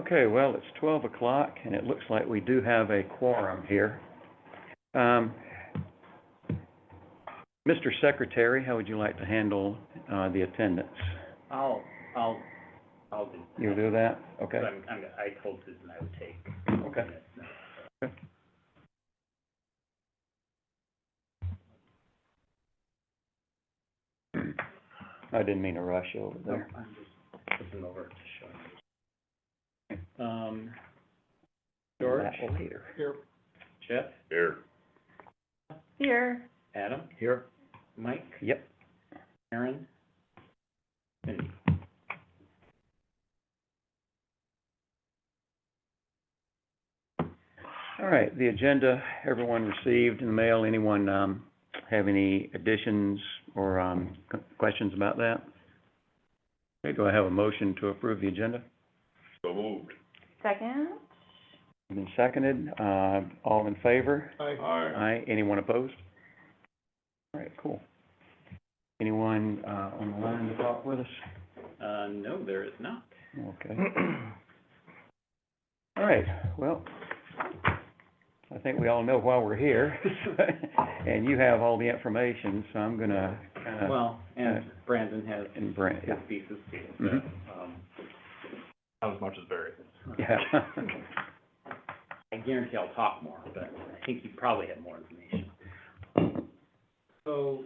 Okay, well, it's 12 o'clock, and it looks like we do have a quorum here. Mr. Secretary, how would you like to handle the attendance? I'll do that. You'll do that? Okay. I told Susan I would take Okay. minutes now. Okay. I didn't mean to rush you over there. No, I'm just looking over to show you. George? That later. Here. Jeff? Here. Here. Adam? Here. Mike? Yep. Aaron? Cindy? All right, the agenda, everyone received in the mail. Anyone have any additions or questions about that? Okay, do I have a motion to approve the agenda? So moved. Second. Been seconded. All in favor? Aye. Aye. Anyone opposed? All right, cool. Anyone on the line to talk with us? No, there is not. Okay. All right, well, I think we all know why we're here, and you have all the information, so I'm gonna kinda... Well, and Brandon has And Brand, his yeah. pieces too, so, Mhm. Not as much as Barry. Yeah. I guarantee I'll talk more, but I think you probably have more information. So,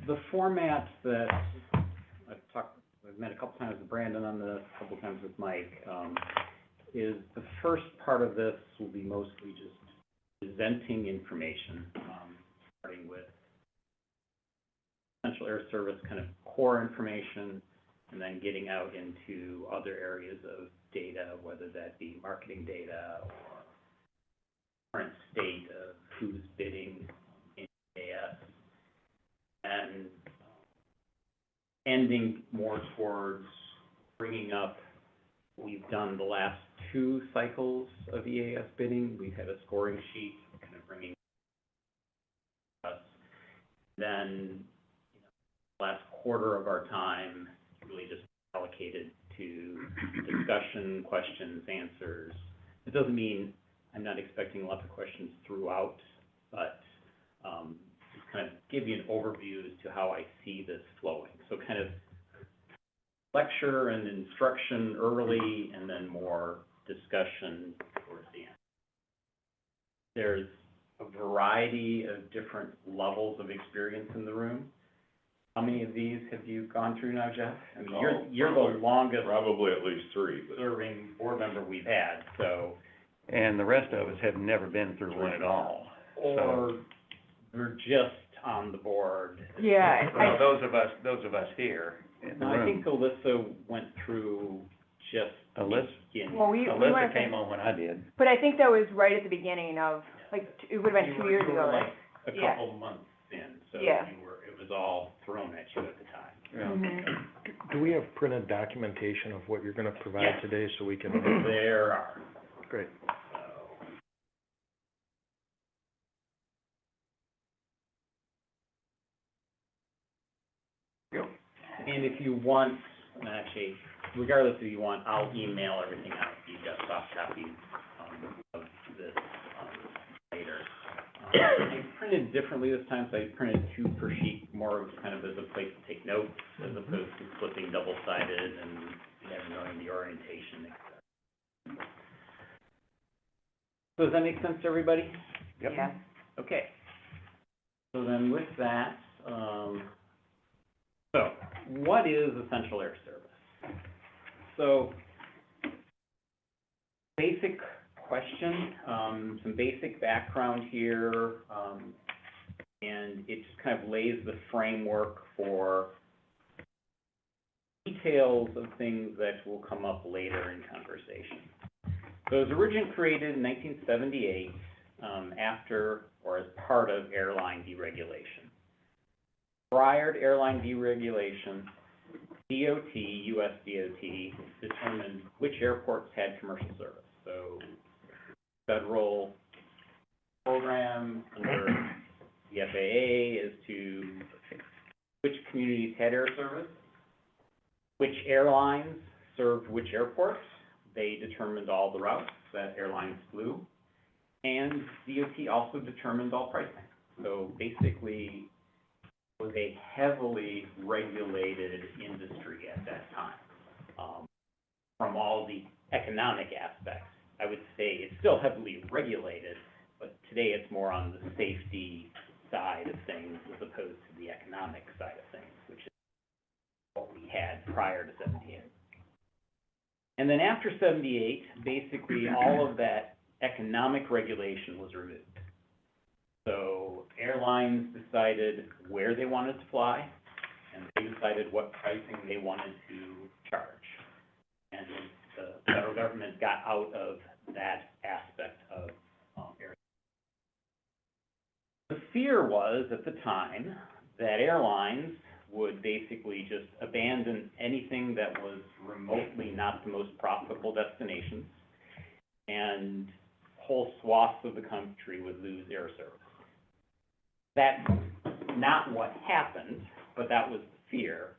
the format that I've met a couple times with Brandon on this, a couple times with Mike, is the first part of this will be mostly just presenting information, starting with Central Air Service kind of core information, and then getting out into other areas of data, whether that be marketing data or current state of who's bidding in AS, and ending more towards bringing up what we've done the last 2 cycles of EAS bidding. We've had a scoring sheet kind of bringing us. Then, last quarter of our time really just allocated to discussion, questions, answers. It doesn't mean I'm not expecting lots of questions throughout, but just kind of give you an overview as to how I see this flowing. So kind of lecture and instruction early, and then more discussion towards the end. There's a variety of different levels of experience in the room. How many of these have you gone through now, Jeff? I mean, you're the longest Probably at least 3, but. serving board member we've had, so. And the rest of us have never been through one at all. Or we're just on the board. Yeah, Well, those of us here in the No, I room. think Alyssa went through just. Alyssa? beginning. Well, we Alyssa went, came on when I did. but I think that was right at the beginning of, like, it would've been You 2 years were ago, like right? a Yeah. couple months in, so Yeah. it was all thrown at you at the time. Yeah. Mhm. Do we have printed documentation of what you're gonna provide Yes. today so we can? There are, Great. so. Yep. And if you want, actually, regardless if you want, I'll email everything out, so you've got soft copies, of this, later. I printed differently this time, so I printed 2 per sheet, more of kind of as a place to take notes, as opposed to flipping double-sided and never knowing the orientation, et cetera. So does that make sense to everybody? Yep. Yeah. Okay. So then with that, so what is Essential Air Service? So basic question, some basic background here, and it just kind of lays the framework for details of things that will come up later in conversation. So it was originally created in 1978, after or as part of airline deregulation. Prior to airline deregulation, DOT, US DOT, determined which airports had commercial service. So federal program under the FAA as to which communities had air service, which airlines served which airports, they determined all the routes that airlines flew, and DOT also determined all pricing. So basically, it was a heavily regulated industry at that time, from all the economic aspects. I would say it's still heavily regulated, but today it's more on the safety side of things as opposed to the economic side of things, which is what we had prior to 78. And then after 78, basically all of that economic regulation was removed. So airlines decided where they wanted to fly, and they decided what pricing they wanted to charge. And the federal government got out of that aspect of air. The fear was, at the time, that airlines would basically just abandon anything that was remotely not the most profitable destinations, and whole swaths of the country would lose air service. That's not what happened, but that was the fear.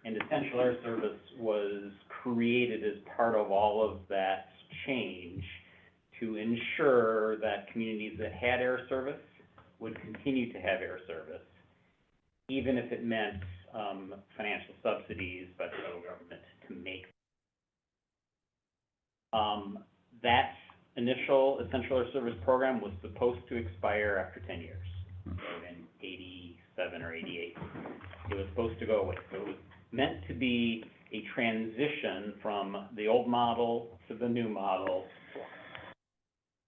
And Essential Air Service was created as part of all of that change to ensure that communities that had air service would continue to have air service, even if it meant financial subsidies by the federal government to make. That initial Essential Air Service program was supposed to expire after 10 years, so in 87 or 88. It was supposed to go away. So it was meant to be a transition from the old model to the new model.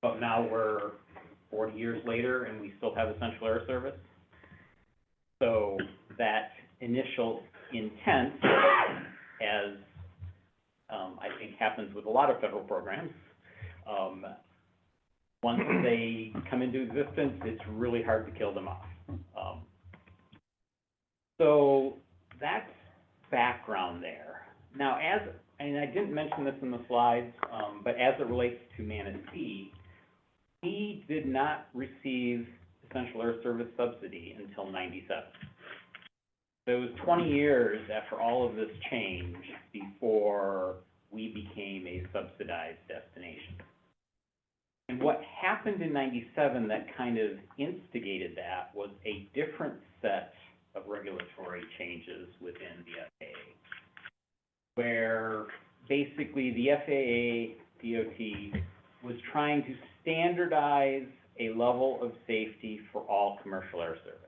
But now we're 40 years later and we still have Essential Air Service. So that initial intent, as I think happens with a lot of federal programs, once they come into existence, it's really hard to kill them off. So that's background there. Now, and I didn't mention this in the slides, but as it relates to Manistee, we did not receive Essential Air Service subsidy until 97. So it was 20 years after all of this change before we became a subsidized destination. And what happened in 97 that kind of instigated that was a different set of regulatory changes within the FAA, where basically the FAA, DOT, was trying to standardize a level of safety for all commercial air service.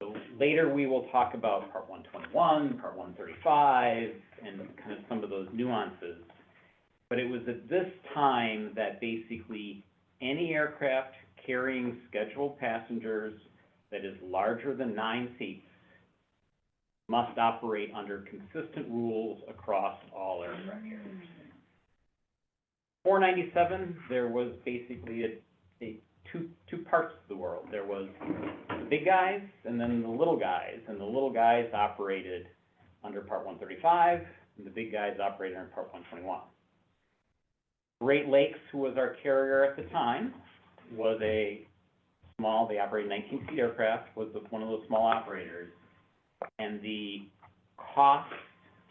So later we will talk about Part 121, Part 135, and kind of some of those nuances. But it was at this time that basically any aircraft carrying scheduled passengers that is larger than 9 seats must operate under consistent rules across all aircraft carriers. For 97, there was basically two parts of the world. There was the big guys and then the little guys, and the little guys operated under Part 135, and the big guys operated under Part 121. Great Lakes, who was our carrier at the time, was a small, they operated 19-seat aircraft, was one of those small operators, and the cost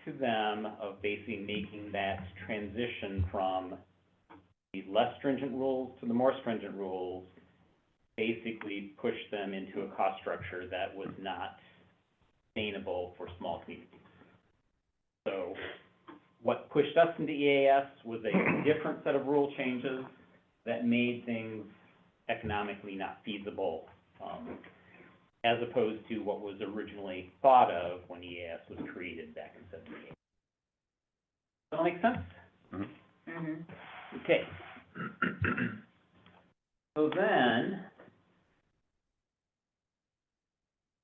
to them of basically making that transition from the less stringent rules to the more stringent rules basically pushed them into a cost structure that was not sustainable for small communities. So what pushed us into EAS was a different set of rule changes that made things economically not feasible, as opposed to what was originally thought of when EAS was created back in 78. Does that make sense? Mm-hmm. Mm-hmm. Okay. So then,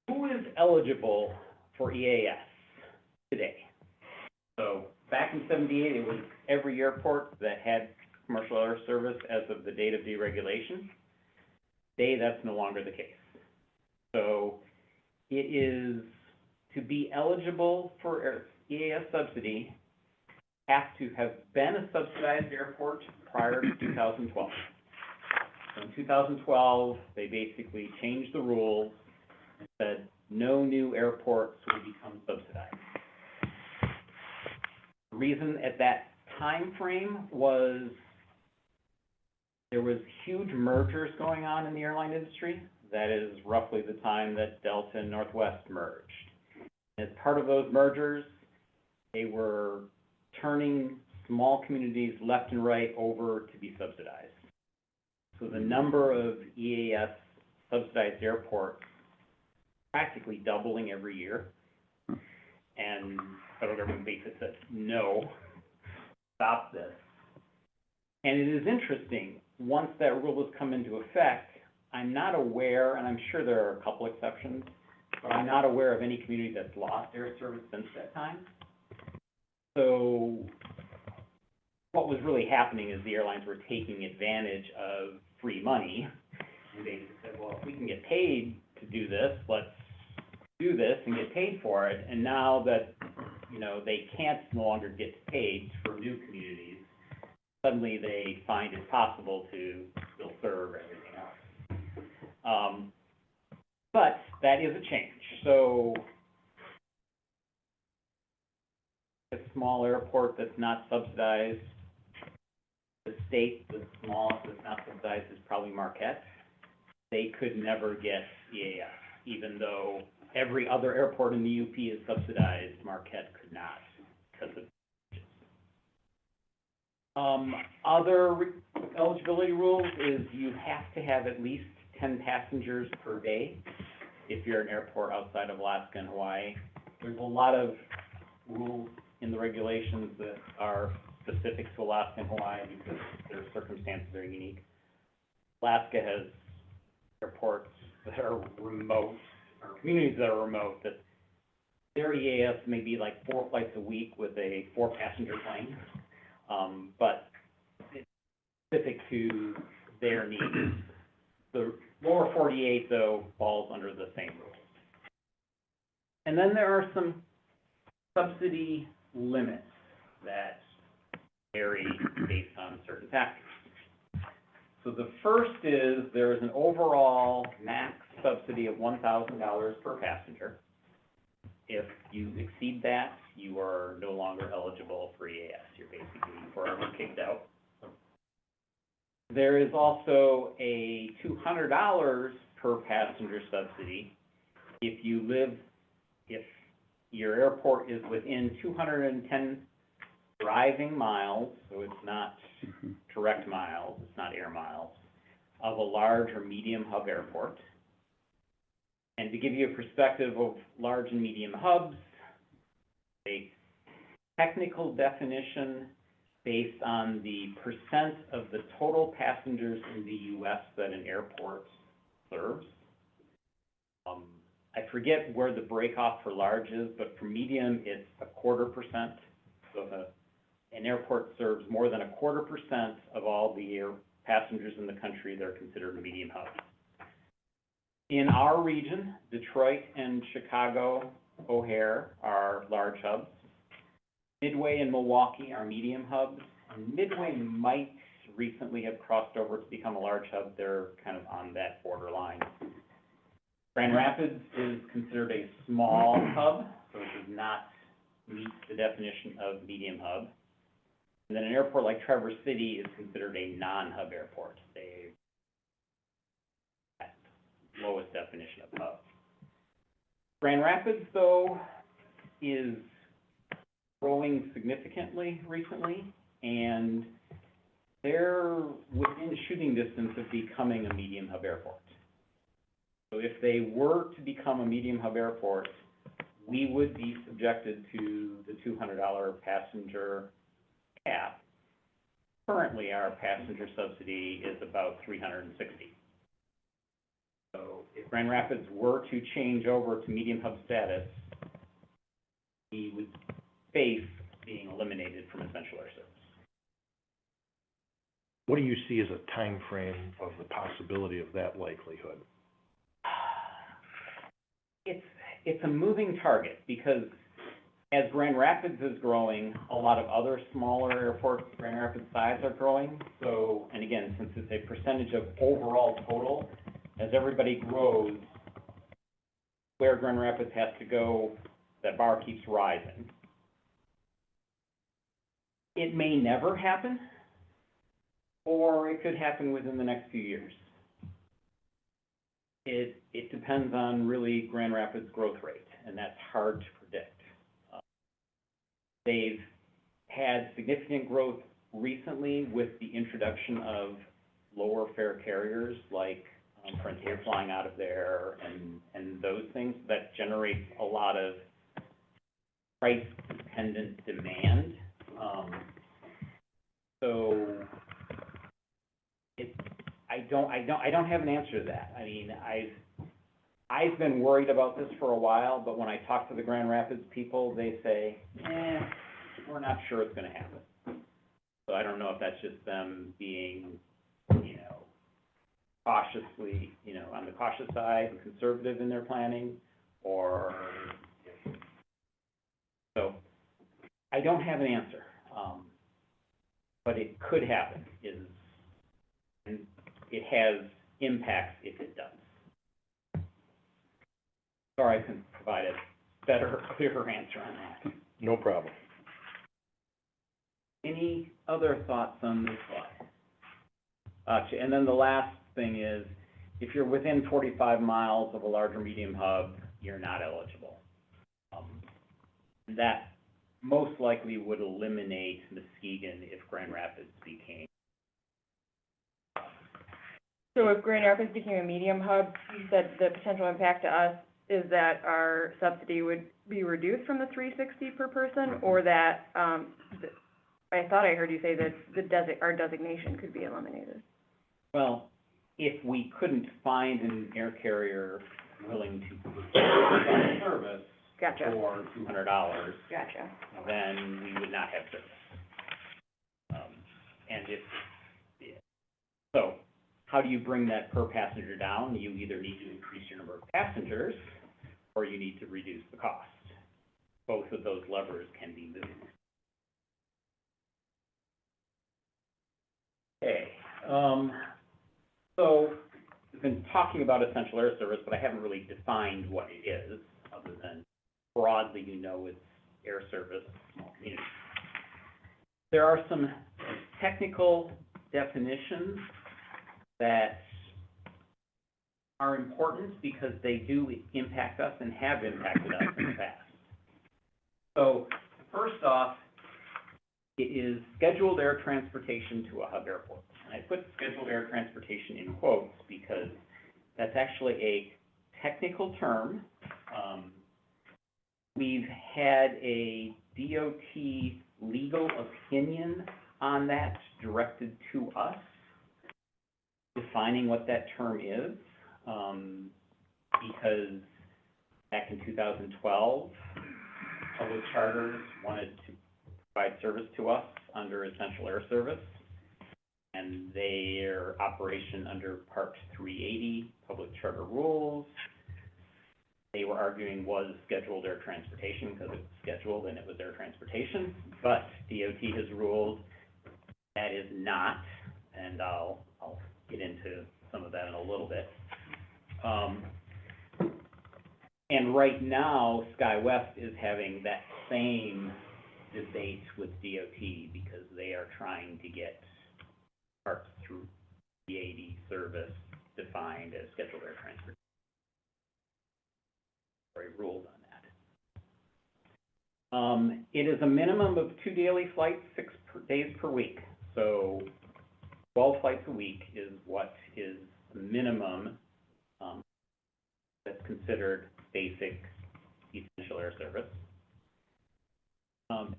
who is eligible for EAS today? So back in 78, it was every airport that had commercial air service as of the date of deregulation. Today, that's no longer the case. So it is, to be eligible for EAS subsidy, have to have been a subsidized airport prior to 2012. So in 2012, they basically changed the rules and said no new airports will become subsidized. The reason at that time frame was, there was huge mergers going on in the airline industry. That is roughly the time that Delta and Northwest merged. As part of those mergers, they were turning small communities left and right over to be subsidized. So the number of EAS subsidized airports practically doubling every year. And federal government basically said, no, stop this. And it is interesting, once that rule has come into effect, I'm not aware, and I'm sure there are a couple exceptions, but I'm not aware of any community that's lost air service since that time. So what was really happening is the airlines were taking advantage of free money, and they said, well, if we can get paid to do this, let's do this and get paid for it. And now that, you know, they can't no longer get paid for new communities, suddenly they find it possible to still serve everything else. But that is a change. So a small airport that's not subsidized, the state, the smallest that's not subsidized is probably Marquette. They could never get EAS, even though every other airport in the UP is subsidized, Marquette could not because of other eligibility rules is you have to have at least 10 passengers per day if you're an airport outside of Alaska and Hawaii. There's a lot of rules in the regulations that are specific to Alaska and Hawaii because their circumstances are unique. Alaska has airports that are remote, or communities that are remote, that their EAS may be like 4 flights a week with a 4-passenger plane. But it's specific to their needs. The lower 48, though, falls under the same rules. And then there are some subsidy limits that vary based on certain factors. So the first is there is an overall max subsidy of $1,000 per passenger. If you exceed that, you are no longer eligible for EAS. You're basically forever kicked out. There is also a $200 per passenger subsidy if your airport is within 210 driving miles, so it's not direct miles, it's not air miles, of a large or medium hub airport. And to give you a perspective of large and medium hubs, a technical definition based on the percent of the total passengers in the U.S. that an airport serves. I forget where the breakoff for large is, but for medium, it's 0.25%. So if an airport serves more than 0.25% of all the passengers in the country, they're considered a medium hub. In our region, Detroit and Chicago O'Hare are large hubs. Midway and Milwaukee are medium hubs. And Midway might recently have crossed over to become a large hub. They're kind of on that borderline. Grand Rapids is considered a small hub, so it does not meet the definition of medium hub. And then an airport like Traverse City is considered a non-hub airport. They lowest definition of hub. Grand Rapids, though, is growing significantly recently, and they're within shooting distance of becoming a medium hub airport. So if they were to become a medium hub airport, we would be subjected to the $200 passenger cap. Currently, our passenger subsidy is about $360. So if Grand Rapids were to change over to medium hub status, we would face being eliminated from essential air service. What do you see as a time frame of the possibility of that likelihood? It's a moving target because as Grand Rapids is growing, a lot of other smaller airports Grand Rapids size are growing. So, and again, since it's a percentage of overall total, as everybody grows, where Grand Rapids has to go, that bar keeps rising. It may never happen, or it could happen within the next few years. It depends on really Grand Rapids' growth rate, and that's hard to predict. They've had significant growth recently with the introduction of lower fare carriers like Frontier flying out of there and those things. That generates a lot of price-dependent demand. So I don't have an answer to that. I mean, I've been worried about this for a while, but when I talk to the Grand Rapids people, they say, we're not sure it's gonna happen. So I don't know if that's just them being, cautiously, on the cautious side and conservative in their planning, or, so I don't have an answer. But it could happen, and it has impacts if it does. Sorry I couldn't provide a better, clearer answer on that. No problem. Any other thoughts on this slide? And then the last thing is, if you're within 45 miles of a large or medium hub, you're not eligible. That most likely would eliminate Muskegon if Grand Rapids became. So if Grand Rapids became a medium hub, you said the potential impact to us is that our subsidy would be reduced from the $360 per person, or that, I thought I heard you say that our designation could be eliminated. Well, if we couldn't find an air carrier willing to provide service Gotcha. for $200, Gotcha. then we would not have service. And so how do you bring that per passenger down? You either need to increase your number of passengers, or you need to reduce the cost. Both of those levers can be moved. Okay, so we've been talking about essential air service, but I haven't really defined what it is, other than broadly, it's air service, small community. There are some technical definitions that are important because they do impact us and have impacted us in the past. So first off, it is scheduled air transportation to a hub airport. And I put scheduled air transportation in quotes because that's actually a technical term. We've had a DOT legal opinion on that directed to us, defining what that term is, because back in 2012, public charters wanted to provide service to us under essential air service, and their operation under Part 380 public charter rules, they were arguing was scheduled air transportation because it was scheduled and it was air transportation, but DOT has ruled that is not, and I'll get into some of that in a little bit. And right now, SkyWest is having that same debate with DOT because they are trying to get Part 380 service defined as scheduled air transportation. Ruled on that. It is a minimum of 2 daily flights, 6 days per week. So 12 flights a week is what is the minimum that's considered basic essential air service.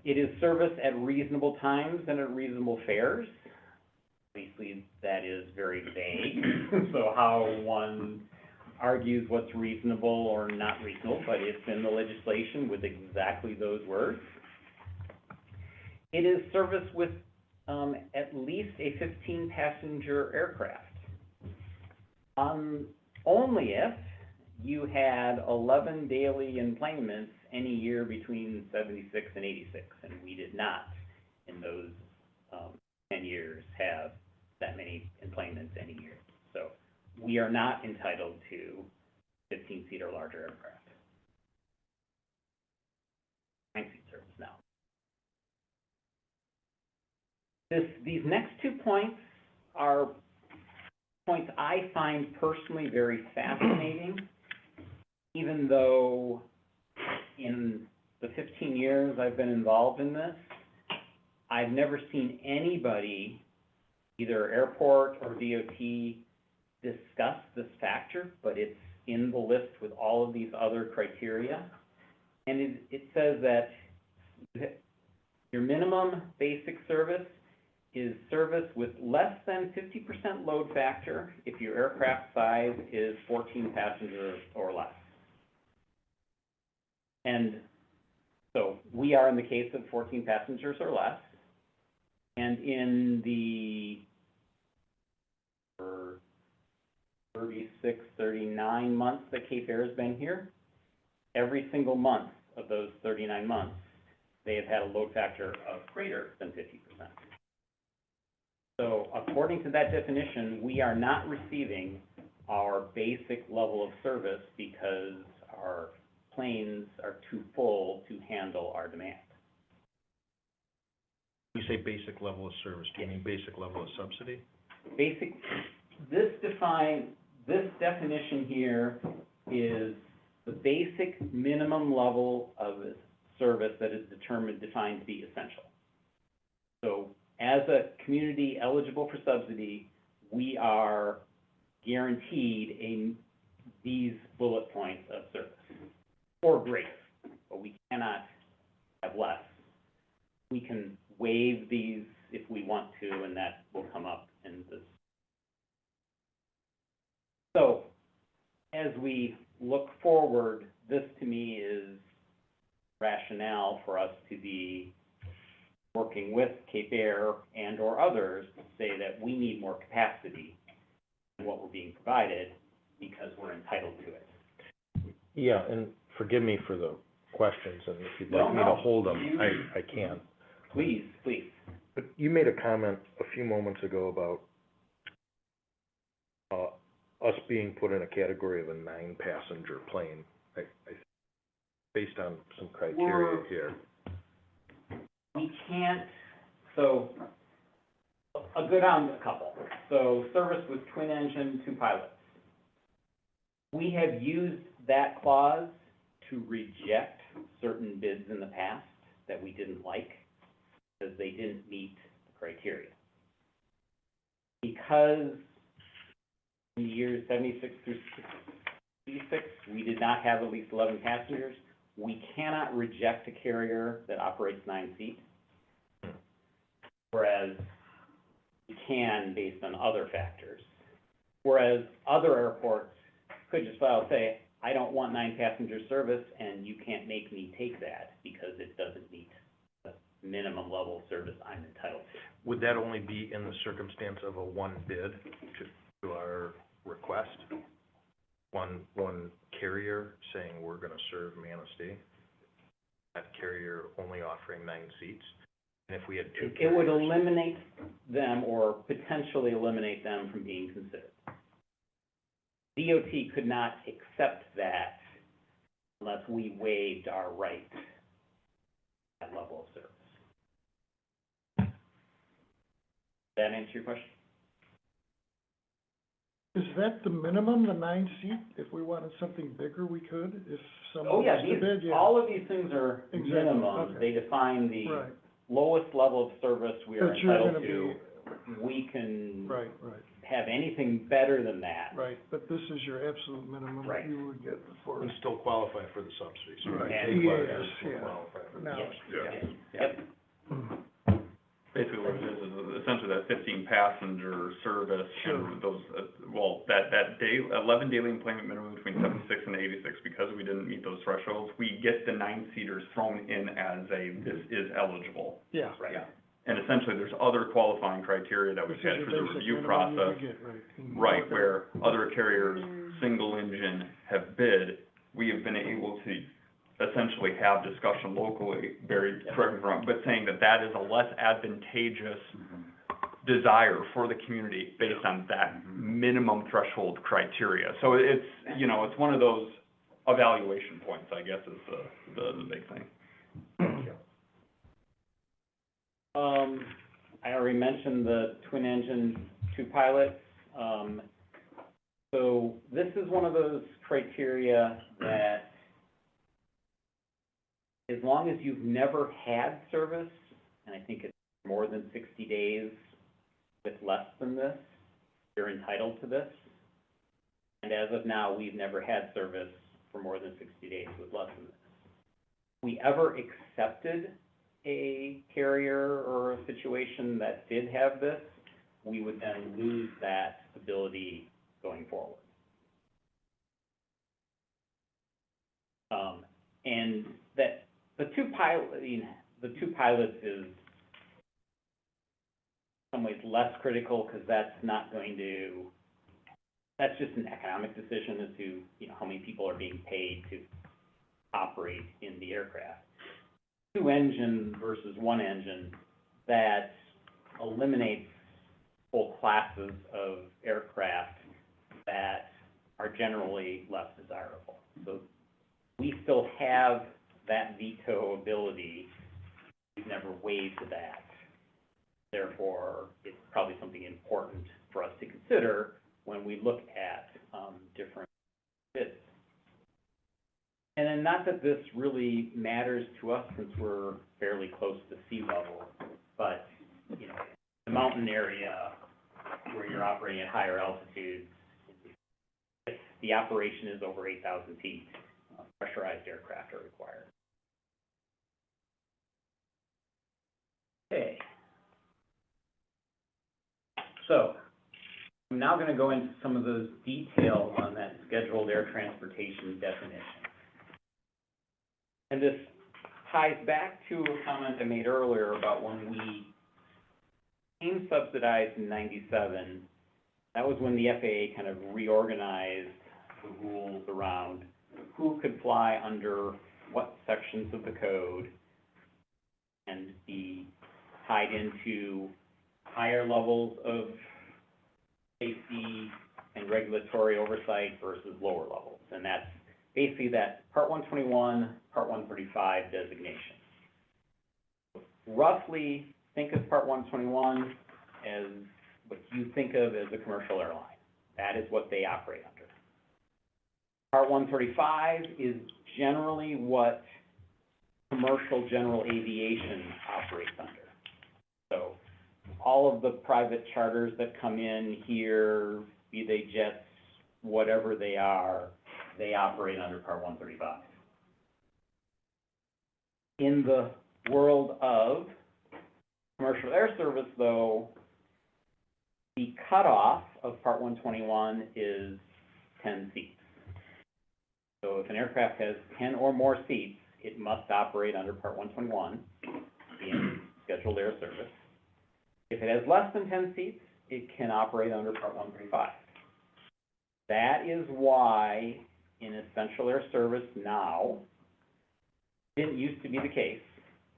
It is service at reasonable times and at reasonable fares. Obviously, that is very vague. So how one argues what's reasonable or not reasonable, but it's in the legislation with exactly those words. It is service with at least a 15-passenger aircraft. Only if you had 11 daily enplanements any year between 76 and 86, and we did not in those 10 years have that many enplanements any year. So we are not entitled to 15-seat or larger aircraft. 9-seat service now. These next 2 points are points I find personally very fascinating, even though in the 15 years I've been involved in this, I've never seen anybody, either airport or DOT, discuss this factor, but it's in the list with all of these other criteria. And it says that your minimum basic service is service with less than 50% load factor if your aircraft size is 14 passengers or less. And so we are in the case of 14 passengers or less. And in the 36, 39 months that Cape Air has been here, every single month of those 39 months, they have had a load factor of greater than 50%. So according to that definition, we are not receiving our basic level of service because our planes are too full to handle our demand. When you say basic level of service, do you mean basic level of subsidy? This definition here is the basic minimum level of service that is defined to be essential. So as a community eligible for subsidy, we are guaranteed these bullet points of service, or greater, but we cannot have less. We can waive these if we want to, and that will come up in this. So as we look forward, this to me is rationale for us to be working with Cape Air and or others to say that we need more capacity than what we're being provided because we're entitled to it. Yeah, and forgive me for the questions, and if you'd No, like me to no, hold them, you- I can. Please, please. But you made a comment a few moments ago about us being put in a category of a 9-passenger plane, based on some criteria here. We can't, so, I'll go down a couple. So service with twin engine, 2 pilots. We have used that clause to reject certain bids in the past that we didn't like because they didn't meet the criteria. Because in the years 76 through 86, we did not have at least 11 passengers, we cannot reject a carrier that operates 9 seats, whereas we can based on other factors. Whereas other airports could just flat out say, I don't want 9-passenger service, and you can't make me take that because it doesn't meet the minimum level of service I'm entitled to. Would that only be in the circumstance of a one bid to our request? One carrier saying we're gonna serve Manistee, that carrier only offering 9 seats? And if we had 2 It would carriers, eliminate them or potentially eliminate them from being considered. DOT could not accept that unless we waived our right to that level of service. Does that answer your question? Is that the minimum, the 9 seat? If we wanted something bigger, we could, if Oh, someone yeah, was to bid, yeah. all of these things are Exactly, minimums. okay. They define the Right, lowest level of service we are that you're entitled gonna to. be, We can right, have anything better than that. right, but this is your absolute minimum Right. that you would get for, and still qualify for the subsidies, right? And- Cape Air Yes, still yeah. qualify for the now. Yes, subsidies. yes, yep. Basically what it is essentially that 15-passenger service Sure. and those, that day, 11 daily employment minimum between 76 and 86, because we didn't meet those thresholds, we get the 9-seaters thrown in as this is eligible. Yeah. Right. Yeah. And essentially, there's other qualifying criteria that This we've is had your through the basic review minimum you process. could get, right. Right, where other carriers, single engine, have bid, we have been able to essentially have discussion locally, very, correct me if I'm wrong, but saying that that is a less advantageous desire for the community based on that minimum threshold criteria. So it's, it's one of those evaluation points, I guess, is the big thing. I already mentioned the twin engine two pilots. So this is one of those criteria that as long as you've never had service, and I think it's more than 60 days with less than this, you're entitled to this. And as of now, we've never had service for more than 60 days with less than this. If we ever accepted a carrier or a situation that did have this, we would then lose that ability going forward. And that the two pilots is in some ways less critical because that's just an economic decision as to, how many people are being paid to operate in the aircraft. Two engine versus one engine, that eliminates whole classes of aircraft that are generally less desirable. So we still have that veto ability. We've never waived that. Therefore, it's probably something important for us to consider when we look at different bids. And then not that this really matters to us since we're fairly close to sea level, but, the mountain area where you're operating at higher altitudes, if the operation is over 8,000 feet, pressurized aircraft are required. Okay. So, I'm now going to go into some of those details on that scheduled air transportation definition. And this ties back to a comment I made earlier about when we became subsidized in '97. That was when the FAA kind of reorganized the rules around who could fly under what sections of the code and be tied into higher levels of safety and regulatory oversight versus lower levels. And that's basically that Part 121, Part 135 designation. Roughly, think of Part 121 as what you think of as a commercial airline. That is what they operate under. Part 135 is generally what commercial general aviation operates under. So all of the private charters that come in here, be they jets, whatever they are, they operate under Part 135. In the world of commercial air service, though, the cutoff of Part 121 is 10 seats. So if an aircraft has 10 or more seats, it must operate under Part 121, being scheduled air service. If it has less than 10 seats, it can operate under Part 135. That is why in essential air service now, didn't used to be the case,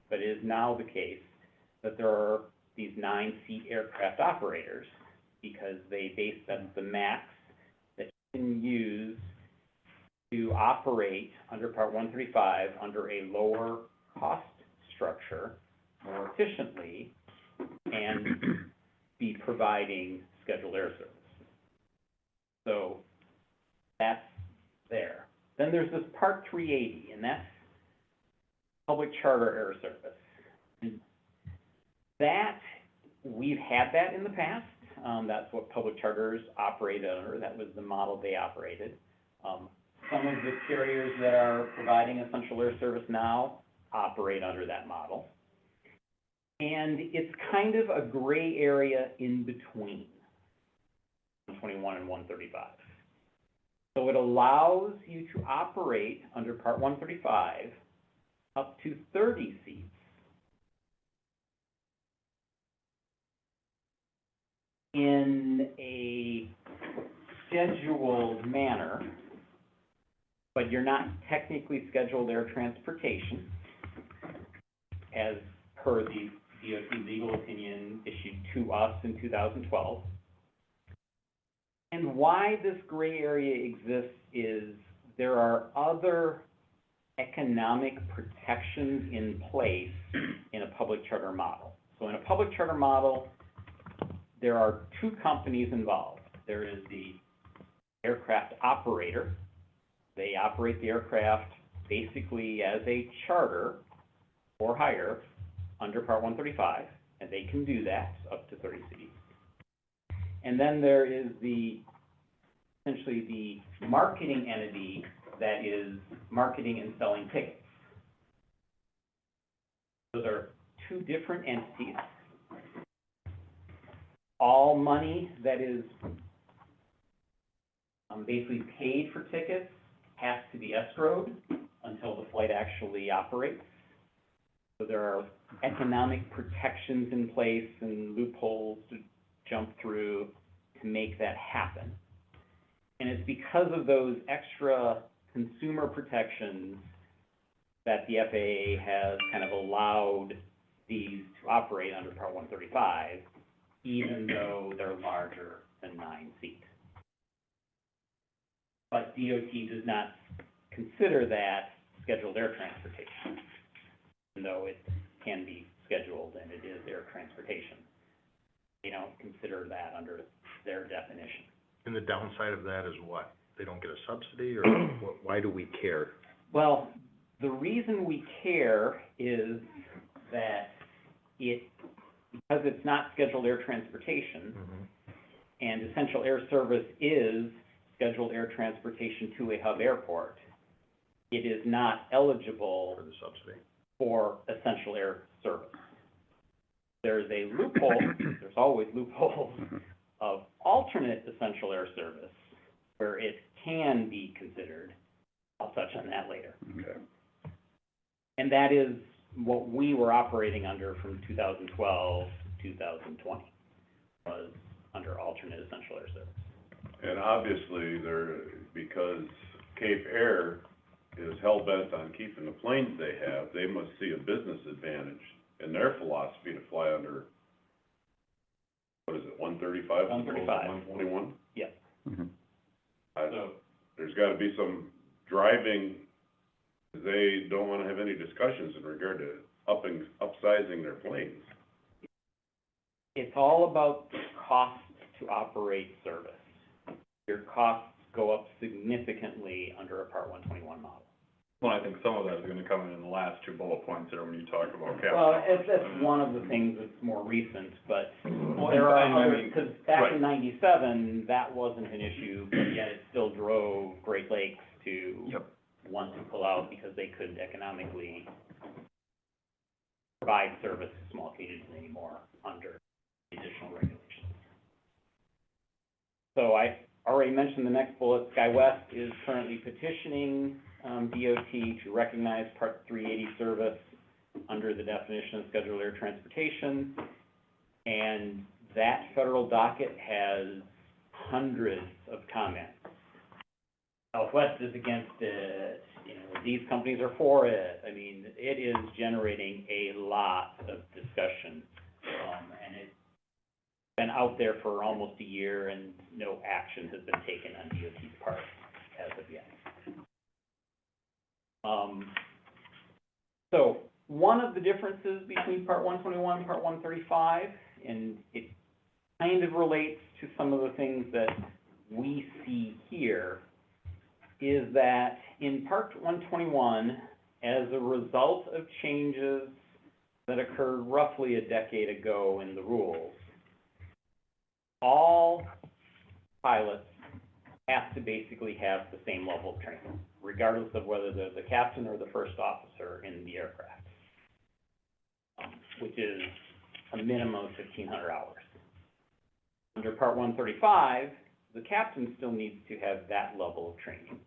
but is now the case, that there are these 9-seat aircraft operators because they base the max that you can use to operate under Part 135 under a lower cost structure more efficiently and be providing scheduled air service. So that's there. Then there's this Part 380, and that's public charter air service. And that, we've had that in the past. That's what public charters operated under. That was the model they operated. Some of the carriers that are providing essential air service now operate under that model. And it's kind of a gray area in between 121 and 135. So it allows you to operate under Part 135 up to 30 seats. In a scheduled manner, but you're not technically scheduled air transportation, as per the DOT legal opinion issued to us in 2012. And why this gray area exists is there are other economic protections in place in a public charter model. So in a public charter model, there are two companies involved. There is the aircraft operator. They operate the aircraft basically as a charter or hire under Part 135, and they can do that up to 30 seats. And then there is essentially the marketing entity that is marketing and selling tickets. Those are two different entities. All money that is basically paid for tickets has to be escrowed until the flight actually operates. So there are economic protections in place and loopholes to jump through to make that happen. And it's because of those extra consumer protections that the FAA has kind of allowed these to operate under Part 135, even though they're larger than 9 seats. But DOT does not consider that scheduled air transportation, even though it can be scheduled and it is air transportation. They don't consider that under their definition. And the downside of that is what? They don't get a subsidy, or why do we care? Well, the reason we care is that because it's not scheduled air transportation, and essential air service is scheduled air transportation to a hub airport, it is not eligible For the subsidy. for essential air service. There's a loophole, there's always loopholes, of alternate essential air service where it can be considered. I'll touch on that later. Okay. And that is what we were operating under from 2012 to 2020, was under alternate essential air service. And obviously, because Cape Air is hell-bent on keeping the planes they have, they must see a business advantage in their philosophy to fly under, what is it, 135? 135. 121? Yeah. Mhm. So, There's gotta be some driving, they don't wanna have any discussions in regard to upsizing their planes. it's all about the cost to operate service. Your costs go up significantly under a Part 121 model. Well, I think some of that is gonna come in the last two bullet points there when you talk about capital. Well, that's one of the things that's more recent, but Well, there are and I other, mean, because back right. in 97, that wasn't an issue, but yet it still drove Great Lakes to Yep. want to pull out because they couldn't economically provide service to small communities anymore under additional regulations. So I already mentioned the next bullet. SkyWest is currently petitioning DOT to recognize Part 380 service under the definition of scheduled air transportation. And that federal docket has hundreds of comments. Southwest is against it, these companies are for it. I mean, it is generating a lot of discussion. And it's been out there for almost a year and no action has been taken on DOT's part as of yet. So one of the differences between Part 121 and Part 135, and it kind of relates to some of the things that we see here, is that in Part 121, as a result of changes that occurred roughly a decade ago in the rules, all pilots have to basically have the same level of training, regardless of whether they're the captain or the first officer in the aircraft, which is a minimum of 1,500 hours. Under Part 135, the captain still needs to have that level of training,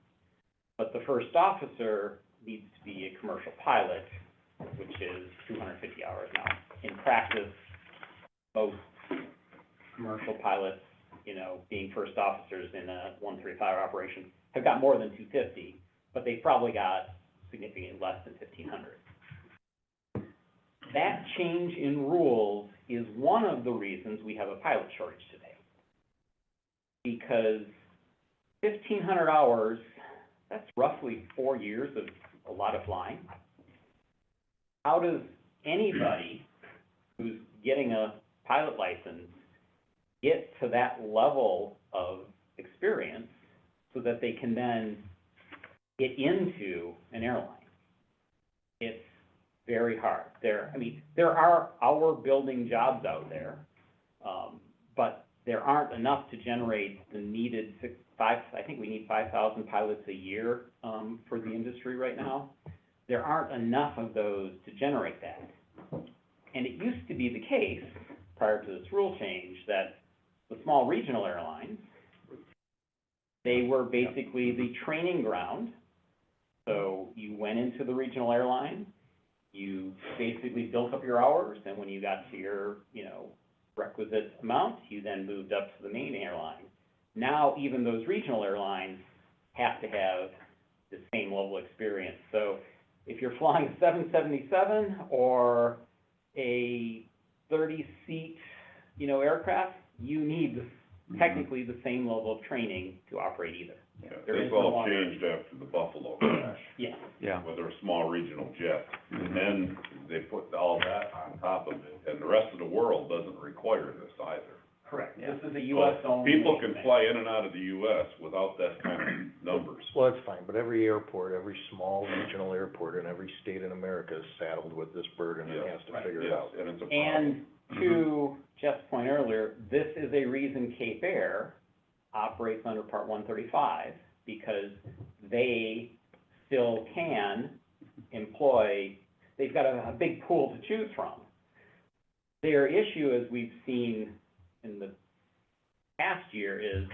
but the first officer needs to be a commercial pilot, which is 250 hours now. In practice, most commercial pilots, being first officers in a 135 operation, have got more than 250, but they've probably got significantly less than 1,500. That change in rules is one of the reasons we have a pilot shortage today. Because 1,500 hours, that's roughly 4 years of a lot of flying. How does anybody who's getting a pilot license get to that level of experience so that they can then get into an airline. It's very hard. There are hour building jobs out there, but there aren't enough to generate the needed I think we need 5,000 pilots a year, for the industry right now. There aren't enough of those to generate that. And it used to be the case, prior to this rule change, that the small regional airlines, they were basically the training ground. So you went into the regional airline, you basically built up your hours, and when you got to your, requisite amount, you then moved up to the main airline. Now, even those regional airlines have to have the same level of experience. So if you're flying a 777 or a 30-seat, aircraft, you need technically the same level of training to operate either. Yeah, There is they've no all longer- changed after the Buffalo crash, Yeah, Yeah. where they're small regional jets. And then they put all that on top of it, and the rest of the world doesn't require this either. correct. Yeah. This is a US only. People can thing. fly in and out of the US without that kind of numbers. Well, that's fine, but every airport, every small regional airport in every state in America is saddled with this burden and has to Right. figure it Yes, out. and it's a problem. And to Jeff's point earlier, this is a reason Cape Air operates under Part 135, because they still can employ, they've got a big pool to choose from. Their issue, as we've seen in the past year, is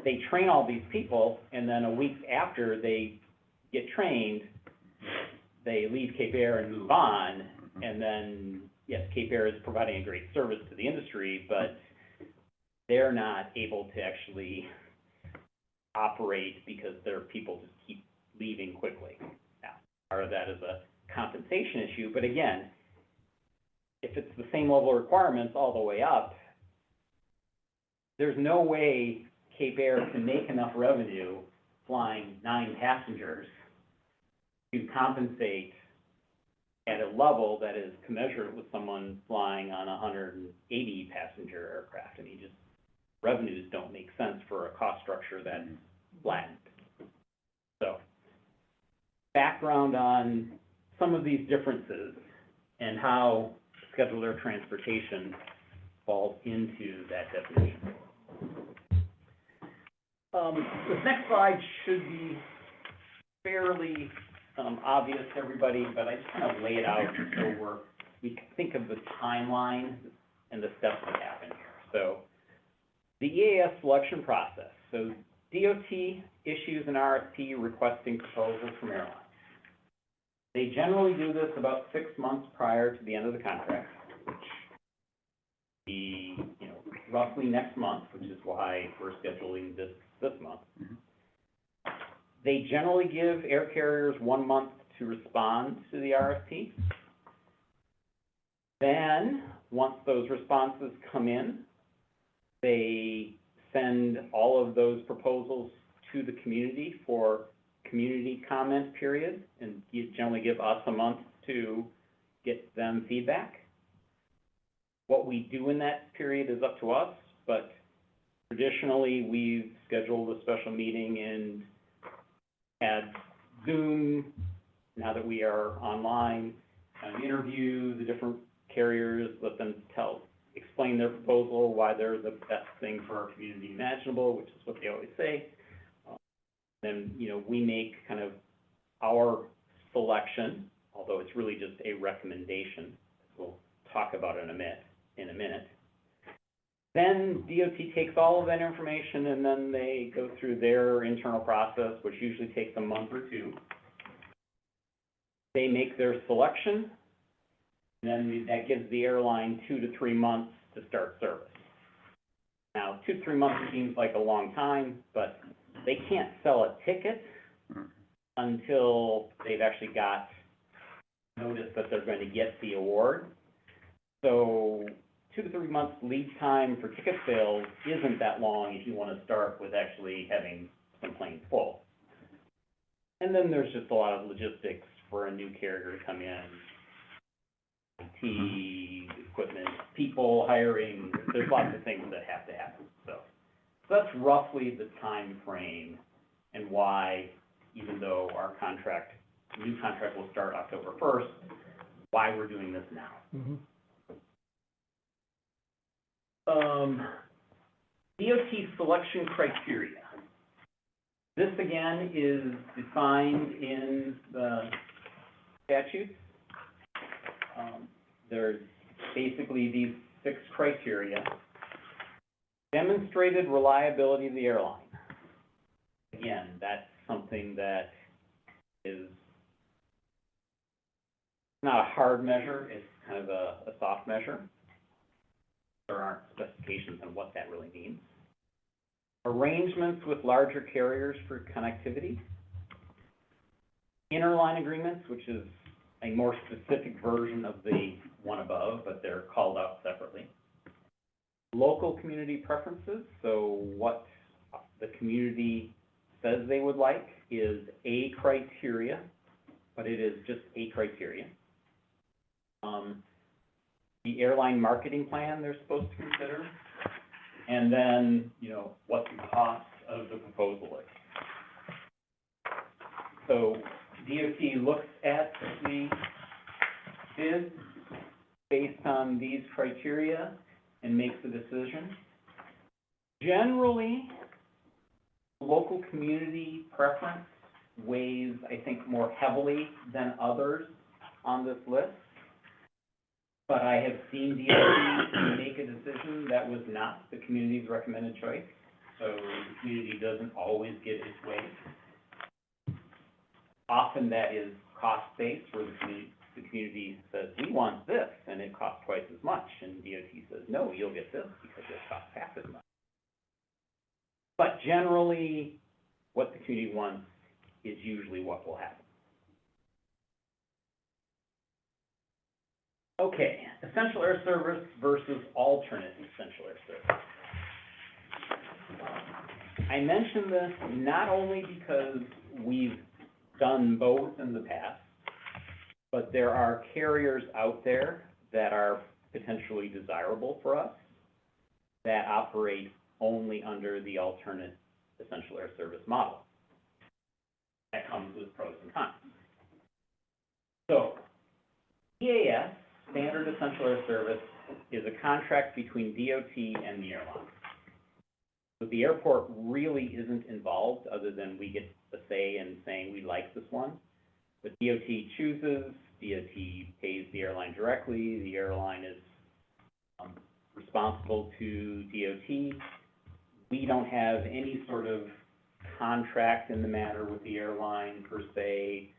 they train all these people, and then a week after they get trained, they leave Cape Air and move on, and then, yes, Cape Air is providing a great service to the industry, but they're not able to actually operate because their people just keep leaving quickly. Now, part of that is a compensation issue, but again, if it's the same level of requirements all the way up, there's no way Cape Air can make enough revenue flying 9 passengers to compensate at a level that is commensurate with someone flying on a 180 passenger aircraft. I mean, just revenues don't make sense for a cost structure that's flattened. So, background on some of these differences and how scheduled air transportation falls into that definition. This next slide should be fairly obvious to everybody, but I just kind of lay it out so we can think of the timeline and the steps that happen here. So the EAS selection process. So DOT issues an RFP requesting proposals from airlines. They generally do this about 6 months prior to the end of the contract, which will be, roughly next month, which is why we're scheduling this month. They generally give air carriers 1 month to respond to the RFP. Then, once those responses come in, they send all of those proposals to the community for community comment period, and generally give us a month to get them feedback. What we do in that period is up to us, but traditionally, we've scheduled a special meeting and had Zoom, now that we are online, interview the different carriers, let them explain their proposal, why they're the best thing for our community imaginable, which is what they always say. Then, we make kind of our selection, although it's really just a recommendation. We'll talk about it in a minute. Then DOT takes all of that information and then they go through their internal process, which usually takes a month or two. They make their selection, and then that gives the airline 2 to 3 months to start service. Now, 2 to 3 months seems like a long time, but they can't sell a ticket until they've actually got notice that they're going to get the award. So 2 to 3 months lead time for ticket sales isn't that long if you want to start with actually having some planes full. And then there's just a lot of logistics for a new carrier to come in, IT, equipment, people, hiring, there's lots of things that have to happen, so. So that's roughly the time frame and why, even though our new contract will start October 1st, why we're doing this now. Mhm. DOT selection criteria. This again is defined in the statutes. There's basically these 6 criteria. Demonstrated reliability of the airline. Again, that's something that is not a hard measure, it's kind of a soft measure. There aren't specifications on what that really means. Arrangements with larger carriers for connectivity. Interline agreements, which is a more specific version of the one above, but they're called out separately. Local community preferences, so what the community says they would like is a criteria, but it is just a criteria. The airline marketing plan they're supposed to consider, and then, what the cost of the proposal is. So DOT looks at the bids based on these criteria and makes a decision. Generally, local community preference weighs, I think, more heavily than others on this list. But I have seen DOT make a decision that was not the community's recommended choice. So the community doesn't always get its way. Often that is cost-based, where the community says, we want this, and it costs twice as much, and DOT says, no, you'll get this because it costs half as much. But generally, what the community wants is usually what will happen. Okay, essential air service versus alternate essential air service. I mention this not only because we've done both in the past, but there are carriers out there that are potentially desirable for us that operate only under the alternate essential air service model. That comes with pros and cons. So, EAS, Standard Essential Air Service, is a contract between DOT and the airline. So the airport really isn't involved, other than we get a say in saying we like this one. But DOT chooses, DOT pays the airline directly, the airline is responsible to DOT. We don't have any sort of contract in the matter with the airline per se.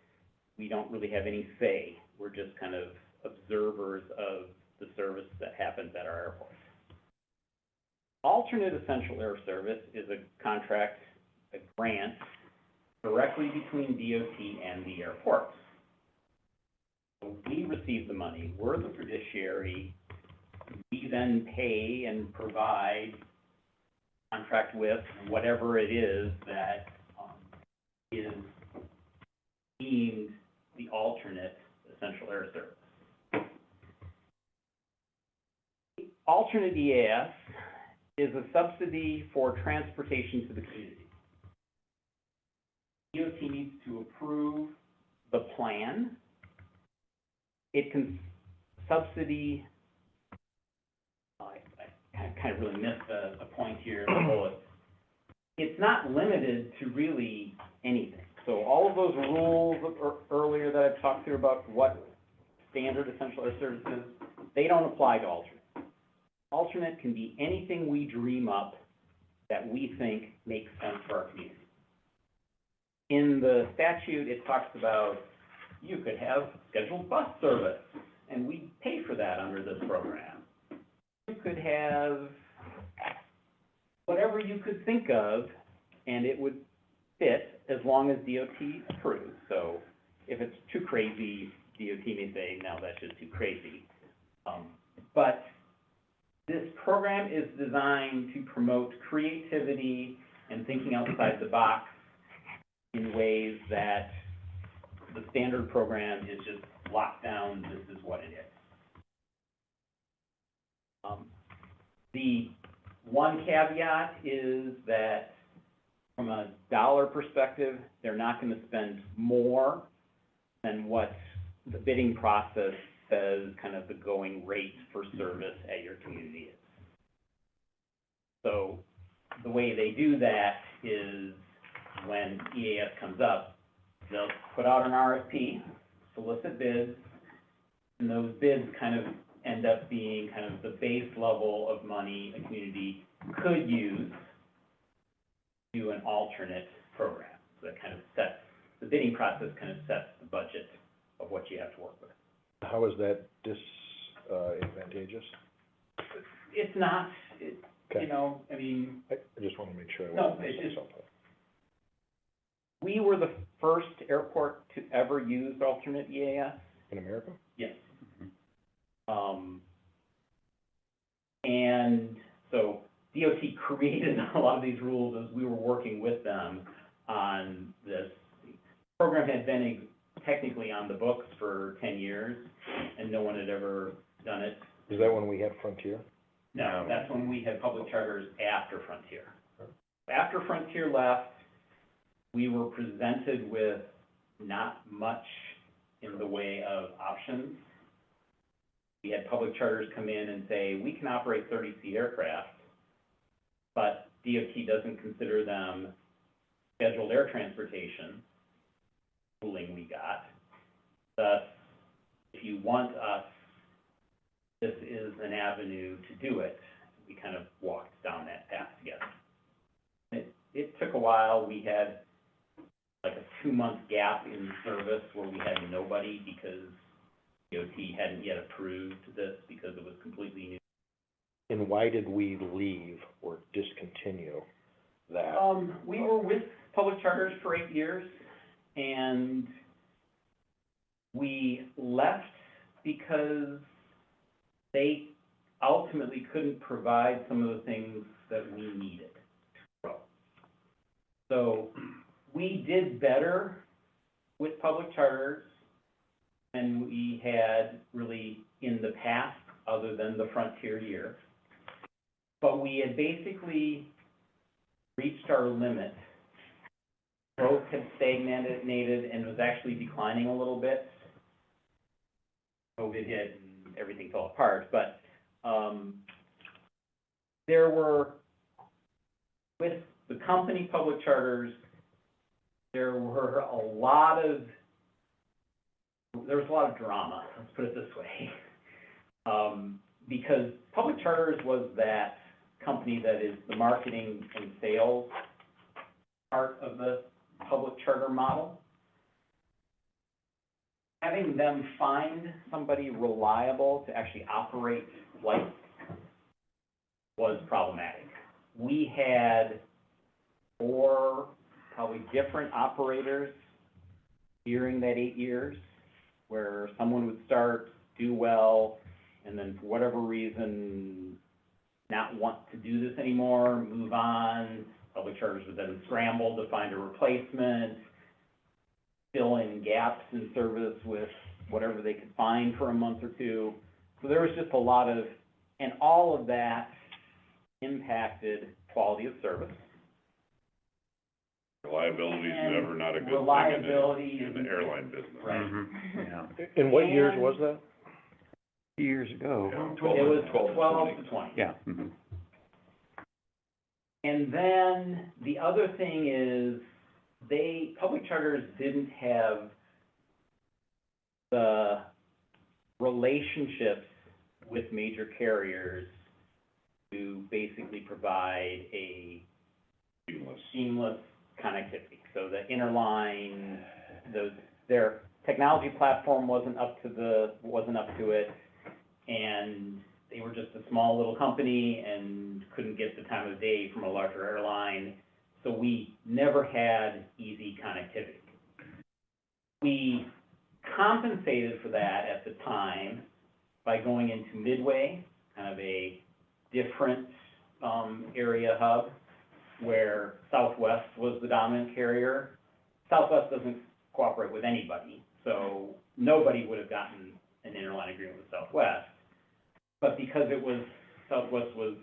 We don't really have any say. We're just kind of observers of the service that happens at our airport. Alternate Essential Air Service is a contract, a grant, directly between DOT and the airports. So we receive the money, we're the fiduciary, we then pay and provide, contract with, whatever it is that is deemed the alternate essential air service. Alternate EAS is a subsidy for transportation to the community. DOT needs to approve the plan. It can subsidy, I kind of really missed a point here in the bullet. It's not limited to really anything. So all of those rules earlier that I've talked through about what standard essential air service is, they don't apply to alternate. Alternate can be anything we dream up that we think makes sense for our community. In the statute, it talks about you could have scheduled bus service, and we pay for that under this program. You could have whatever you could think of, and it would fit as long as DOT approves. So if it's too crazy, DOT may say, no, that's just too crazy. But this program is designed to promote creativity and thinking outside the box in ways that the standard program is just locked down, this is what it is. The one caveat is that from a dollar perspective, they're not gonna spend more than what the bidding process says kind of the going rate for service at your community is. So the way they do that is when EAS comes up, they'll put out an RFP, solicit bids, and those bids kind of end up being kind of the base level of money a community could use to do an alternate program. So that kind of sets, the bidding process kind of sets the budget of what you have to work with. How is that disadvantageous? It's not, you Okay. know, I mean, I just wanna make sure I No, wasn't missing it's just- something. we were the first airport to ever use alternate EAS. In America? Yes. And so DOT created a lot of these rules as we were working with them on this. The program had been technically on the books for 10 years, and no one had ever done it. Is that when we had Frontier? No, that's when we had public charters after Frontier. After Frontier left, we were presented with not much in the way of options. We had public charters come in and say, we can operate 30-seat aircraft, but DOT doesn't consider them scheduled air transportation, ruling we got. Thus, if you want us, this is an avenue to do it. We kind of walked down that path together. It took a while. We had like a 2-month gap in service where we had nobody because DOT hadn't yet approved this because it was completely new. And why did we leave or discontinue that? We were with public charters for 8 years, and we left because they ultimately couldn't provide some of the things that we needed to grow. So we did better with public charters than we had really in the past, other than the Frontier year. But we had basically reached our limit. Growth had stagnated and was actually declining a little bit. COVID hit and everything fell apart, but, there were, with the company public charters, there was a lot of drama, let's put it this way. Because public charters was that company that is the marketing and sales part of the public charter model. Having them find somebody reliable to actually operate flights was problematic. We had 4 probably different operators during that 8 years, where someone would start, do well, and then for whatever reason, not want to do this anymore, move on. Public charters would then scramble to find a replacement, fill in gaps in service with whatever they could find for a month or two. So there was just a lot of, and all of that impacted quality of service. Reliability is And never not a good thing reliability in the airline business. Right. Yeah, In what years And- was that? a few years ago. Yeah, It was 12 to 20. Yeah, mhm. And then the other thing is, public charters didn't have the relationships with major carriers to basically provide a Seamless. seamless connectivity. So the interline, their technology platform wasn't up to it, and they were just a small little company and couldn't get the time of day from a larger airline, so we never had easy connectivity. We compensated for that at the time by going into Midway, kind of a different, area hub, where Southwest was the dominant carrier. Southwest doesn't cooperate with anybody, so nobody would have gotten an interline agreement with Southwest. But because it was Southwest was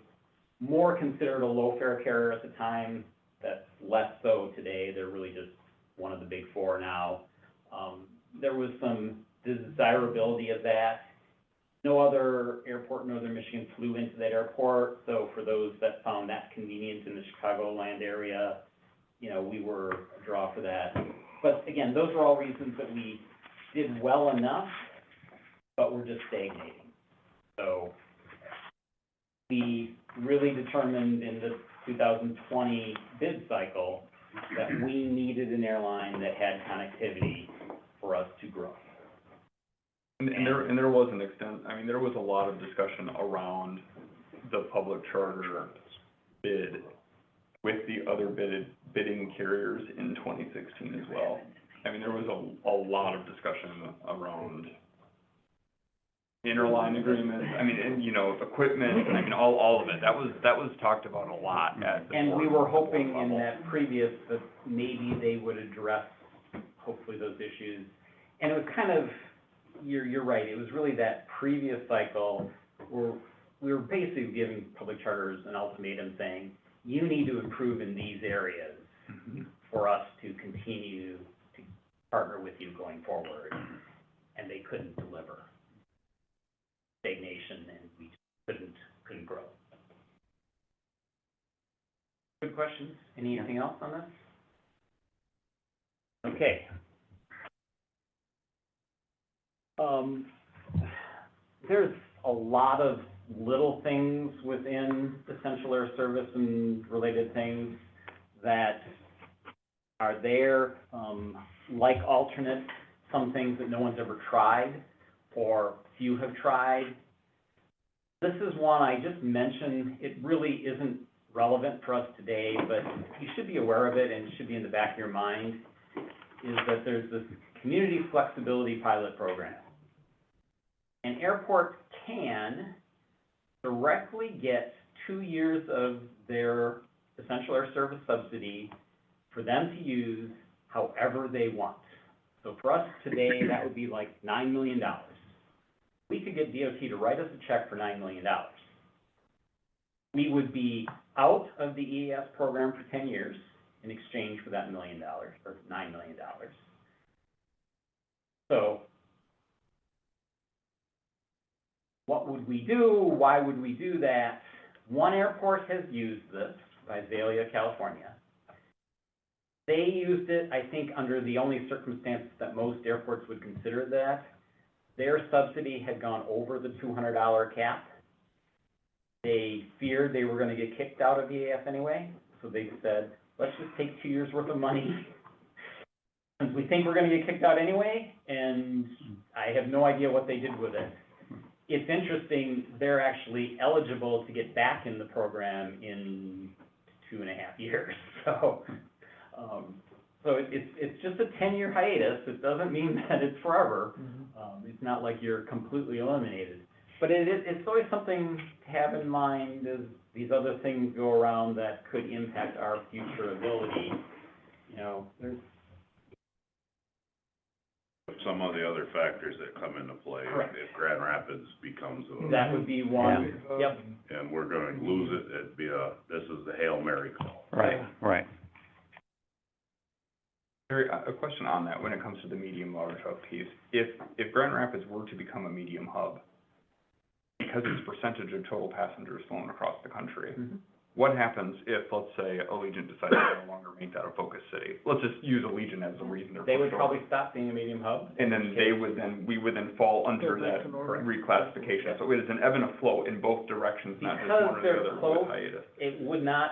more considered a low-fare carrier at the time. That's less so today. They're really just one of the big four now. There was some desirability of that. No other airport in northern Michigan flew into that airport, so for those that found that convenient in the Chicagoland area, you know, we were a draw for that. But again, those are all reasons that we did well enough, but we're just stagnating. So we really determined in the 2020 bid cycle that we needed an airline that had connectivity for us to grow. And there was an extent, I mean, there was a lot of discussion around the public charter bid with the other bidding carriers in 2016 as well. I mean, there was a lot of discussion around interline agreements, I mean, and, you know, equipment, I mean, all of it. That was talked about a lot at the And we board were hoping in level. that previous, that maybe they would address, hopefully, those issues. And it was kind of, you're right, it was really that previous cycle where we were basically giving public charters an ultimatum saying, you need to improve in these areas for us to continue to partner with you going forward. And they couldn't deliver. Stagnation, and we couldn't grow. Good questions. Anything else on this? Okay. There's a lot of little things within Essential Air Service and related things that are there, like alternate, some things that no one's ever tried or few have tried. This is one I just mentioned. It really isn't relevant for us today, but you should be aware of it and it should be in the back of your mind, is that there's this Community Flexibility Pilot Program. An airport can directly get 2 years of their Essential Air Service subsidy for them to use however they want. So for us today, that would be like $9 million. We could get DOT to write us a check for $9 million. We would be out of the EAS program for 10 years in exchange for that $1 million, or $9 million. So what would we do? Why would we do that? One airport has used this, Visalia, California. They used it, I think, under the only circumstances that most airports would consider that. Their subsidy had gone over the $200 cap. They feared they were going to get kicked out of EAS anyway, so they said, let's just take 2 years worth of money, since we think we're going to get kicked out anyway, and I have no idea what they did with it. It's interesting, they're actually eligible to get back in the program in 2.5 years, so it's just a 10-year hiatus. It doesn't mean that it's forever. It's not like you're completely eliminated. But it's always something to have in mind as these other things go around that could impact our future ability. You know, there's some of the other factors that come into play. Correct. If Grand Rapids becomes that would be one. Yep. and we're going to lose it, it'd be this is the Hail Mary call. Right, right. Barry, a question on that when it comes to the medium large hub piece. If Grand Rapids were to become a medium hub, because it's percentage of total passengers flown across the country, what happens if, let's say, Allegiant decides to no longer make that a focus city? Let's just use Allegiant as a reason to They would push probably over. stop being a medium hub. And then we would then fall under Go back that to normal. reclassification. So it is an ebb and a flow in both directions, not just Because one or the they're other close, with hiatus. it would not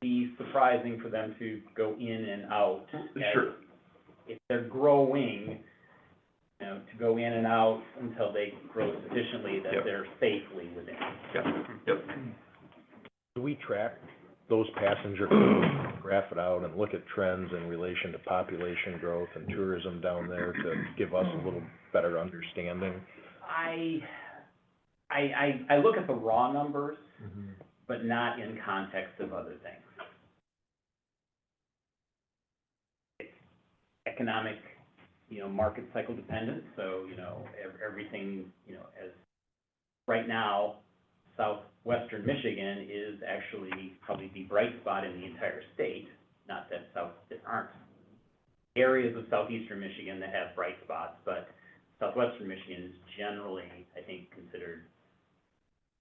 be surprising for them to go in and out. Sure. If they're growing, you know, to go in and out until they grow sufficiently that Yep. they're safely within. Yep. Do we track those passenger counts, graph it out, and look at trends in relation to population growth and tourism down there to give us a little better understanding? I look at the raw numbers, but not in context of other things. It's economic, you know, market cycle dependent, so, you know, everything, you know, as right now, southwestern Michigan is actually probably the bright spot in the entire state, not that there aren't areas of southeastern Michigan that have bright spots, but southwestern Michigan is generally, I think, considered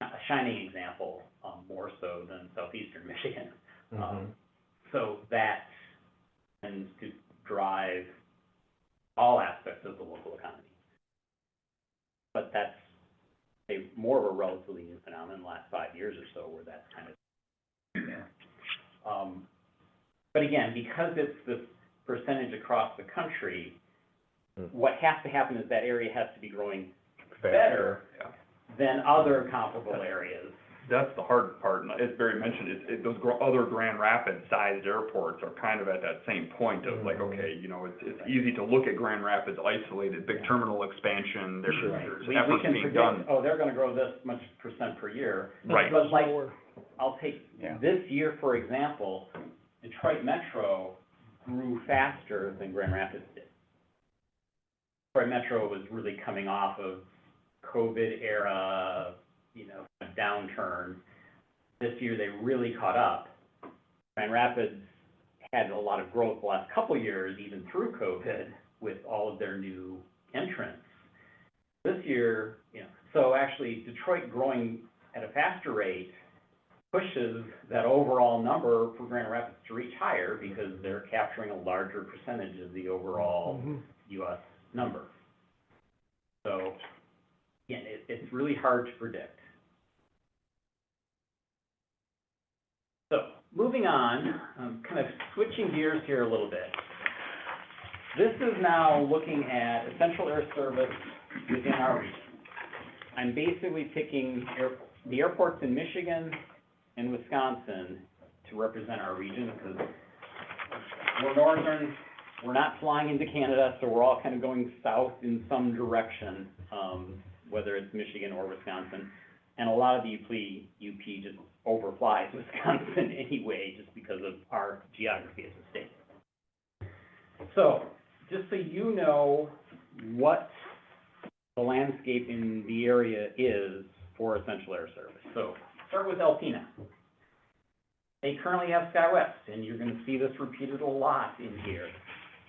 a shining example, more so than southeastern Michigan. So that tends to drive all aspects of the local economy. But that's more of a relatively new phenomenon in the last 5 years or so, where that's kind of, but again, because it's this percentage across the country, what has to happen is that area has to be growing better than other comparable areas. That's the hard part, and as Barry mentioned, those other Grand Rapids-sized airports are kind of at that same point of like, okay, you know, it's easy to look at Grand Rapids isolated, big terminal expansion, there's efforts being done. Oh, they're gonna grow this much % per year. Right. But like, I'll take Yeah. this year, for example, Detroit Metro grew faster than Grand Rapids did. Detroit Metro was really coming off of COVID era, you know, downturn. This year, they really caught up. Grand Rapids had a lot of growth the last couple of years, even through COVID, with all of their new entrants. This year, you know, so actually Detroit growing at a faster rate pushes that overall number for Grand Rapids to reach higher because they're capturing a larger percentage of the overall US number. So, again, it's really hard to predict. So, moving on, kind of switching gears here a little bit. This is now looking at essential air service within our region. I'm basically picking the airports in Michigan and Wisconsin to represent our region, because we're northern, we're not flying into Canada, so we're all kind of going south in some direction, whether it's Michigan or Wisconsin. And a lot of the UP just overflies Wisconsin anyway, just because of our geography as a state. So, just so you know what the landscape in the area is for essential air service. So, start with Alpena. They currently have SkyWest, and you're gonna see this repeated a lot in here.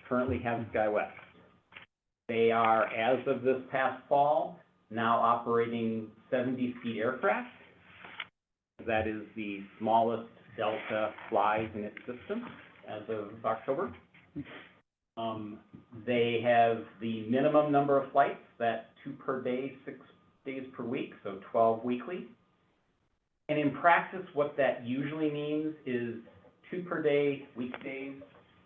Currently have SkyWest. They are, as of this past fall, now operating 70-seat aircraft. That is the smallest Delta flies in its system as of October. They have the minimum number of flights, that 2 per day, 6 days per week, so 12 weekly. And in practice, what that usually means is 2 per day weekdays,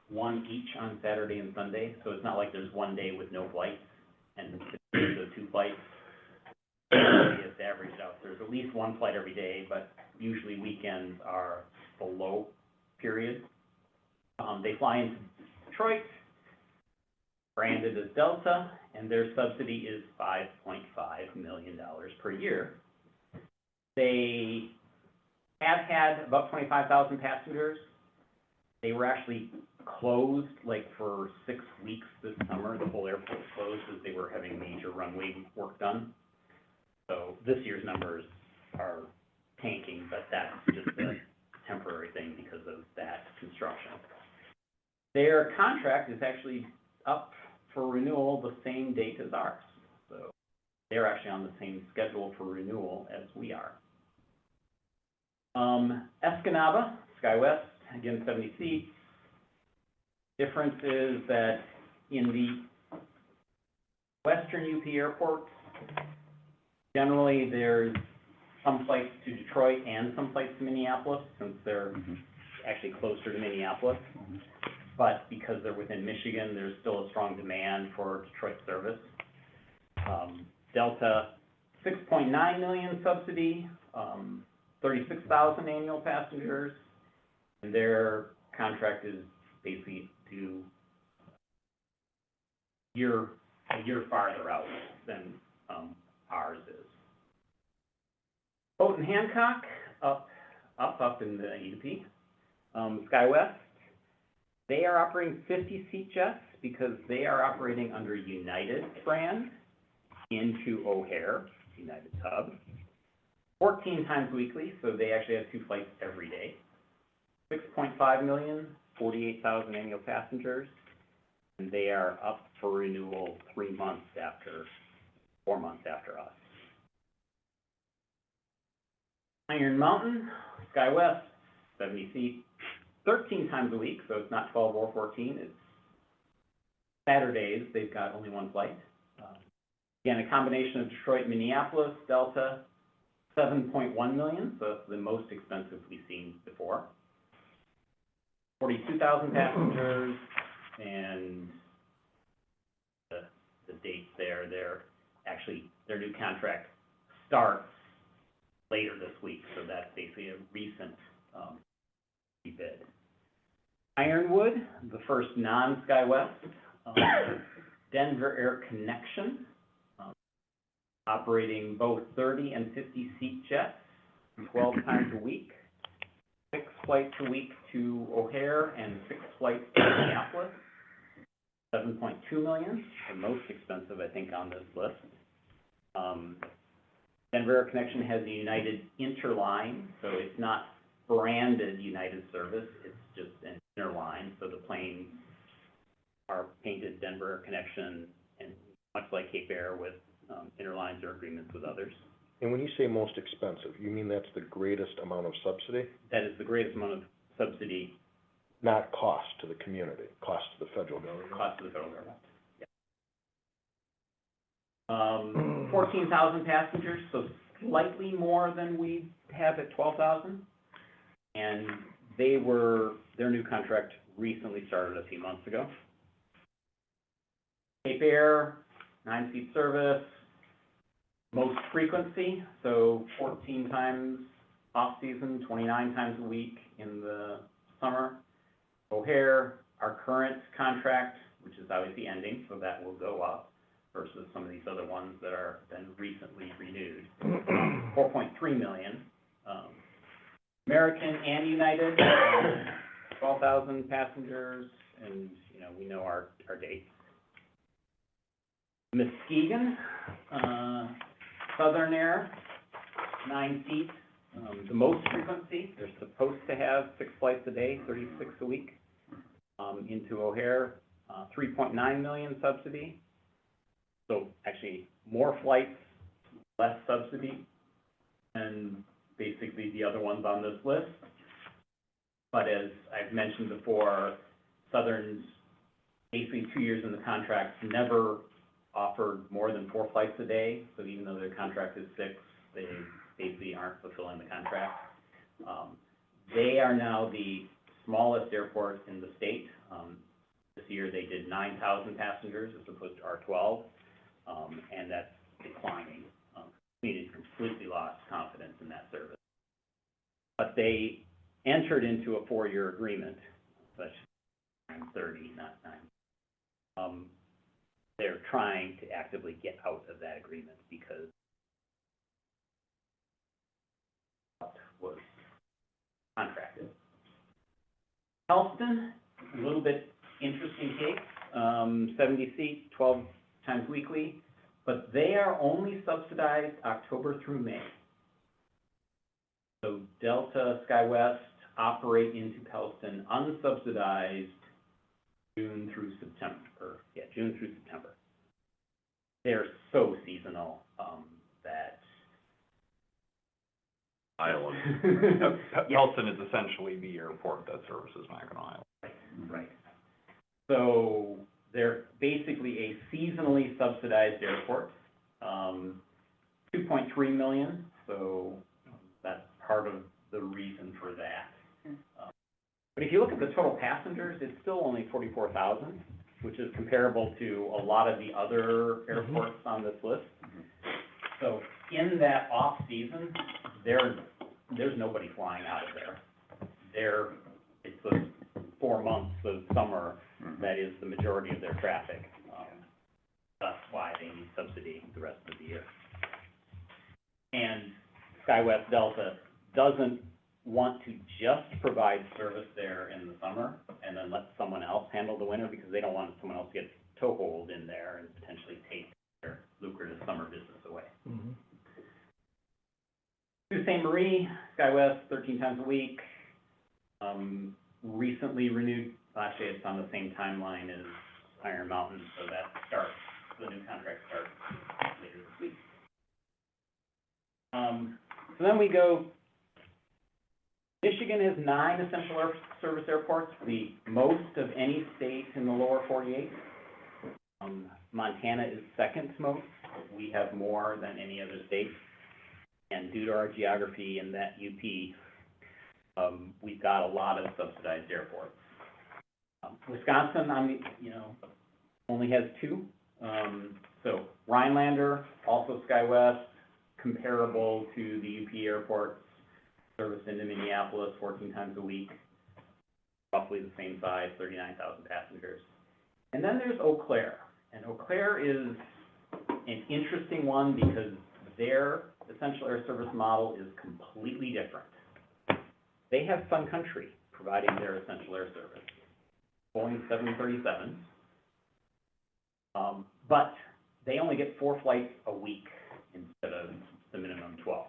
1 each on Saturday and Sunday. So it's not like there's 1 day with no flights and the 2 flights. It's averaged out. There's at least 1 flight every day, but usually weekends are the low period. They fly into Detroit, branded as Delta, and their subsidy is $5.5 million per year. They have had about 25,000 passengers. They were actually closed like for 6 weeks this summer. The whole airport was closed as they were having major runway work done. So this year's numbers are tanking, but that's just a temporary thing because of that construction. Their contract is actually up for renewal the same date as ours. So they're actually on the same schedule for renewal as we are. Escanaba, SkyWest, again, 70 seats. Difference is that in the western UP airports, generally there's some flights to Detroit and some flights to Minneapolis, since they're actually closer to Minneapolis. But because they're within Michigan, there's still a strong demand for Detroit service. Delta, 6.9 million subsidy, 36,000 annual passengers, and their contract is basically to a year farther out than ours is. Houghton Hancock, up in the EDP. SkyWest, they are operating 50-seat jets because they are operating under United brand into O'Hare, United's hub. 14 times weekly, so they actually have 2 flights every day. 6.5 million, 48,000 annual passengers, and they are up for renewal 4 months after us. Iron Mountain, SkyWest, 70 seats, 13 times a week, so it's not 12 or 14, it's Saturdays, they've got only 1 flight. Again, a combination of Detroit, Minneapolis, Delta, 7.1 million, so it's the most expensive we've seen before. 42,000 passengers, and the dates there, their new contract starts later this week, so that's basically a recent, rebid. Ironwood, the first non-SkyWest, Denver Air Connection, operating both 30 and 50 seat jets, 12 times a week, 6 flights a week to O'Hare and 6 flights to Minneapolis, 7.2 million, the most expensive, I think, on this list. Denver Air Connection has a United interline, so it's not branded United service, it's just an interline, so the planes are painted Denver Air Connection, and much like Cape Air with interlines or agreements with others. And when you say most expensive, you mean that's the greatest amount of subsidy? That is the greatest amount of subsidy. Not cost to the community, cost to the federal government? Cost to the federal government, yeah. 14,000 passengers, so slightly more than we have at 12,000. And their new contract recently started a few months ago. Cape Air, 9-seat service, most frequency, so 14 times off-season, 29 times a week in the summer. O'Hare, our current contract, which is obviously ending, so that will go up versus some of these other ones that are been recently renewed. 4.3 million. American and United, 12,000 passengers, and, we know our dates. Muskegon, Southern Air, 9 seats, the most frequency. They're supposed to have 6 flights a day, 36 a week, into O'Hare, 3.9 million subsidy. So actually more flights, less subsidy, and basically the other ones on this list. But as I've mentioned before, Southern's basically 2 years in the contract never offered more than 4 flights a day, so even though their contract is 6, they basically aren't fulfilling the contract. They are now the smallest airport in the state. This year they did 9,000 passengers as opposed to our 12, and that's declining. Community completely lost confidence in that service. But they entered into a 4-year agreement, but 30, not 9. They're trying to actively get out of that agreement because was contracted. Helston, a little bit interesting case, 70 seats, 12 times weekly, but they are only subsidized October through May. So Delta, SkyWest operate into Helston unsubsidized June through September. They're so seasonal, that. Island. Pelton is essentially the airport that services Mackinac Island. Right. So they're basically a seasonally subsidized airport, 2.3 million, so that's part of the reason for that. But if you look at the total passengers, it's still only 44,000, which is comparable to a lot of the other airports on this list. So in that off-season, there's nobody flying out of there. It's the 4 months of summer that is the majority of their traffic. That's why they need subsidy the rest of the year. And SkyWest Delta doesn't want to just provide service there in the summer and then let someone else handle the winter, because they don't want someone else to get toehold in there and potentially take their lucrative summer business away. Sault Ste. Marie, SkyWest, 13 times a week. Recently renewed, actually it's on the same timeline as Iron Mountain, so that starts, the new contract starts later this week. So then we go, Michigan has 9 essential air service airports, the most of any state in the lower 48. Montana is second most. We have more than any other state. And due to our geography in that UP, we've got a lot of subsidized airports. Wisconsin, only has 2. So Rhinelander, also SkyWest, comparable to the UP airports, service into Minneapolis 14 times a week, roughly the same size, 39,000 passengers. And then there's Eau Claire. And Eau Claire is an interesting one because their essential air service model is completely different. They have Sun Country providing their essential air service, Boeing 737s, but they only get 4 flights a week instead of the minimum 12.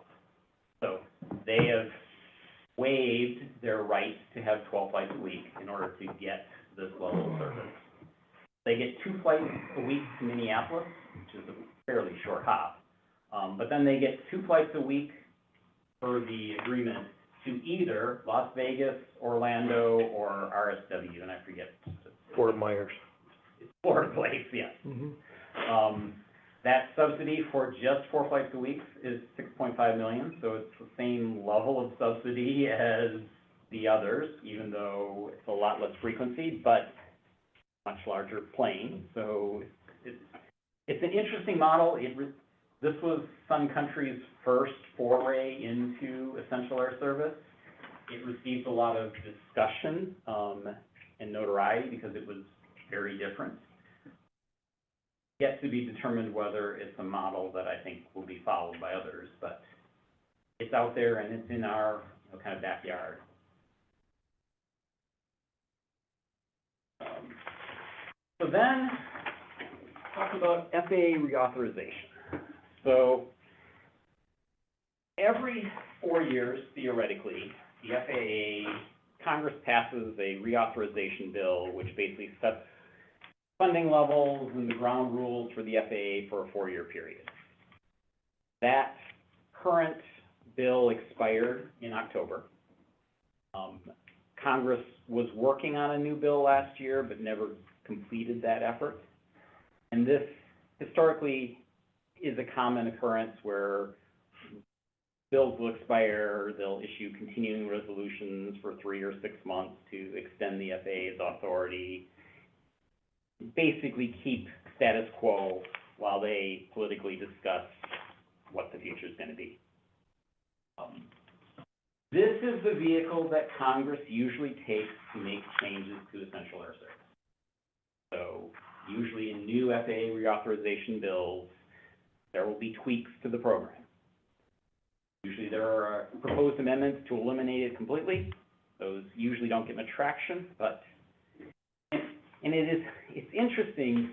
So they have waived their right to have 12 flights a week in order to get this level of service. They get 2 flights a week to Minneapolis, which is a fairly short hop. But then they get 2 flights a week per the agreement to either Las Vegas, Orlando, or RSW, and I forget. Fort Myers. It's Florida Place, yes. That subsidy for just 4 flights a week is $6.5 million, so it's the same level of subsidy as the others, even though it's a lot less frequency, but much larger plane. So it's an interesting model. This was Sun Country's first foray into essential air service. It received a lot of discussion and notoriety because it was very different. Yet to be determined whether it's a model that I think will be followed by others, but it's out there and it's in our kind of backyard. So then, talk about FAA reauthorization. So every 4 years, theoretically, the FAA, Congress passes a reauthorization bill, which basically sets funding levels and the ground rules for the FAA for a 4-year period. That current bill expired in October. Congress was working on a new bill last year, but never completed that effort. And this historically is a common occurrence where bills will expire, they'll issue continuing resolutions for 3 or 6 months to extend the FAA's authority, basically keep status quo while they politically discuss what the future is going to be. This is the vehicle that Congress usually takes to make changes to essential air service. So usually in new FAA reauthorization bills, there will be tweaks to the program. Usually there are proposed amendments to eliminate it completely. Those usually don't get much traction, but, and it's interesting,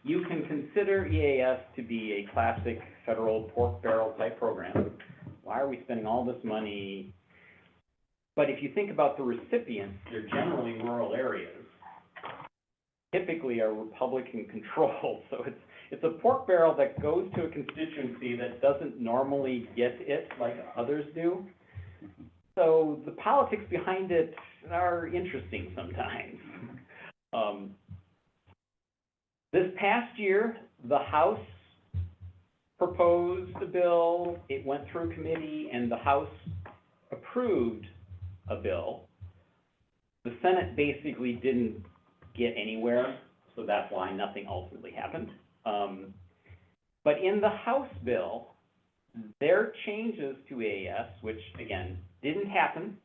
you can consider EAS to be a classic federal pork barrel type program. Why are we spending all this money? But if you think about the recipients, they're generally rural areas, typically are Republican controlled. So it's a pork barrel that goes to a constituency that doesn't normally get it like others do. So the politics behind it are interesting sometimes. This past year, the House proposed a bill, it went through committee, and the House approved a bill. The Senate basically didn't get anywhere, so that's why nothing ultimately happened. But in the House bill, their changes to EAS, which again, didn't happen,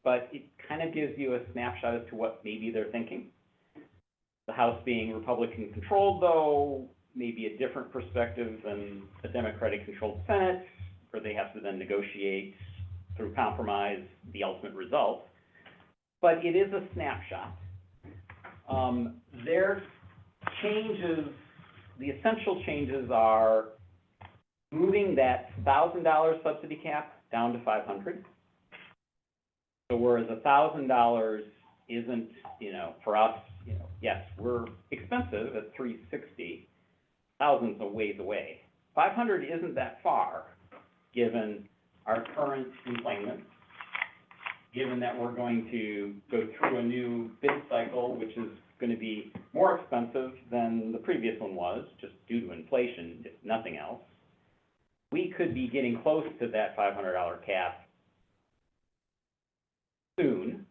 but it kind of gives you a snapshot as to what maybe they're thinking. The House being Republican controlled though, maybe a different perspective than a Democratic controlled Senate, where they have to then negotiate through compromise the ultimate result. But it is a snapshot. Their changes, the essential changes are moving that $1,000 subsidy cap down to $500. So whereas $1,000 isn't, for us, yes, we're expensive at $360, $1,000's a ways away. $500 isn't that far, given our current employment, given that we're going to go through a new bid cycle, which is gonna be more expensive than the previous one was, just due to inflation, if nothing else. We could be getting close to that $500 cap soon.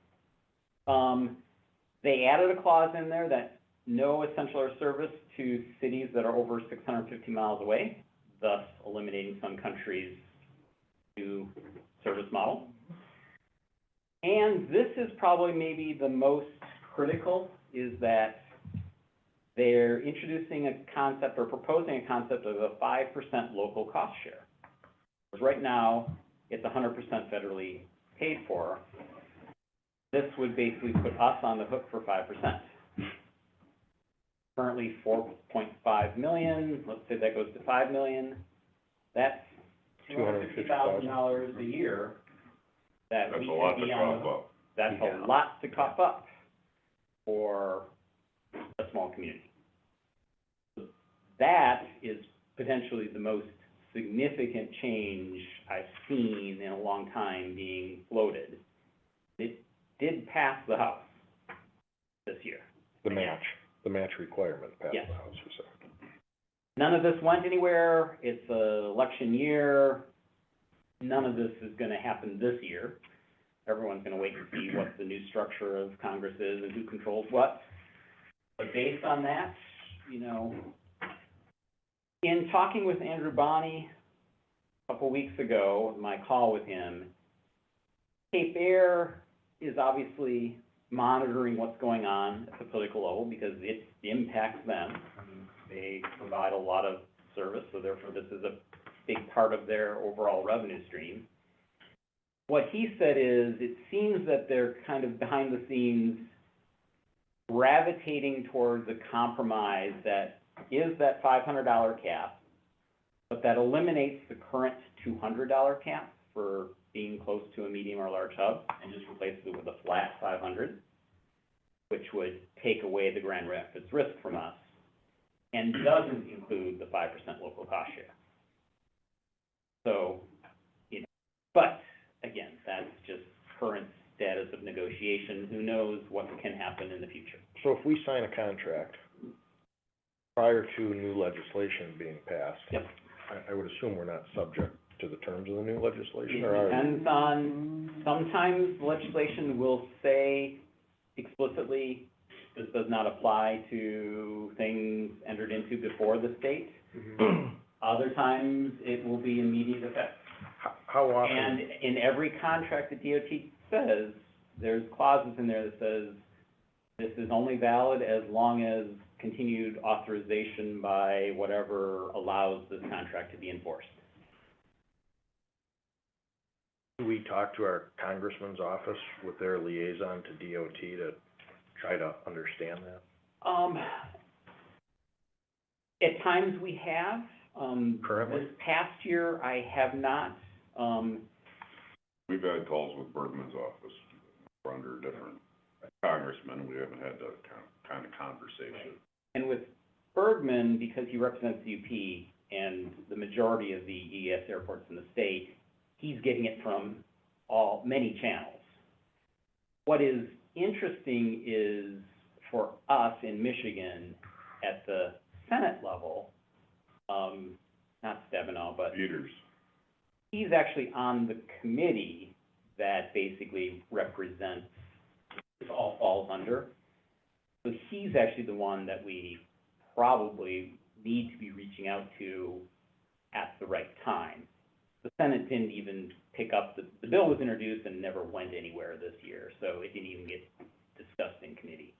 They added a clause in there that no essential air service to cities that are over 650 miles away, thus eliminating Sun Country's new service model. And this is probably maybe the most critical, is that they're introducing a concept or proposing a concept of a 5% local cost share. Because right now, it's 100% federally paid for. This would basically put us on the hook for 5%. Currently 4.5 million, let's say that goes to 5 million, that's $250,000 a year that we could be on the hook. That's a lot to cough up for a small community. That is potentially the most significant change I've seen in a long time being floated. It did pass the House this year. The match requirement passed Yes. the House, you said. None of this went anywhere. It's an election year. None of this is gonna happen this year. Everyone's gonna wait and see what the new structure of Congress is and who controls what. But based on that, in talking with Andrew Bonney a couple weeks ago, my call with him, Cape Air is obviously monitoring what's going on at the political level because it impacts them. They provide a lot of service, so therefore this is a big part of their overall revenue stream. What he said is, it seems that they're kind of behind the scenes gravitating towards a compromise that is that $500 cap, but that eliminates the current $200 cap for being close to a medium or large hub and just replaces it with a flat 500, which would take away the Grand Rapids risk from us and doesn't include the 5% local cost share. So, but again, that's just current status of negotiation. Who knows what can happen in the future? So if we sign a contract prior to new legislation being passed, Yep. I would assume we're not subject to the terms of the new legislation, It or are we? depends on, sometimes legislation will say explicitly, this does not apply to things entered into before the state. Other times, it will be immediate effect. How often? And in every contract that DOT says, there's clauses in there that says, this is only valid as long as continued authorization by whatever allows this contract to be enforced. Do we talk to our congressman's office with their liaison to DOT to try to understand that? At times we have, Currently? this past year I have not, We've had calls with Bergman's office, we're under a different congressman, we haven't had that kind of conversation. and with Bergman, because he represents the UP and the majority of the ES airports in the state, he's getting it from many channels. What is interesting is for us in Michigan, at the Senate level, not Stabenow, but Peters, he's actually on the committee that basically represents, this all falls under. So he's actually the one that we probably need to be reaching out to at the right time. The Senate didn't even pick up, the bill was introduced and never went anywhere this year, so it didn't even get discussed in committee.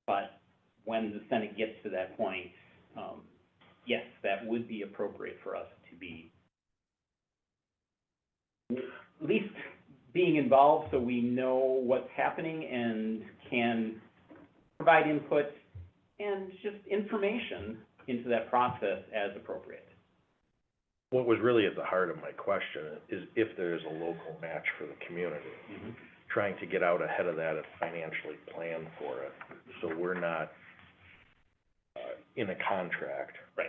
But when the Senate gets to that point, yes, that would be appropriate for us to be at least being involved so we know what's happening and can provide input and just information into that process as appropriate. what was really at the heart of my question is if there's a local match for the community, trying to get out ahead of that and financially plan for it, so we're not, in a contract. Right.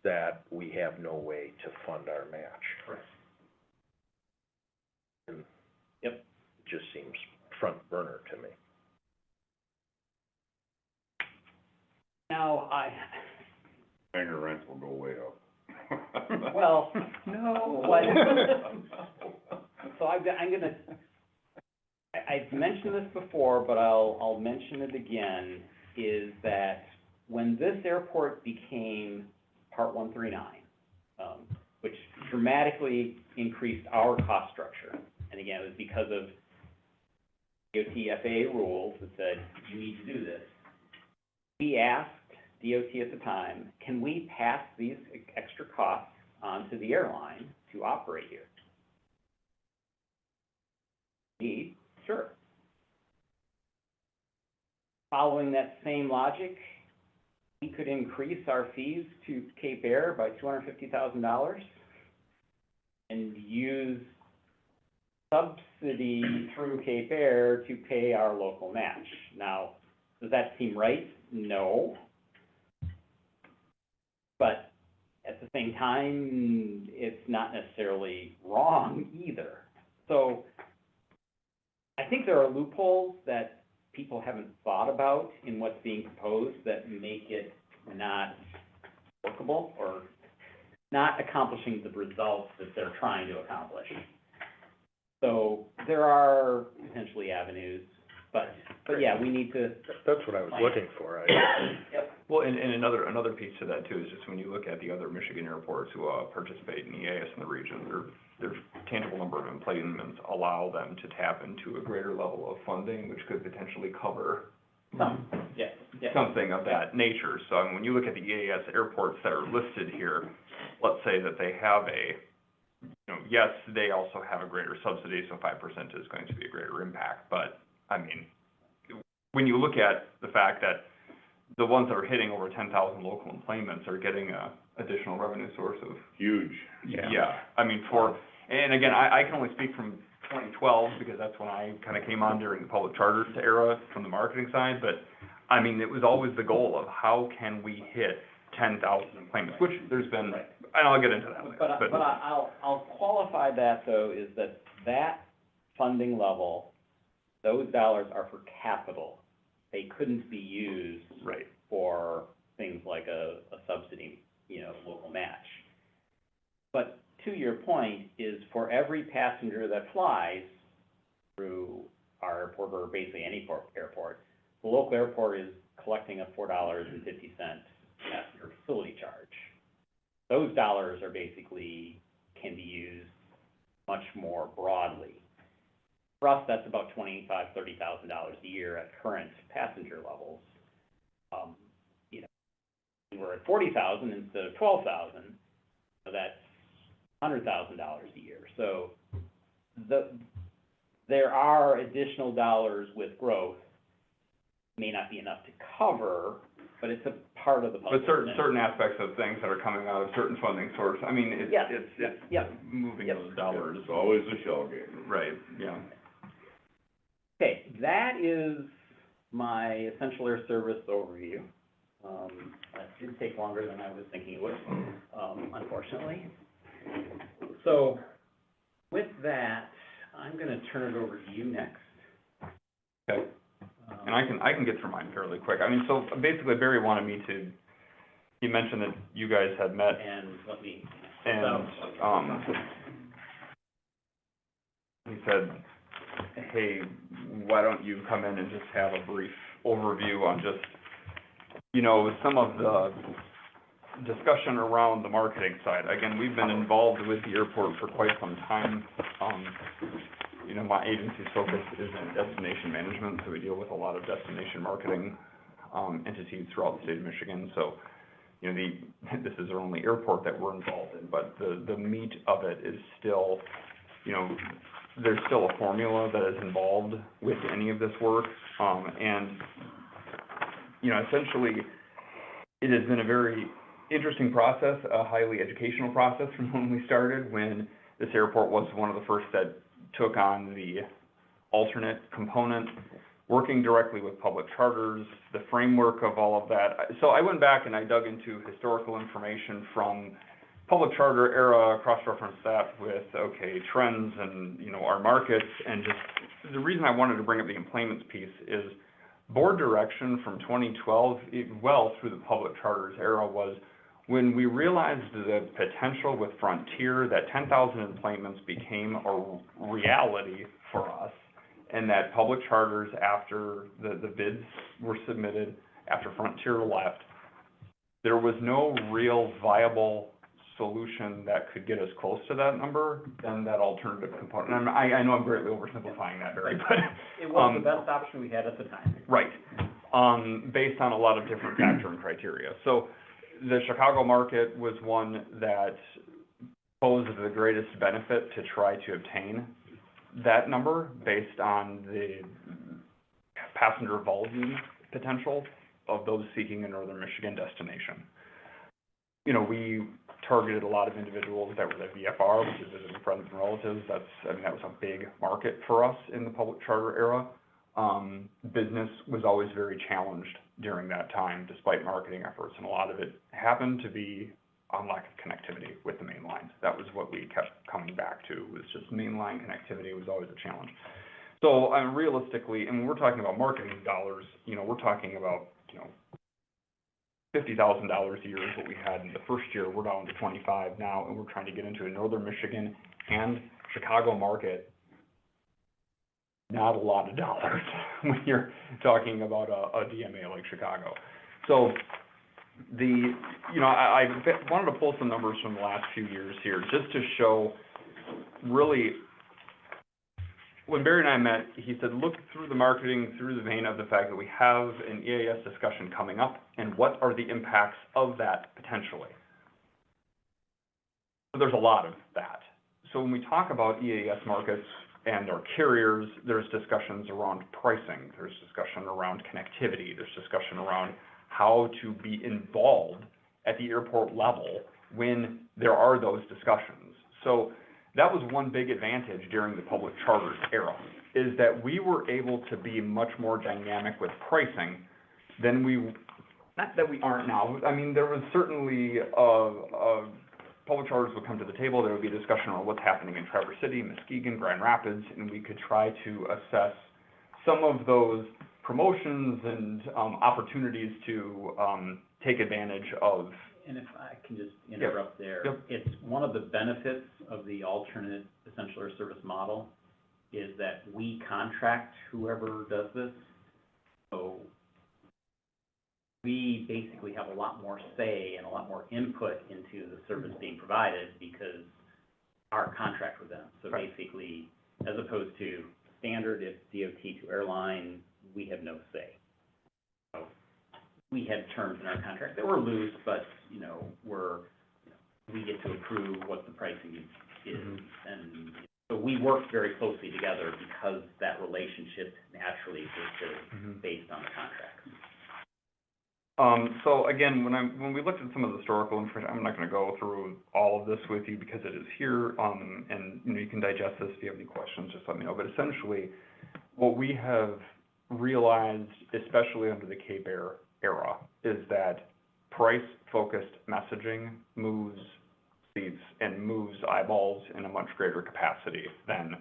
That we have no way to fund our match. Correct. And Yep. it just seems front burner to me. Now, Hangar rents will go way up. well, No. what, so I'm gonna, I've mentioned this before, but I'll mention it again, is that when this airport became Part 139, which dramatically increased our cost structure, and again, it was because of DOT FAA rules that said, you need to do this. We asked DOT at the time, can we pass these extra costs on to the airline to operate here? Me, sure. Following that same logic, we could increase our fees to Cape Air by $250,000 and use subsidy through Cape Air to pay our local match. Now, does that seem right? No. But at the same time, it's not necessarily wrong either. So I think there are loopholes that people haven't thought about in what's being proposed that make it not workable or not accomplishing the results that they're trying to accomplish. So there are potentially avenues, but yeah, we need to. That's what I was looking for. Yep. Well, and another piece to that too is just when you look at the other Michigan airports who, participate in EAS in the region, their tangible number of employments allow them to tap into a greater level of funding, which could potentially cover something of that nature. So, I mean, when you look at the EAS airports that are listed here, let's say that they have yes, they also have a greater subsidy, so 5% is going to be a greater impact, but, I mean, when you look at the fact that the ones that are hitting over 10,000 local employments are getting a additional revenue source of. Huge. Yeah, I mean, and again, I can only speak from 2012, because that's when I kind of came on during the public charters era from the marketing side, but, I mean, it was always the goal of how can we hit 10,000 employments, which there's been, and I'll get into that later. But I'll qualify that, though, is that funding level, those dollars are for capital. They couldn't be used for things like a subsidy, local match. But to your point is for every passenger that flies through our airport, or basically any airport, the local airport is collecting a $4.50 passenger facility charge. Those dollars are basically, can be used much more broadly. For us, that's about $25,000, $30,000 a year at current passenger levels. We're at 40,000 instead of 12,000, so that's $100,000 a year. So there are additional dollars with growth. May not be enough to cover, but it's a part of the puzzle. But certain aspects of things that are coming out of certain funding sources, I mean, it's moving those dollars. It's always a shell game. Right, yeah. Okay, that is my essential air service overview. That did take longer than I was thinking it would, unfortunately. So with that, I'm gonna turn it over to you next. Okay. And I can get through mine fairly quick. I mean, so basically Barry wanted me to, he mentioned that you guys had met. And let me. And, he said, hey, why don't you come in and just have a brief overview on just, some of the discussion around the marketing side. Again, we've been involved with the airport for quite some time. My agency's focus is in destination management, so we deal with a lot of destination marketing, entities throughout the state of Michigan. So, this is our only airport that we're involved in, but the meat of it is still, there's still a formula that is involved with any of this work, and essentially, it has been a very interesting process, a highly educational process from when we started, when this airport was one of the first that took on the alternate component, working directly with public charters, the framework of all of that. So I went back and I dug into historical information from public charter era, cross-referenced that with, okay, trends and, you know, our markets, and just, the reason I wanted to bring up the employments piece is board direction from 2012, well through the public charters era, was when we realized the potential with Frontier, that 10,000 employments became a reality for us, and that public charters, after the bids were submitted, after Frontier left, there was no real viable solution that could get us close to that number than that alternative component. And I know I'm greatly oversimplifying that, Barry, but It was the best option we had at the time. right, based on a lot of different factor and criteria. So the Chicago market was one that posed the greatest benefit to try to obtain that number based on the passenger volume potential of those seeking a northern Michigan destination. You know, we targeted a lot of individuals that were the VFR, which is visiting friends and relatives. That was a big market for us in the public charter era. Business was always very challenged during that time, despite marketing efforts, and a lot of it happened to be on lack of connectivity with the main lines. That was what we kept coming back to, was just mainline connectivity was always a challenge. So, realistically, and when we're talking about marketing dollars, you know, we're talking about, you know, $50,000 a year is what we had in the first year. We're down to 25 now, and we're trying to get into a northern Michigan and Chicago market. Not a lot of dollars when you're talking about a DMA like Chicago. So I wanted to pull some numbers from the last few years here, just to show really, when Barry and I met, he said, look through the marketing, through the vein of the fact that we have an EAS discussion coming up, and what are the impacts of that potentially. So there's a lot of that. So when we talk about EAS markets and our carriers, there's discussions around pricing, there's discussion around connectivity, there's discussion around how to be involved at the airport level when there are those discussions. So that was one big advantage during the public charters era, is that we were able to be much more dynamic with pricing than not that we aren't now. I mean, there was certainly public charters would come to the table, there would be a discussion on what's happening in Traverse City, Muskegon, Grand Rapids, and we could try to assess some of those promotions and opportunities to take advantage of. And if I can just interrupt there. Yep. It's one of the benefits of the alternate essential air service model is that we contract whoever does this. So we basically have a lot more say and a lot more input into the service being provided because our contract with them. So Right. basically, as opposed to standard, if DOT to airline, we have no say. So we had terms in our contract that were loose, but, you know, we get to approve what the pricing is. And so we work very closely together because that relationship naturally existed based on the contract. So again, when we looked at some of the historical information, I'm not gonna go through all of this with you because it is here, and, you know, you can digest this. If you have any questions, just let me know. But essentially, what we have realized, especially under the Cape Air era, is that price-focused messaging moves seats and moves eyeballs in a much greater capacity than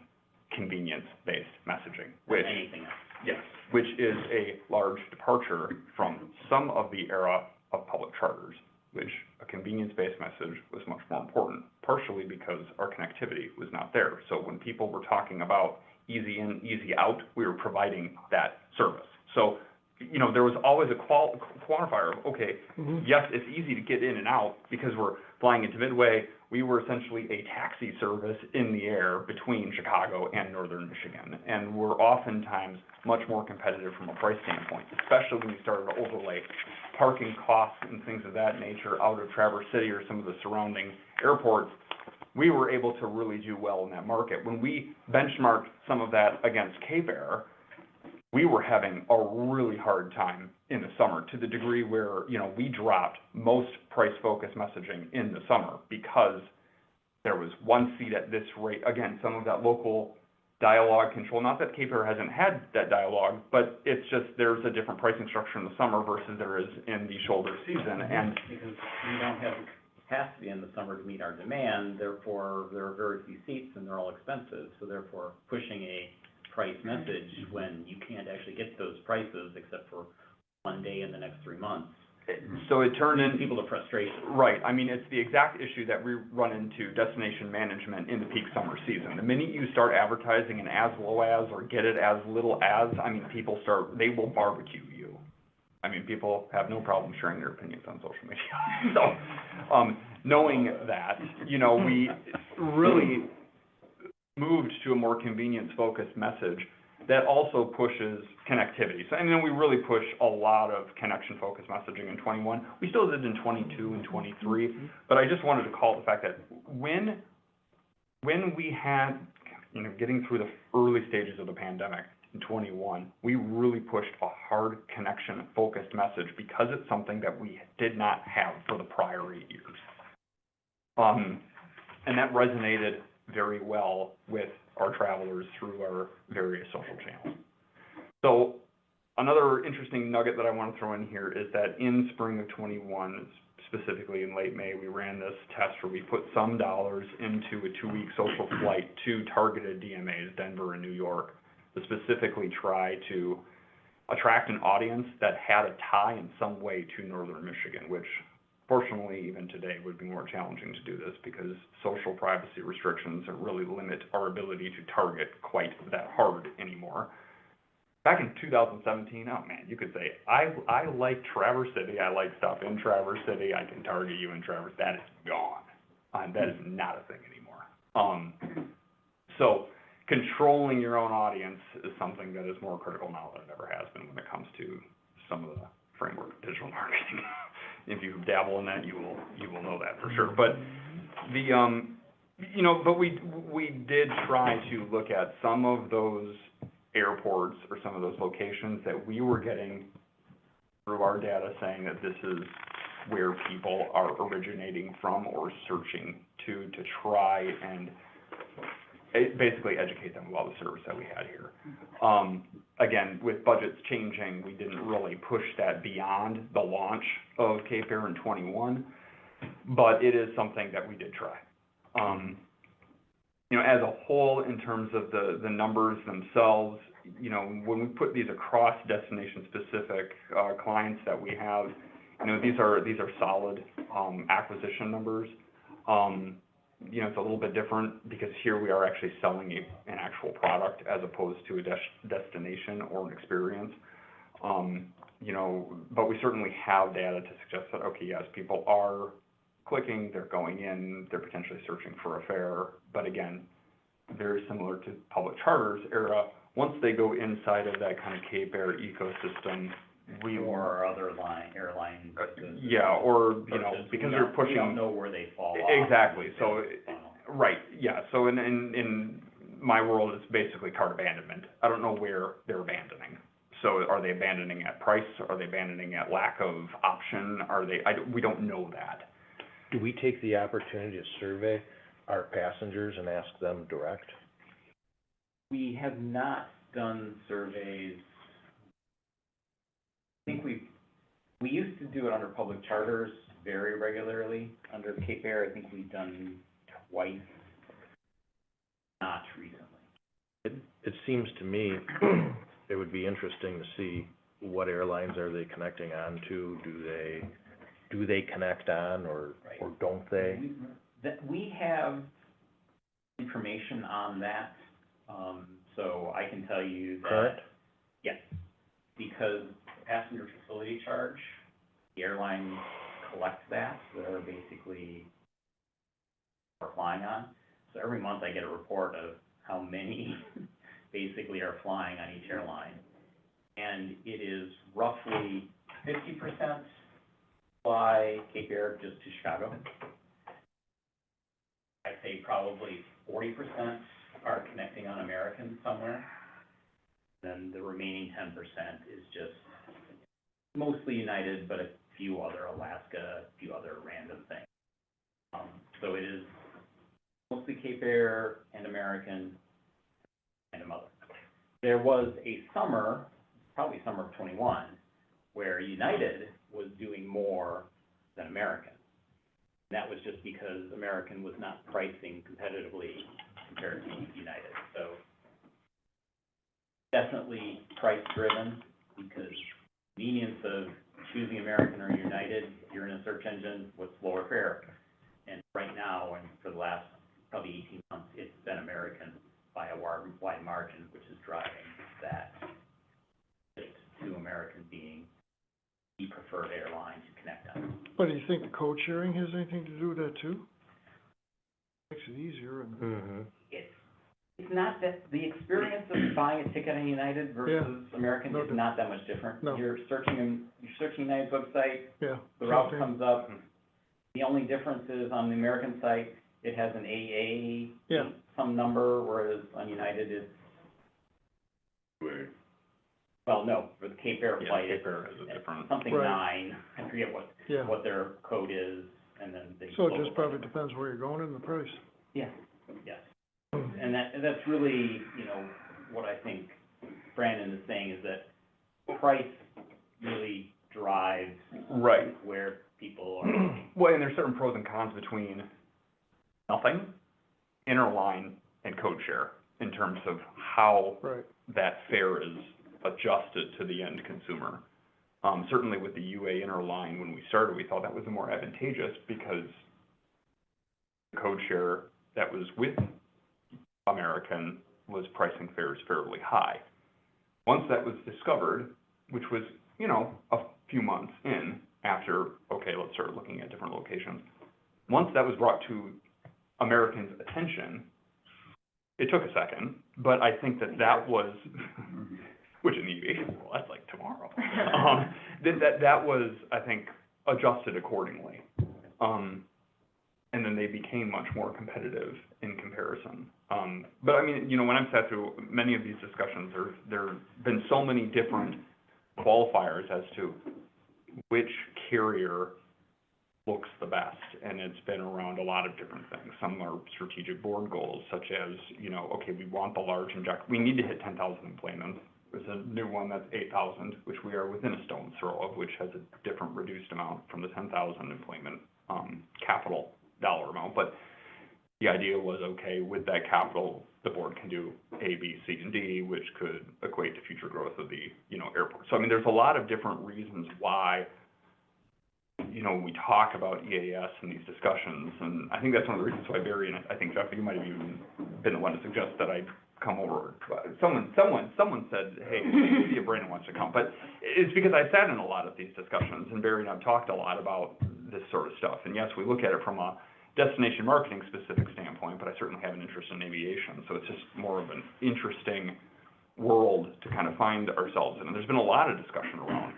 convenience-based messaging, which, Anything else. yes, which is a large departure from some of the era of public charters, which a convenience-based message was much more important, partially because our connectivity was not there. So when people were talking about easy in, easy out, we were providing that service. So, you know, there was always a quantifier of, okay, yes, it's easy to get in and out because we're flying into Midway. We were essentially a taxi service in the air between Chicago and northern Michigan, and we're oftentimes much more competitive from a price standpoint, especially when you started to overlay parking costs and things of that nature out of Traverse City or some of the surrounding airports. We were able to really do well in that market. When we benchmarked some of that against Cape Air, we were having a really hard time in the summer, to the degree where, you know, we dropped most price-focused messaging in the summer because there was one seat at this rate. Again, some of that local dialogue control, not that Cape Air hasn't had that dialogue, but it's just, there's a different pricing structure in the summer versus there is in the shoulder season, and Because we don't have the capacity in the summer to meet our demand, therefore, there are very few seats and they're all expensive, so therefore, pushing a price message when you can't actually get those prices except for one day in the next 3 months, so it turned leads in, people to frustration. right, I mean, it's the exact issue that we run into destination management in the peak summer season. The minute you start advertising an as low as or get it as little as, I mean, they will barbecue you. I mean, people have no problem sharing their opinions on social media. So, knowing that, you know, we really moved to a more convenience-focused message that also pushes connectivity. So, and then we really push a lot of connection-focused messaging in 21. We still did in 22 and 23, but I just wanted to call it the fact that when we had, you know, getting through the early stages of the pandemic in 21, we really pushed a hard connection-focused message because it's something that we did not have for the prior 8 years. And that resonated very well with our travelers through our various social channels. So another interesting nugget that I want to throw in here is that in spring of 21, specifically in late May, we ran this test where we put some dollars into a 2-week social flight to targeted DMAs, Denver and New York, to specifically try to attract an audience that had a tie in some way to northern Michigan, which fortunately, even today, would be more challenging to do this because social privacy restrictions really limit our ability to target quite that hard anymore. Back in 2017, oh man, you could say, I like Traverse City, I like stuff in Traverse City, I can target you in Traverse. That is gone. That is not a thing anymore. So controlling your own audience is something that is more critical now than it ever has been when it comes to some of the framework of digital marketing. If you dabble in that, you will know that for sure. But the, you know, but we did try to look at some of those airports or some of those locations that we were getting through our data saying that this is where people are originating from or searching to try and basically educate them about the service that we had here. Again, with budgets changing, we didn't really push that beyond the launch of Cape Air in 21, but it is something that we did try. You know, as a whole, in terms of the numbers themselves, you know, when we put these across destination-specific clients that we have, you know, these are solid acquisition numbers. You know, it's a little bit different because here we are actually selling an actual product as opposed to a destination or an experience. You know, but we certainly have data to suggest that, okay, yes, people are clicking, they're going in, they're potentially searching for a fare. But again, very similar to public charters era, once they go inside of that kind of Cape Air ecosystem, Or other airline. yeah, or, you know, because they're pushing. We don't know where they fall off. Exactly, so, right, yeah, so in my world, it's basically cart abandonment. I don't know where they're abandoning. So are they abandoning at price? Are they abandoning at lack of option? We don't know that. Do we take the opportunity to survey our passengers and ask them direct? We have not done surveys. I think we used to do it under public charters very regularly. Under Cape Air, I think we've done twice, not recently. It seems to me it would be interesting to see what airlines are they connecting on to. Do they connect on or don't they? We have information on that, so I can tell you that. Current? Yes, because passenger facility charge, the airline collects that, so they're basically flying on. So every month I get a report of how many basically are flying on each airline. And it is roughly 50% fly Cape Air just to Chicago. I'd say probably 40% are connecting on American somewhere. Then the remaining 10% is just mostly United, but a few other Alaska, a few other random things. So it is mostly Cape Air and American and other. There was a summer, probably summer of '21, where United was doing more than American. That was just because American was not pricing competitively compared to United. So definitely price driven, because convenience of choosing American or United, if you're in a search engine, what's lower fare? And right now, and for the last probably 18 months, it's been American by a wide margin, which is driving that to American being the preferred airline to connect on. But do you think the code sharing has anything to do with that too? Makes it easier and. Mm-hmm. It's not that, the experience of buying a ticket on United versus American No is not that much different. No. You're searching United's website, Yeah. the route same thing. comes up. The only difference is on the American site, it has an AA, Yeah. some number, whereas on United it's, Wait, well, no, for the Cape Air flight, Cape it's Air has a different, something Right. 9, I forget Yeah. what their code is, and then they. So it just probably depends where you're going and the price. Yeah, yes. And that's really, you know, what I think Brandon is saying is that price really drives right. where people are looking. Well, and there's certain pros and cons between nothing, interline, and code share in terms of how Right. that fare is adjusted to the end consumer. Certainly with the UA interline, when we started, we thought that was more advantageous because the code share that was with American was pricing fares fairly high. Once that was discovered, which was, you know, a few months in after, okay, let's start looking at different locations. Once that was brought to American's attention, it took a second, but I think that was, which in the aviation world, that's like tomorrow. That was, I think, adjusted accordingly. And then they became much more competitive in comparison. But I mean, you know, when I've sat through many of these discussions, there have been so many different qualifiers as to which carrier looks the best, and it's been around a lot of different things. Some are strategic board goals, such as, you know, okay, we want the large inject, we need to hit 10,000 employment. There's a new one that's 8,000, which we are within a stone's throw of, which has a different reduced amount from the 10,000 employment capital dollar amount. But the idea was, okay, with that capital, the board can do A, B, C, and D, which could equate to future growth of the, you know, airport. So I mean, there's a lot of different reasons why, you know, we talk about EAS in these discussions, and I think that's one of the reasons why Barry, and I think Jeff, you might have even been the one to suggest that I come over. Someone said, hey, maybe if Brandon wants to come, but it's because I sat in a lot of these discussions, and Barry and I've talked a lot about this sort of stuff, and yes, we look at it from a destination marketing specific standpoint, but I certainly have an interest in aviation, so it's just more of an interesting world to kind of find ourselves in, and there's been a lot of discussion around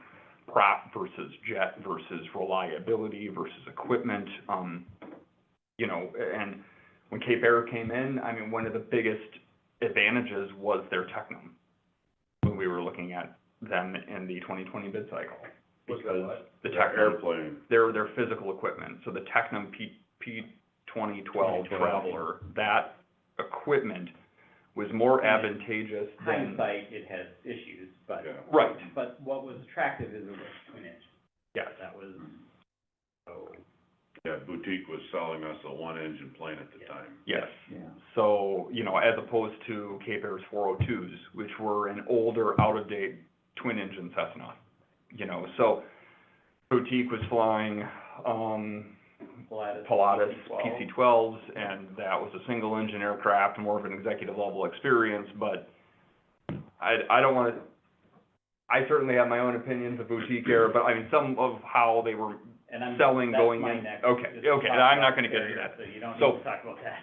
prop versus jet versus reliability versus equipment, you know, and when Cape Air came in, I mean, one of the biggest advantages was their Technum, when we were looking at them in the 2020 bid cycle. Because the Technum, airplane, their physical equipment, so the Technum P2012 Traveler, that equipment was more advantageous than. Hindsight, it has issues, but. yeah. Right, But what was attractive is it was twin engine. yes. That was, so, Yeah, Boutique was selling us a one-engine plane at the time. Yes. Yeah. So, you know, as opposed to Cape Air's 402s, which were an older, out-of-date twin-engine Cessna, you know, so Boutique was flying, Pilatus PC-12s, and that was a single-engine aircraft, more of an executive-level experience, but I don't want to, I certainly have my own opinions of Boutique Air, but I mean, some of how they were and I'm, selling that's going my in. next. Okay, is to okay, talk I'm not about gonna get into carrier, that. So you don't So- need to talk about that.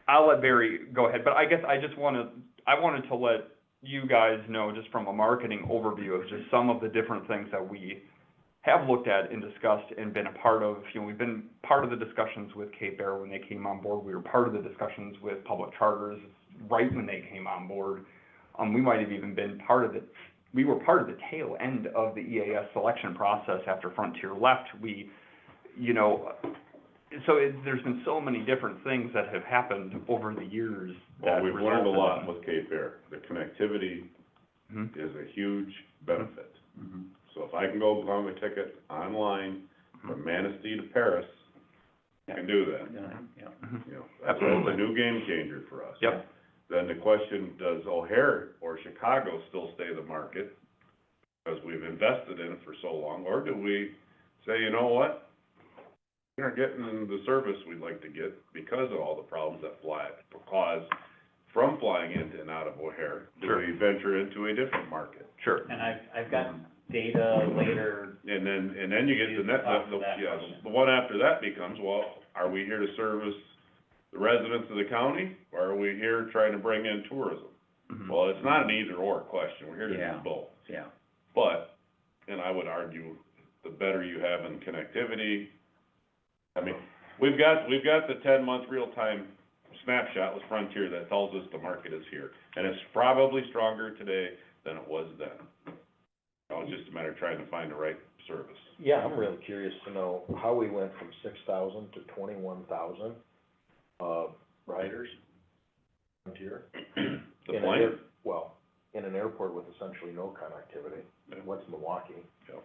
I'll let Barry go ahead, but I guess I just I wanted to let you guys know, just from a marketing overview, of just some of the different things that we have looked at and discussed and been a part of. You know, we've been part of the discussions with Cape Air when they came on board. We were part of the discussions with public charters right when they came on board. We might have even been we were part of the tail end of the EAS selection process after Frontier left. There's been so many different things that have happened over the years that Well, we've learned a lot resulted with Cape Air. The connectivity in- is a huge benefit. Mhm. So if I can go buy my ticket online from Manistee to Paris, I can do that. Yeah, yeah. Mhm. You know, that's Absolutely. a new game changer for us. Yep. Then the question, does O'Hare or Chicago still stay the market? Because we've invested in it for so long, or do we say, you know what? We aren't getting the service we'd like to get because of all the problems that cause from flying into and out of O'Hare. Sure. Do we venture into a different market? Sure. And I've got data later. And then you get the next, Off of that yeah, question. the one after that becomes, well, are we here to service the residents of the county, or are we here trying to bring in tourism? Mhm. Well, it's not an either or question, we're here to Yeah. do both. Yeah. But, and I would argue, the better you have in connectivity, I mean, we've got the 10-month real-time snapshot with Frontier that tells us the market is here. And it's probably stronger today than it was then. It's just a matter of trying to find the right service. Yeah, I'm really curious to know how we went from 6,000 to 21,000, riders here. The plane? Well, in an airport with essentially no connectivity. Yeah. What's Milwaukee?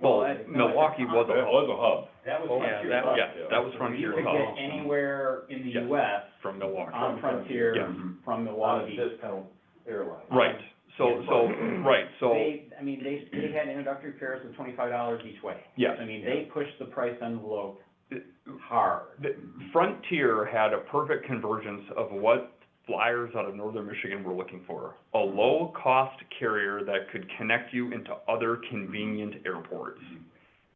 Well, Well, Milwaukee was That a hub. was a hub. That was Oh, Frontier. yeah, Yeah, that was You Frontier's could hub get anywhere in the Yes. US from Milwaukee. on Frontier Yes. from On a Milwaukee. discount airline. Right, so, They had introductory fares of $25 each way. yes. I mean, they pushed the price envelope hard. Frontier had a perfect convergence of what flyers out of northern Michigan were looking for. A low-cost carrier that could connect you into other convenient airports.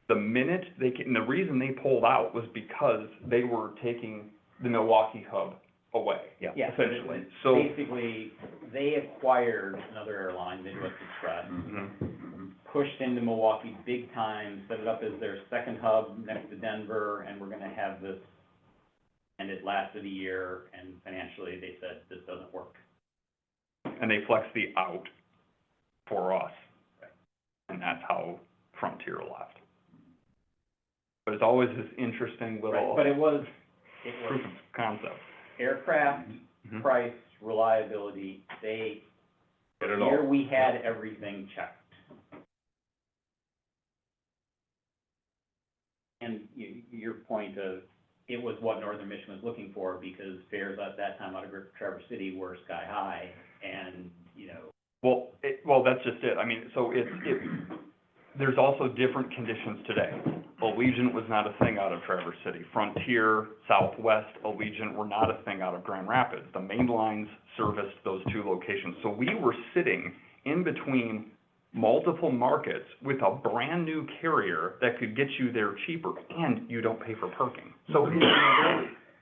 The minute and the reason they pulled out was because they were taking the Milwaukee hub away, Yeah. Yeah, essentially. So, basically, they acquired another airline, Midwest Express, Mhm. pushed into Milwaukee big time, set it up as their second hub next to Denver, and we're gonna have this. And it lasted a year, and financially, they said, this doesn't work. and they flexed the out for us. And that's how Frontier left. But it's always this interesting Right, little but it was proof of concept. aircraft, Mhm. price, reliability, Get it here all. we had everything checked. And your point of, it was what Northern Michigan was looking for, because fares at that time out of Traverse City were sky high, and, Well, that's just it. I mean, so there's also different conditions today. Allegiant was not a thing out of Traverse City. Frontier, Southwest, Allegiant were not a thing out of Grand Rapids. The main lines serviced those two locations. So we were sitting in between multiple markets with a brand-new carrier that could get you there cheaper, and you don't pay for parking. So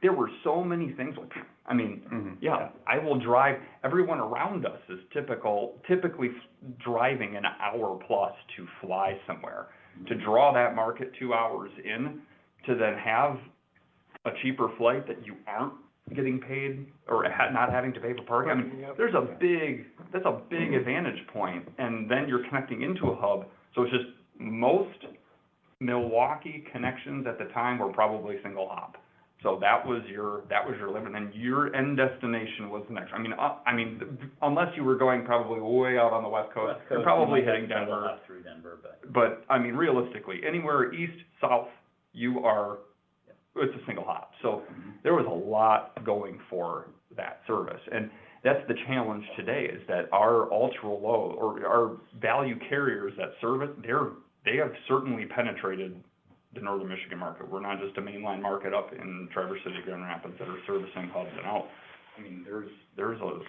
there were so many things, I mean, Mhm. yeah, I will drive, everyone around us is typically driving an hour plus to fly somewhere. To draw that market 2 hours in, to then have a cheaper flight that you aren't getting paid, or not having to pay for parking, I mean, Yep. that's a big advantage point, and then you're connecting into a hub, so it's just, most Milwaukee connections at the time were probably single hop. So that was your limit, and then your end destination was the next. I mean, unless you were going probably way out on the west coast, you're probably hitting Denver. Up through Denver, but. But, I mean, realistically, anywhere east, south, it's a single hop. So there was a lot going for that service. And that's the challenge today, is that our ultra-low, or our value carriers that serve it, they have certainly penetrated the northern Michigan market. We're not just a mainline market up in Traverse City, Grand Rapids that are servicing hubs and out. I mean, there's a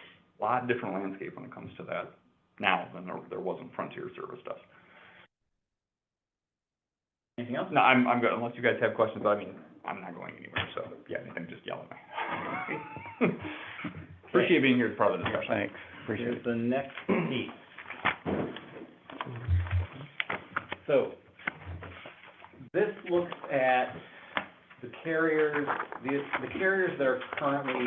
lot different landscape when it comes to that now than there was when Frontier serviced us. Anything else? No, I'm good, unless you guys have questions, but I mean, I'm not going anywhere, so, yeah, anything, just yell at me. Appreciate being here as part of the discussion. Thanks, appreciate Here's it. the next piece. So, this looks at the carriers, the carriers that are currently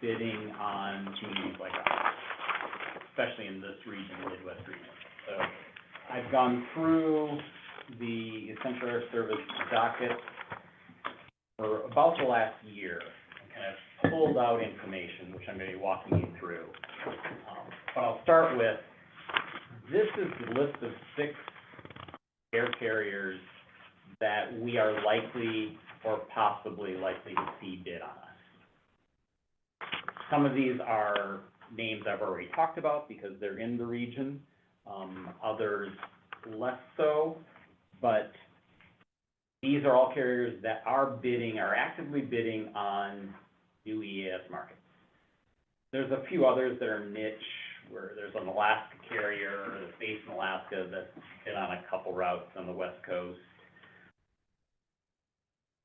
bidding on communities like ours. especially in this region, the Midwest region. So I've gone through the Essential Air Service docket for about the last year, and kind of pulled out information, which I'm gonna be walking you through. But I'll start with, this is the list of 6 air carriers that we are likely or possibly likely to see bid on us. Some of these are names I've already talked about because they're in the region, others less so, but these are all carriers that are actively bidding on new EAS markets. There's a few others that are niche, where there's an Alaska carrier that's based in Alaska that's bid on a couple routes on the West Coast.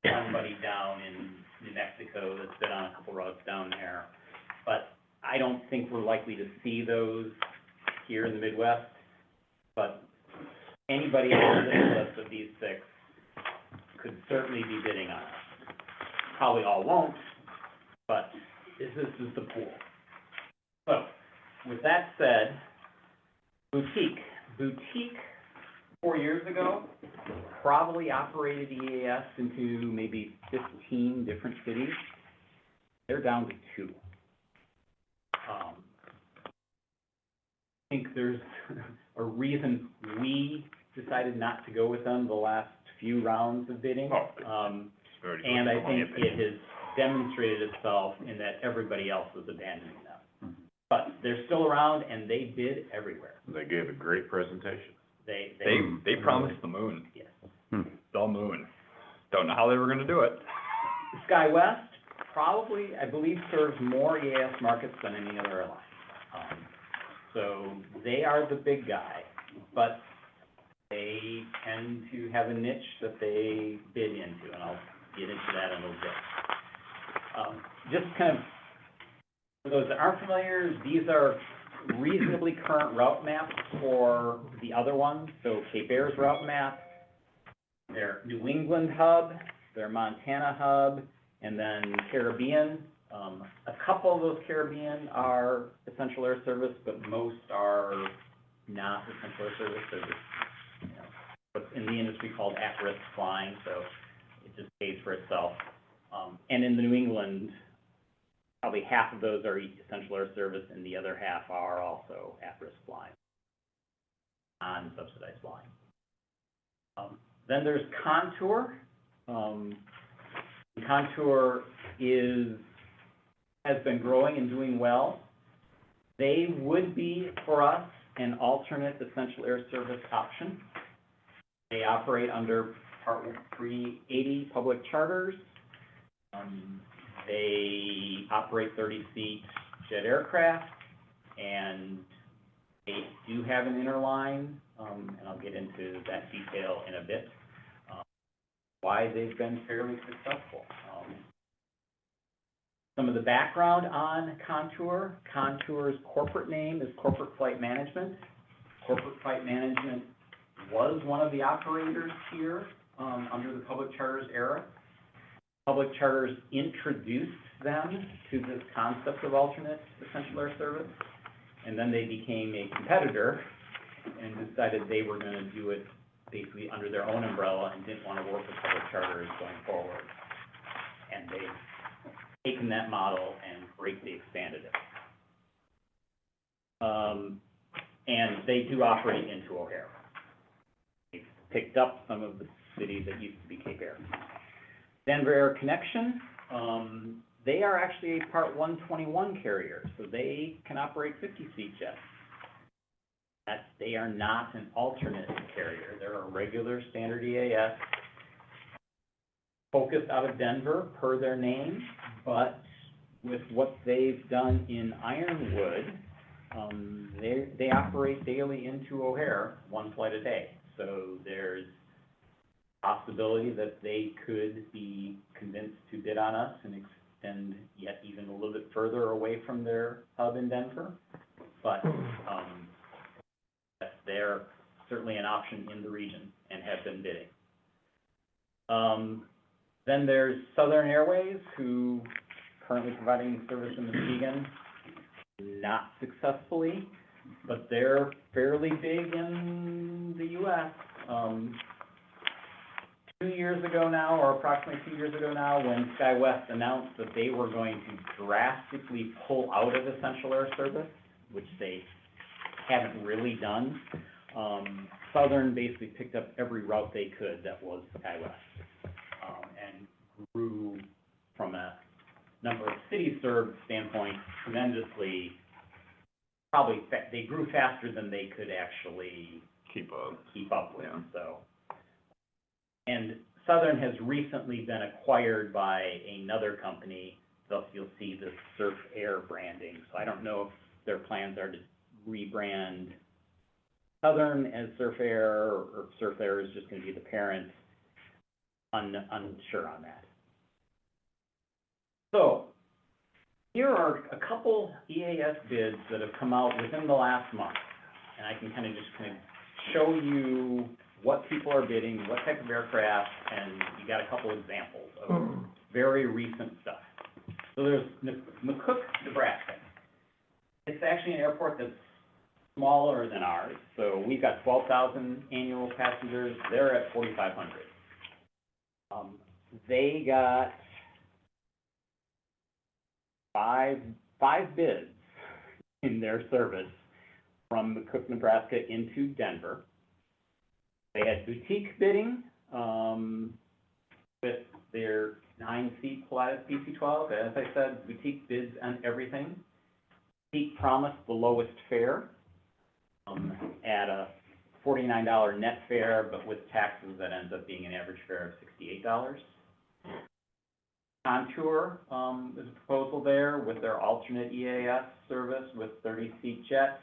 Somebody down in New Mexico that's been on a couple routes down there. But I don't think we're likely to see those here in the Midwest. But anybody on this list of these 6 could certainly be bidding on us. Probably all won't, but this is the pool. So, with that said, Boutique 4 years ago, probably operated EAS into maybe 15 different cities. They're down to 2. I think there's a reason we decided not to go with them the last few rounds of bidding. And I think it has demonstrated itself in that everybody else was abandoning them. But they're still around and they bid everywhere. They gave a great presentation. They promised the moon, Yes. the moon. Don't know how they were gonna do it. SkyWest probably, I believe, serves more EAS markets than any other airline. So they are the big guy, but they tend to have a niche that they bid into, and I'll get into that in a little bit. Just kind of, for those that aren't familiar, these are reasonably current route maps for the other ones. So Cape Air's route map, their New England hub, their Montana hub, and then Caribbean. A couple of those Caribbean are Essential Air Service, but most are not Essential Air Service. They're just, what's in the industry called at-risk flying, so it just pays for itself. And in the New England, probably half of those are Essential Air Service, and the other half are also at-risk flying, non-subsidized flying. Then there's Contour. Contour has been growing and doing well. They would be, for us, an alternate Essential Air Service option. They operate under Part 380 public charters. They operate 30-seat jet aircraft, and they do have an interline, and I'll get into that detail in a bit, why they've been fairly successful. Some of the background on Contour. Contour's corporate name is Corporate Flight Management. Corporate Flight Management was one of the operators here under the public charters era. Public charters introduced them to this concept of alternate Essential Air Service, and then they became a competitor and decided they were going to do it basically under their own umbrella and didn't want to work with public charters going forward. And they've taken that model and greatly expanded it. And they do operate into O'Hare. They've picked up some of the cities that used to be Cape Air. Denver Air Connection, they are actually a Part 121 carrier, so they can operate 50-seat jets. They are not an alternate carrier. They're a regular standard EAS, focused out of Denver per their name, but with what they've done in Ironwood, they operate daily into O'Hare, 1 flight a day. So there's possibility that they could be convinced to bid on us and extend yet even a little bit further away from their hub in Denver. But they're certainly an option in the region and have been bidding. Then there's Southern Airways, who currently providing service in Muskegon, not successfully. but they're fairly big in the US. 2 years ago now, or approximately 2 years ago now, when SkyWest announced that they were going to drastically pull out of Essential Air Service, which they haven't really done, Southern basically picked up every route they could that was SkyWest, and grew from a number of cities served standpoint tremendously. Probably, they grew faster than they could actually Keep up with, Yeah. so. And Southern has recently been acquired by another company, thus you'll see the Surf Air branding. So I don't know if their plans are to rebrand Southern as Surf Air, or if Surf Air is just gonna be the parent. Unsure on that. So, here are a couple EAS bids that have come out within the last month. And I can kind of show you what people are bidding, what type of aircraft, and you got a couple examples of very recent stuff. So there's McCook, Nebraska. It's actually an airport that's smaller than ours. So we've got 12,000 annual passengers. They're at 4,500. They got five bids in their service from McCook, Nebraska into Denver. They had boutique bidding, with their 9-seat Pilatus PC-12. As I said, boutique bids on everything. Boutique promised the lowest fare, at a $49 net fare, but with taxes, that ends up being an average fare of $68. Contour, is a proposal there with their alternate EAS service with 30-seat jet.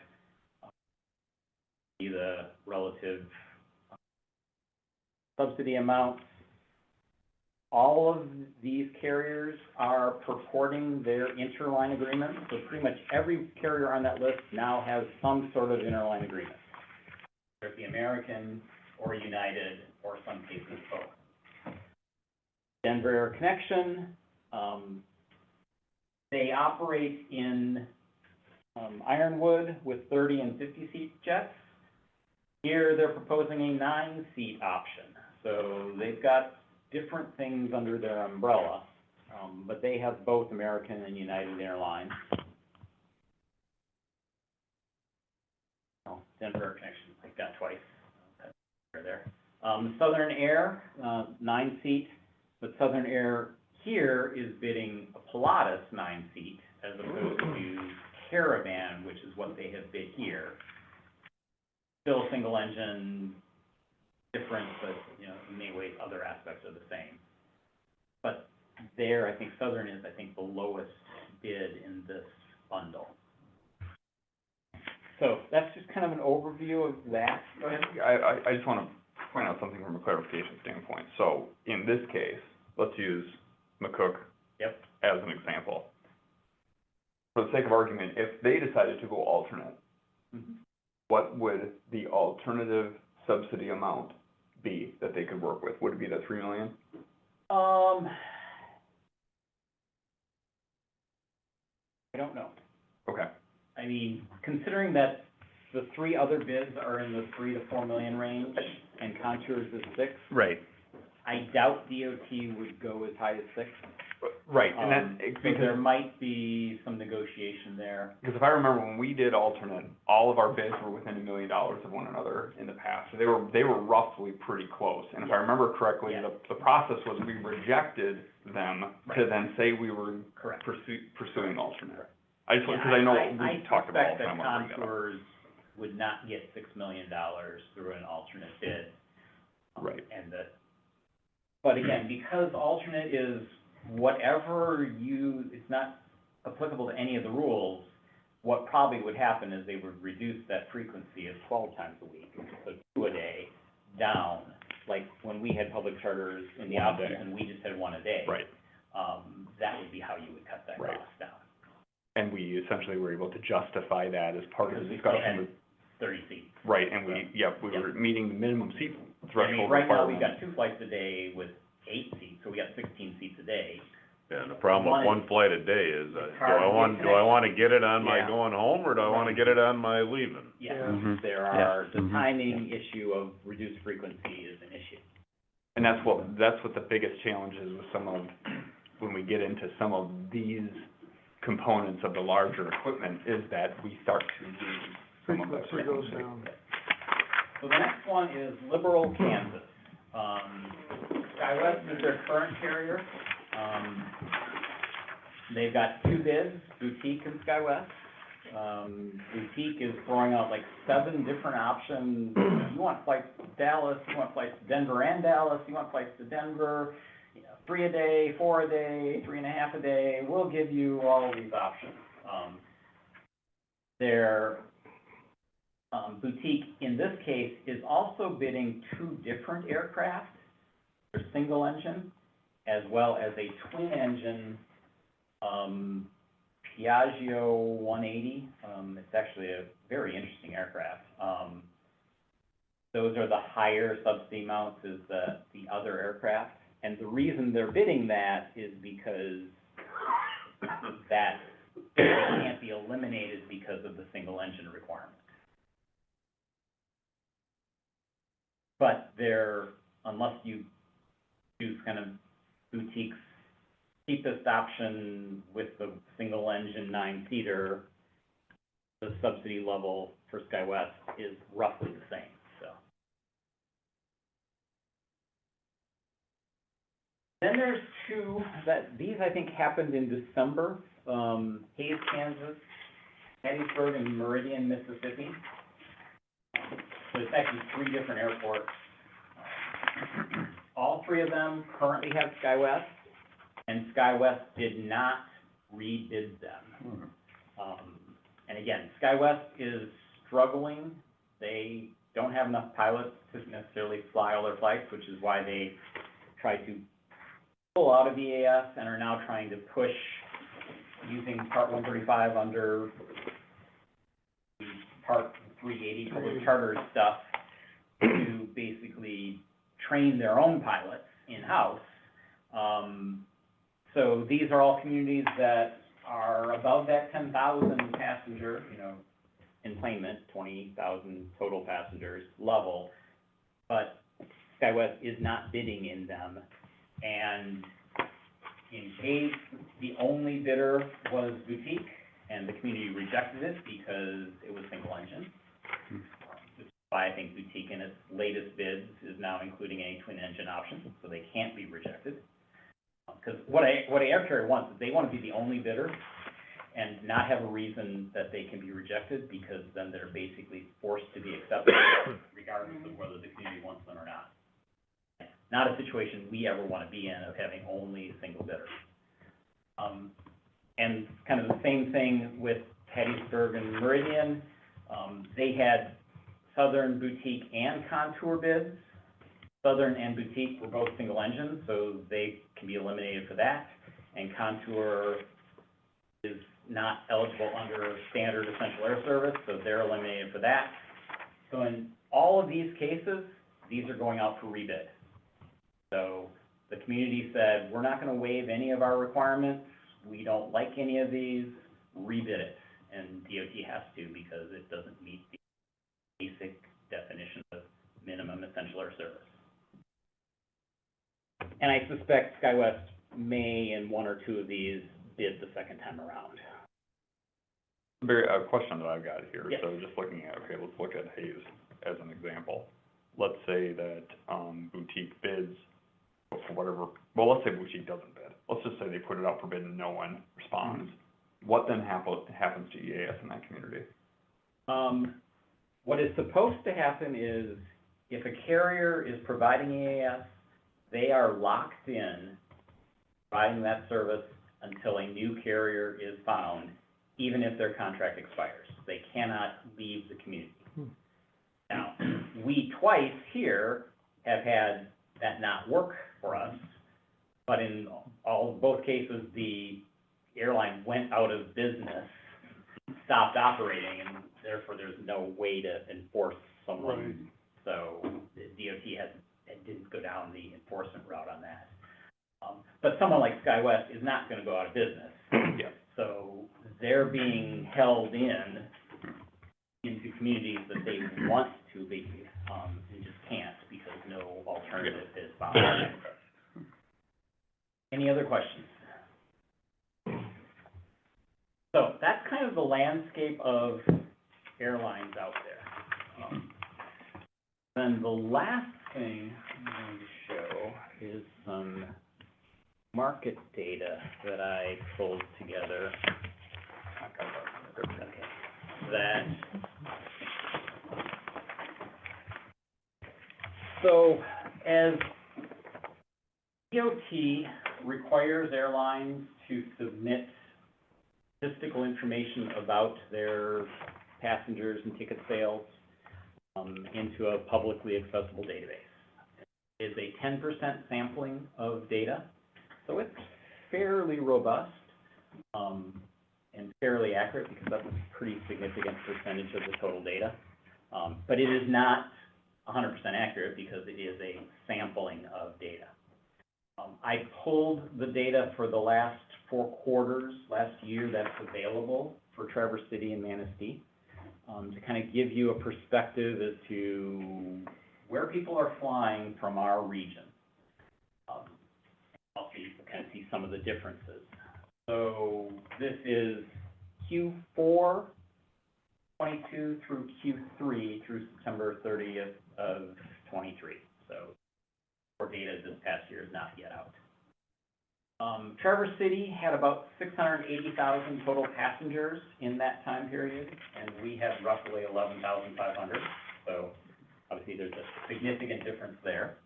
See the relative subsidy amounts. All of these carriers are purporting their interline agreements, so pretty much every carrier on that list now has some sort of interline agreement. Whether it be American or United, or some cases both. Denver Air Connection, they operate in Ironwood with 30 and 50-seat jets. Here they're proposing a 9-seat option. So they've got different things under their umbrella, but they have both American and United Airlines. Oh, Denver Air Connection, like that twice. There. Southern Air, 9-seat, but Southern Air here is bidding a Pilatus 9-seat as opposed to Caravan, which is what they have bid here. Still single engine, different, but, in many ways, other aspects are the same. But there, I think Southern is, the lowest bid in this bundle. So that's just kind of an overview of that. I just want to point out something from a clarification standpoint. So in this case, let's use McCook Yep. as an example. For the sake of argument, if they decided to go alternate, what would the alternative subsidy amount be that they could work with? Would it be the $3 million? I don't know. Okay. I mean, considering that the 3 other bids are in the $3 to $4 million range, and Contours is 6, Right. I doubt DOT would go as high as 6. Right, and that, So there might be some negotiation there. because if I remember when we did alternate, all of our bids were within $1 million of one another in the past. So they were roughly pretty close. And if I remember correctly, Yeah. the process was we rejected them to then say we were Correct. pursuing alternate. I just, because I know we talked about all the time. I suspect that Contours would not get $6 million through an alternate bid. Right. But again, because alternate is whatever it's not applicable to any of the rules, what probably would happen is they would reduce that frequency of 12 times a week, so 2 a day, down, like when we had public charters in the One a office day. and we just had 1 a day. Right. That would be how you would cut that Right. cost down. And we essentially were able to justify that as part of Because the we still discussion had with, 30 seats. right, and we were meeting the minimum seat I mean, threshold right now, we've requirement. got 2 flights a day with 8 seats, so we got 16 seats a day. Yeah, and the problem with one flight a day is, It's do hard to get I wanna get it on my Yeah. going home, or do I wanna get it on my leaving? Yeah, Mhm. there Yeah. are, the Mhm. timing issue of reduced frequency is an issue. And that's what the biggest challenge is with some of, when we get into some of these components of the larger equipment, is that we start to lose some of that Frequency goes frequency. down. So the next one is Liberal, Kansas. SkyWest is their current carrier. They've got two bids, Boutique and SkyWest. Boutique is throwing out like 7 different options. You want flights to Dallas, you want flights to Denver and Dallas, you want flights to Denver, 3 a day, 4 a day, 3.5 a day. We'll give you all these options. Their Boutique, in this case, is also bidding 2 different aircraft. Their single engine, as well as a twin engine, Piaggio 180. It's actually a very interesting aircraft. Those are the higher subsidy amounts as the other aircraft. And the reason they're bidding that is because that can't be eliminated because of the single engine requirement. But unless you choose kind of Boutique's cheapest option with the single engine 9-seater, the subsidy level for SkyWest is roughly the same, so. Then there's 2 these I think happened in December, Hays, Kansas, Hattiesburg, and Meridian, Mississippi. So it's actually 3 different airports. All 3 of them currently have SkyWest, and SkyWest did not rebid them. And again, SkyWest is struggling. They don't have enough pilots to necessarily fly all their flights, which is why they tried to pull out of EAS and are now trying to push using Part 135 under Part 380 public charter stuff to basically train their own pilots in-house. So these are all communities that are above that 10,000 passenger, enplanement, 20,000 total passengers level, but SkyWest is not bidding in them. And in Hays, the only bidder was Boutique, and the community rejected it because it was single engine. Which is why I think Boutique in its latest bids is now including a twin engine option, so they can't be rejected. Because what an air carrier wants is they want to be the only bidder and not have a reason that they can be rejected, because then they're basically forced to be accepted regardless of whether the community wants them or not. Not a situation we ever want to be in of having only a single bidder. And kind of the same thing with Hattiesburg and Meridian. They had Southern, Boutique, and Contour bids. Southern and Boutique were both single engines, so they can be eliminated for that. And Contour is not eligible under standard essential air service, so they're eliminated for that. So in all of these cases, these are going out for rebid. So the community said, we're not gonna waive any of our requirements, we don't like any of these, rebid it. And DOT has to, because it doesn't meet the basic definition of minimum essential air service. And I suspect SkyWest may, in 1 or 2 of these, bid the second time around. A question that I've got here, Yes. so just looking at, okay, let's look at Hays as an example. Let's say that, Boutique bids for whatever, well, let's say Boutique doesn't bid. Let's just say they put it out for bid and no one responds. What then happens to EAS in that community? What is supposed to happen is, if a carrier is providing EAS, they are locked in providing that service until a new carrier is found, even if their contract expires. They cannot leave the community. Now, we twice here have had that not work for us, but in both cases, the airline went out of business, stopped operating, and therefore there's no way to enforce someone. Right. So the DOT didn't go down the enforcement route on that. But someone like SkyWest is not gonna go out of business. Yeah. So they're being held into communities that they want to leave, and just can't because no alternative is found. Any other questions? So that's kind of the landscape of airlines out there. Then the last thing I'm going to show is some market data that I pulled together. Okay. So as DOT requires airlines to submit statistical information about their passengers and ticket sales into a publicly accessible database. It is a 10% sampling of data, so it's fairly robust and fairly accurate because that's a pretty significant percentage of the total data. But it is not 100% accurate because it is a sampling of data. I pulled the data for the last 4 quarters last year that's available for Traverse City and Manistee, to kind of give you a perspective as to where people are flying from our region. I'll kind of see some of the differences. So this is Q4 22 through Q3 through September 30th of 23. So our data this past year is not yet out. Traverse City had about 680,000 total passengers in that time period, and we had roughly 11,500. So obviously there's a significant difference there.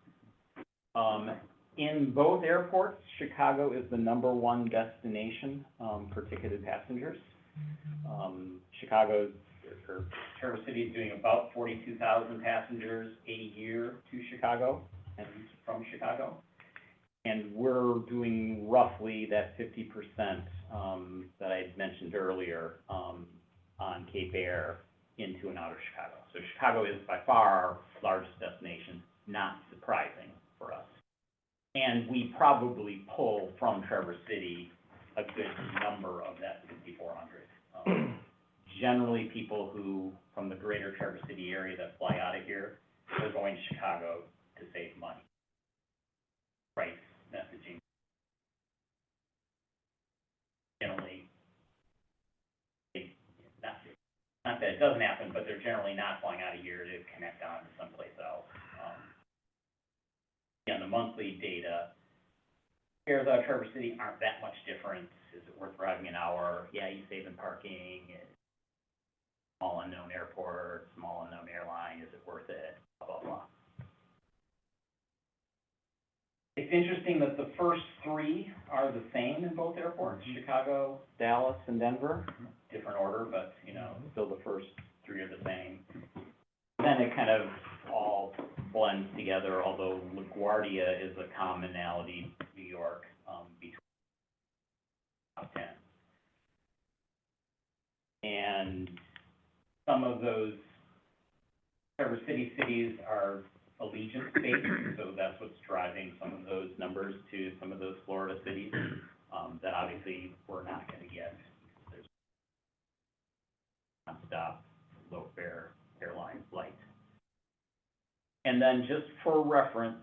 In both airports, Chicago is the #1 destination for ticketed passengers. Traverse City is doing about 42,000 passengers a year to Chicago and from Chicago. And we're doing roughly that 50% that I had mentioned earlier on Cape Air into and out of Chicago. So Chicago is by far our largest destination, not surprising for us. And we probably pull from Traverse City a good number of that 5,400. Generally, people who, from the greater Traverse City area that fly out of here, they're going to Chicago to save money. Price messaging. Generally, not that it doesn't happen, but they're generally not flying out of here to connect on to someplace else. Again, the monthly data, fares out of Traverse City aren't that much different. Is it worth driving an hour? Yeah, you save in parking. Small unknown airport, small unknown airline, is it worth it? Blah, blah, blah. It's interesting that the first 3 are the same in both airports, Chicago, Dallas, and Denver. Different order, but, still the first 3 are the same. Then it kind of all blends together, although LaGuardia is a commonality, New York, between top 10. And some of those Traverse City cities are Allegiant states, so that's what's driving some of those numbers to some of those Florida cities that obviously we're not going to get. There's non-stop, low-fare airline flight. And then just for reference,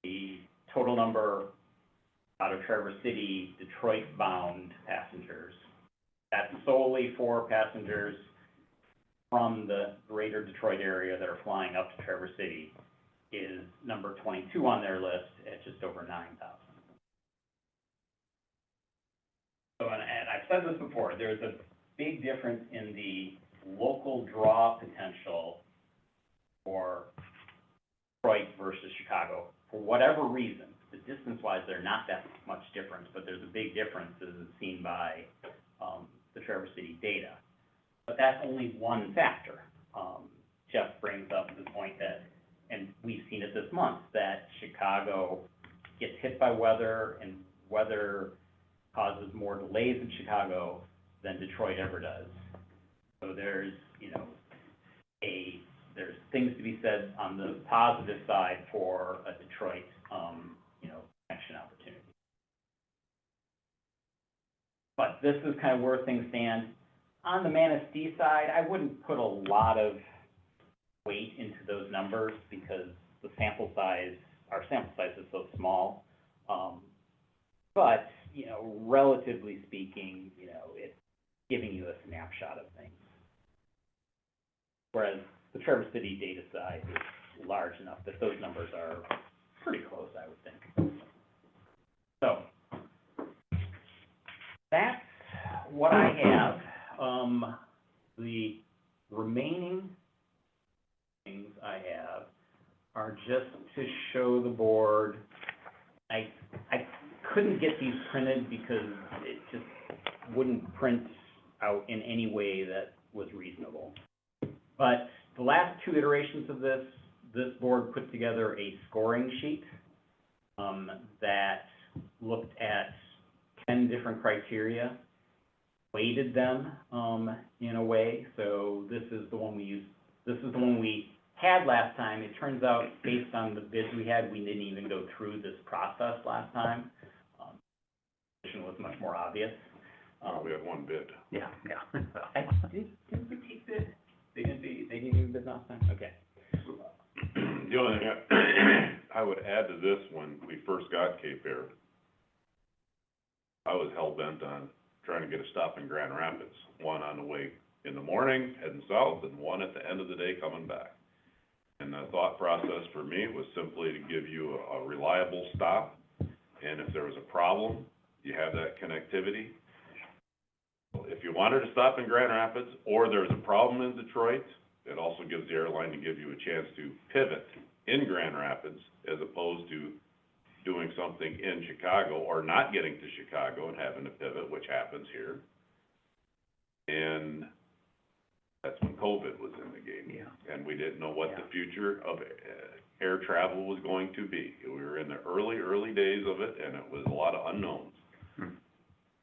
the total number out of Traverse City, Detroit-bound passengers, that's solely for passengers from the greater Detroit area that are flying up to Traverse City, is number 22 on their list at just over 9,000. So, and I've said this before, there's a big difference in the local draw potential for Detroit versus Chicago. For whatever reason, the distance-wise, they're not that much different, but there's a big difference as seen by the Traverse City data. But that's only one factor. Jeff brings up the point that, and we've seen it this month, that Chicago gets hit by weather, and weather causes more delays in Chicago than Detroit ever does. So there's, there's things to be said on the positive side for a Detroit, connection out But this is kind of where things stand. On the Manistee side, I wouldn't put a lot of weight into those numbers because the sample size, our sample size is so small. But, you know, relatively speaking, you know, it's giving you a snapshot of things. Whereas the Traverse City data side is large enough that those numbers are pretty close, I would think. So, that's what I have. The remaining things I have are just to show the board. I couldn't get these printed because it just wouldn't print out in any way that was reasonable. But the last two iterations of this board put together a scoring sheet that looked at 10 different criteria, weighted them in a way. So this is the one we used. This is the one we had last time. It turns out, based on the bids we had, we didn't even go through this process last time. The position was much more obvious. We had one bid. Yeah. Did we take bid? They didn't even bid last time? Okay. The only thing I would add to this, when we first got Cape Air, I was hell-bent on trying to get a stop in Grand Rapids, one on the way in the morning heading south and one at the end of the day coming back. And the thought process for me was simply to give you a reliable stop, and if there was a problem, you have that connectivity. If you wanted to stop in Grand Rapids or there's a problem in Detroit, it also gives the airline to give you a chance to pivot in Grand Rapids as opposed to doing something in Chicago or not getting to Chicago and having to pivot, which happens here. And that's when COVID was in the game. Yeah. And we didn't know what the future of air travel was going to be. We were in the early days of it, and it was a lot of unknowns.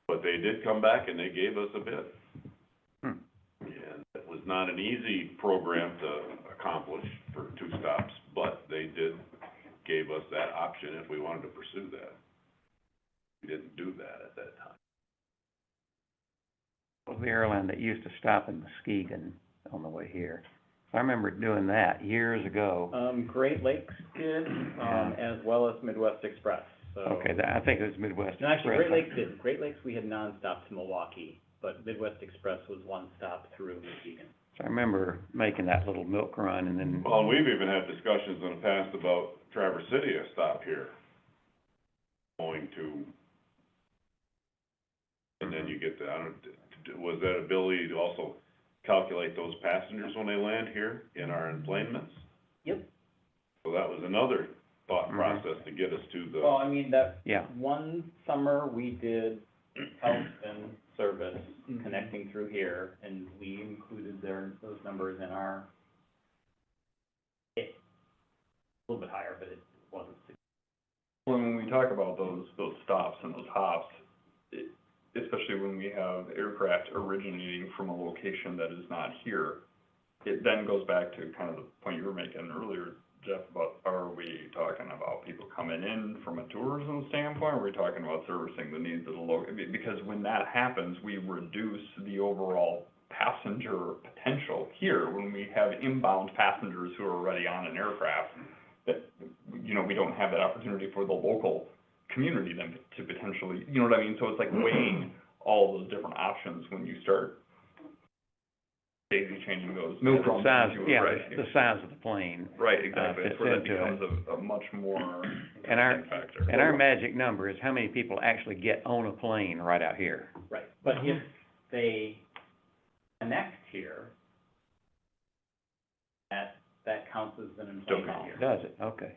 But they did come back and they gave us a bid. And it was not an easy program to accomplish for 2 stops, but they gave us that option if we wanted to pursue that. We didn't do that at that time. What was the airline that used to stop in Muskegon on the way here? I remember doing that years ago. Great Lakes did, as well as Midwest Express. So. Okay, I think it was Midwest No, actually, Express. Great Lakes did. Great Lakes, we had nonstop to Milwaukee, but Midwest Express was one stop through Muskegon. So I remember making that little milk run and then. Well, and we've even had discussions in the past about Traverse City, a stop here, going to, and then you get the, was that ability to also calculate those passengers when they land here in our enplanements? Yep. So that was another thought process to get us to the. Well, I mean, that Yeah. one summer we did Elston service connecting through here, and we included those numbers in our, a little bit higher, but it wasn't. Well, when we talk about those stops and those hops, especially when we have aircraft originating from a location that is not here, it then goes back to kind of the point you were making earlier, Jeff, about, are we talking about people coming in from a tourism standpoint, or are we talking about servicing the needs of the local? Because when that happens, we reduce the overall passenger potential here when we have inbound passengers who are already on an aircraft, that, you know, we don't have that opportunity for the local community then to potentially, you know what I mean? So it's like weighing all those different options when you start daisy chaining those The drums size, into it, yeah, right? the size of the plane. Right, exactly, fits that's where that into it. becomes a much more And our, interesting factor. and our magic number is how many people actually get on a plane right out here. Right, but if they connect here, that counts as an employment here. Does it? Okay.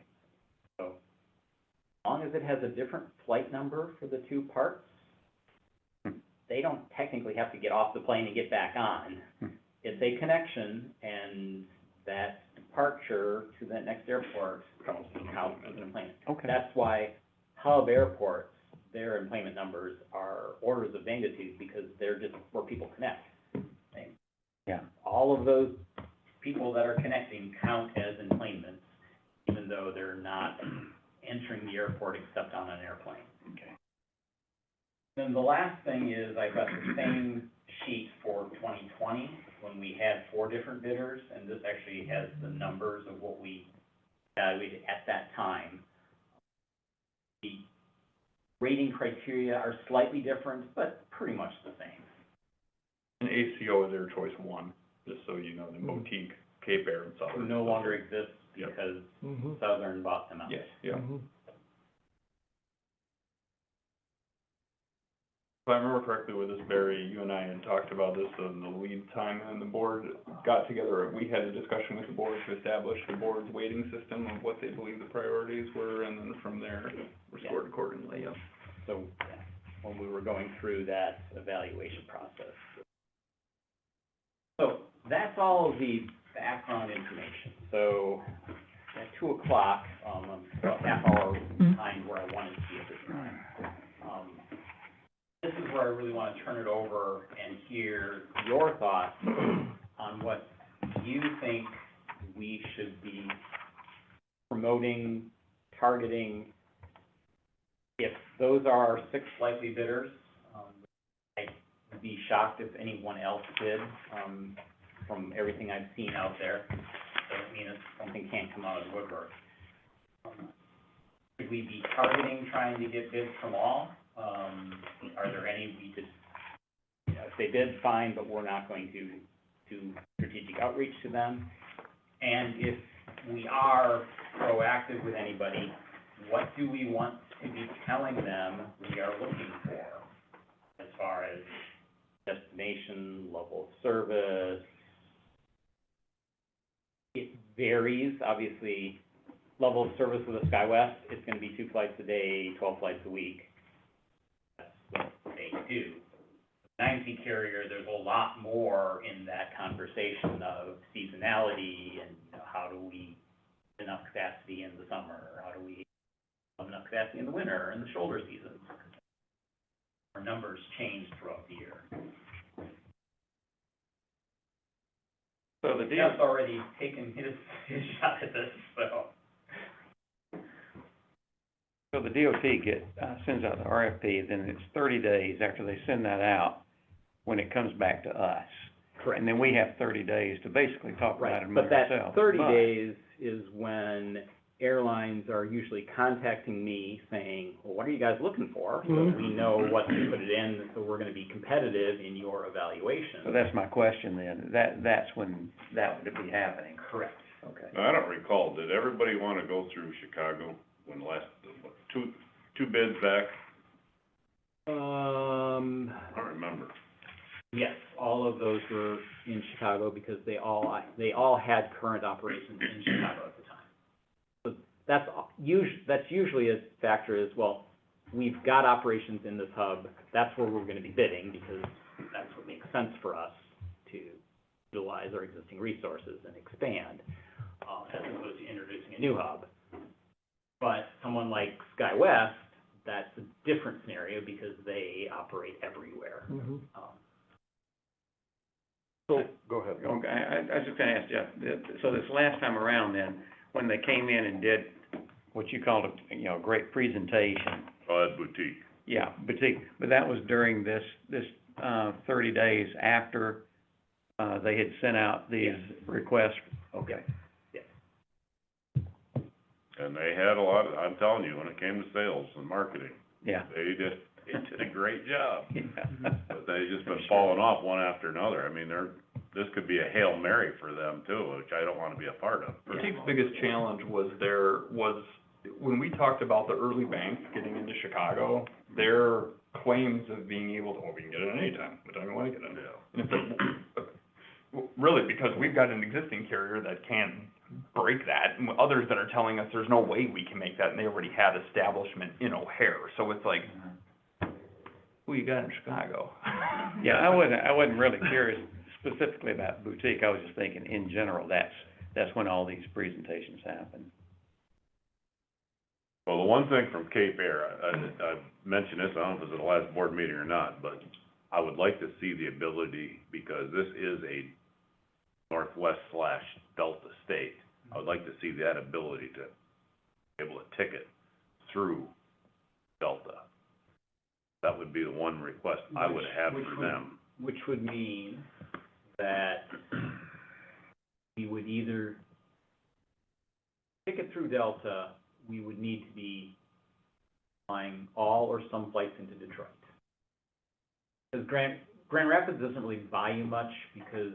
So, as long as it has a different flight number for the two parts, they don't technically have to get off the plane and get back on. It's a connection, and that departure to that next airport counts as an employment. Okay. That's why hub airports, their employment numbers are orders of magnitude, because they're just where people connect. Yeah. All of those people that are connecting count as employments, even though they're not entering the airport except on an airplane. Okay. Then the last thing is I've got the same sheet for 2020, when we had 4 different bidders, and this actually has the numbers of what we evaluated at that time. The rating criteria are slightly different, but pretty much the same. And ACO is their choice 1, just so you know, the boutique, Cape Air and Who Southern. no longer exists Yep. because Mm-hmm. Southern bought them out. Yes, yeah. Mm-hmm. If I remember correctly with this, Barry, you and I had talked about this, and the lead time, and the board got together, we had a discussion with the board to establish the board's weighting system of what they believe the priorities were, and then from there, we're scored accordingly, yeah. So, when we were going through that evaluation process. So, that's all of the background information. So, at 2 o'clock, I'm about half hour behind where I wanted to be at this time. This is where I really want to turn it over and hear your thoughts on what you think we should be promoting, targeting. If those are our 6 likely bidders, I would be shocked if anyone else did, from everything I've seen out there. Doesn't mean that something can't come out of the woodwork. Should we be targeting trying to get bids from all? Are there any we could, if they bid, fine, but we're not going to do strategic outreach to them? And if we are proactive with anybody, what do we want to be telling them we are looking for? As far as destination, level of service. It varies, obviously. Level of service with a SkyWest, it's gonna be 2 flights a day, 12 flights a week. That's what they do. 9C carrier, there's a lot more in that conversation of seasonality and, you know, how do we have enough capacity in the summer? How do we have enough capacity in the winter and the shoulder seasons? Our numbers change throughout the year. So the Jeff's already taken his shot at this, so. So the DOT sends out the RFP, then it's 30 days after they send that out, when it comes back to us. Correct. And then we have 30 days to basically talk about Right, it but among that ourselves. 30 But- days is when airlines are usually contacting me saying, well, what are you guys looking for? So Mhm. we know what to put it in, so we're gonna be competitive in your evaluation. So that's my question then, that's when that would be happening. Correct. Okay. Now, I don't recall, did everybody wanna go through Chicago when last, what, two bids back? I don't remember. Yes, all of those were in Chicago because they all had current operations in Chicago at the time. So that's usually a factor is, well, we've got operations in this hub, that's where we're gonna be bidding because that's what makes sense for us to utilize our existing resources and expand, as opposed to introducing a new hub. But someone like SkyWest, that's a different scenario because they operate everywhere. Mm-hmm. So, go ahead. Okay, I was just gonna ask Jeff, so this last time around then, when they came in and did what you called a great presentation, Boutique. yeah, boutique, but that was during this 30 days after, they had sent out these requests? Okay. And they had a lot of, I'm telling you, when it came to sales and marketing, Yeah. they did a great job. Yeah. But they just been falling off one after another. I mean, this could be a Hail Mary for them too, which I don't wanna be a part of. Boutique's biggest challenge was when we talked about the early banks getting into Chicago, their claims of being able to, well, we can get it anytime, which I don't wanna get in. And if it, really, because we've got an existing carrier that can't break that, and others that are telling us there's no way we can make that, and they already had establishment in O'Hare, so it's like, who you got in Chicago? Yeah, I wasn't really curious specifically about boutique, I was just thinking in general, that's when all these presentations happen. Well, the one thing from Cape Air, I mentioned this, I don't know if it was at the last board meeting or not, but I would like to see the ability, because this is a Northwest/Delta state, I would like to see that ability to be able to ticket through Delta. That would be the one request I would have for them. Which would mean that we would either take it through Delta, we would need to be flying all or some flights into Detroit. Because Grand Rapids doesn't really buy you much, because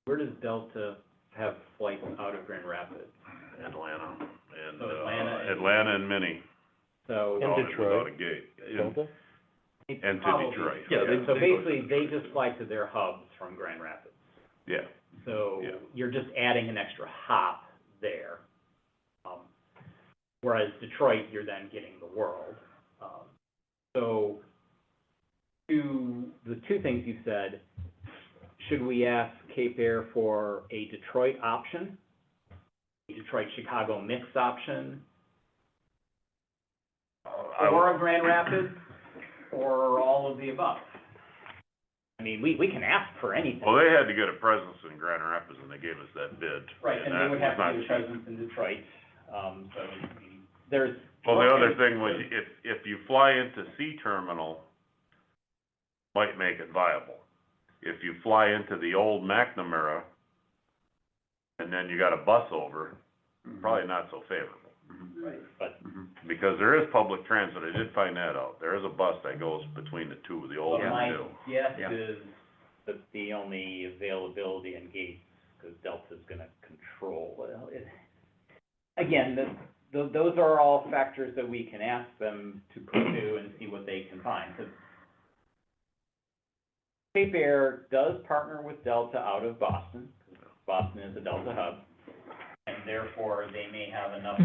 where does Delta have flights out of Grand Rapids? Atlanta and, So Atlanta Atlanta and Minnie. So. without a- Detroit. Without a gate. Delta? And to Probably. Detroit. Yeah, So they go basically, to they Detroit. just fly to their hubs from Grand Rapids. Yeah, So Yeah. you're just adding an extra hop there. Whereas Detroit, you're then getting the world. So the two things you said, should we ask Cape Air for a Detroit option? A Detroit-Chicago mix option? Or a Grand Rapids? Or all of the above? I mean, we can ask for anything. well, they had to get a presence in Grand Rapids and they gave us that bid. Right, and that they would was have not to do a cheap. presence in Detroit, so, I mean, there's. Well, the other thing was, if you fly into C terminal, might make it viable. If you fly into the old McNamara, and then you got a bus over, probably not so favorable. Right, but, Because there is public transit, I did find that out, there is a bus that goes between the two, the old well, and my the new. guess Yeah. is that the only availability in gates, because Delta's gonna control, well, again, those are all factors that we can ask them to pursue and see what they can find, 'cause Cape Air does partner with Delta out of Boston, 'cause Boston is a Delta hub, and therefore they may have enough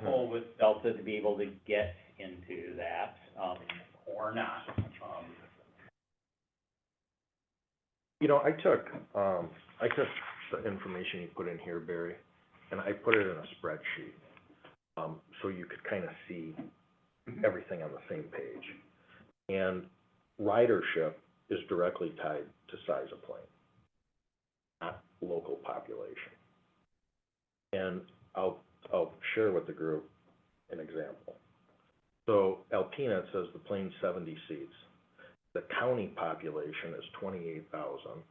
pull with Delta to be able to get into that, or not. You know, I took the information you put in here, Barry, and I put it in a spreadsheet, so you could kind of see everything on the same page. And ridership is directly tied to size of plane, not local population. And I'll share with the group an example. So Alpena, it says the plane's 70 seats. The county population is 28,000,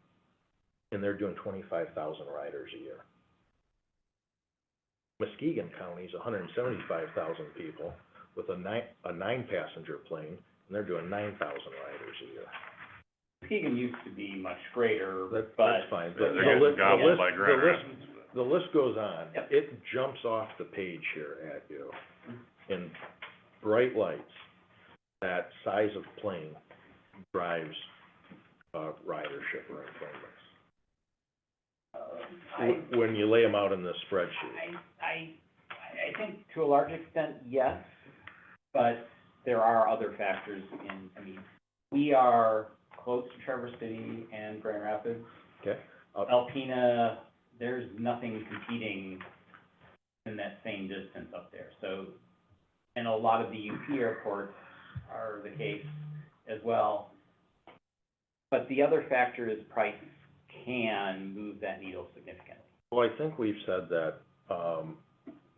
and they're doing 25,000 riders a year. Muskegon County's 175,000 people with a nine passenger plane, and they're doing 9,000 riders a year. Muskegon used to be much greater, That's but. fine, Yeah, but they're getting gobbled by Grand Rapids. the list goes on. Yep. It jumps off the page here at you in bright lights. That size of plane drives, ridership or employment. When you lay them out in this spreadsheet. I think to a large extent, yes, but there are other factors I mean, we are close to Traverse City and Grand Rapids. Okay. Alpena, there's nothing competing in that same distance up there, so, and a lot of the UP airports are the case as well. But the other factor is price can move that needle significantly. Well, I think we've said that,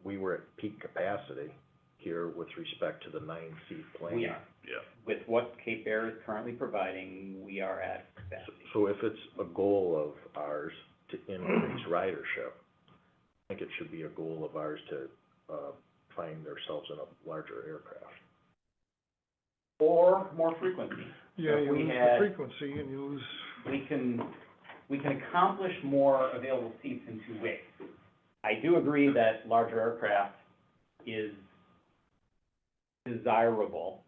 we were at peak capacity here with respect to the 9-seat plane. We are. Yeah. With what Cape Air is currently providing, we are at capacity. So if it's a goal of ours to increase ridership, I think it should be a goal of ours to, find ourselves in a larger aircraft. Or more frequency. Yeah, So if you we lose the had- frequency and you lose, We can accomplish more available seats in two ways. I do agree that larger aircraft is desirable,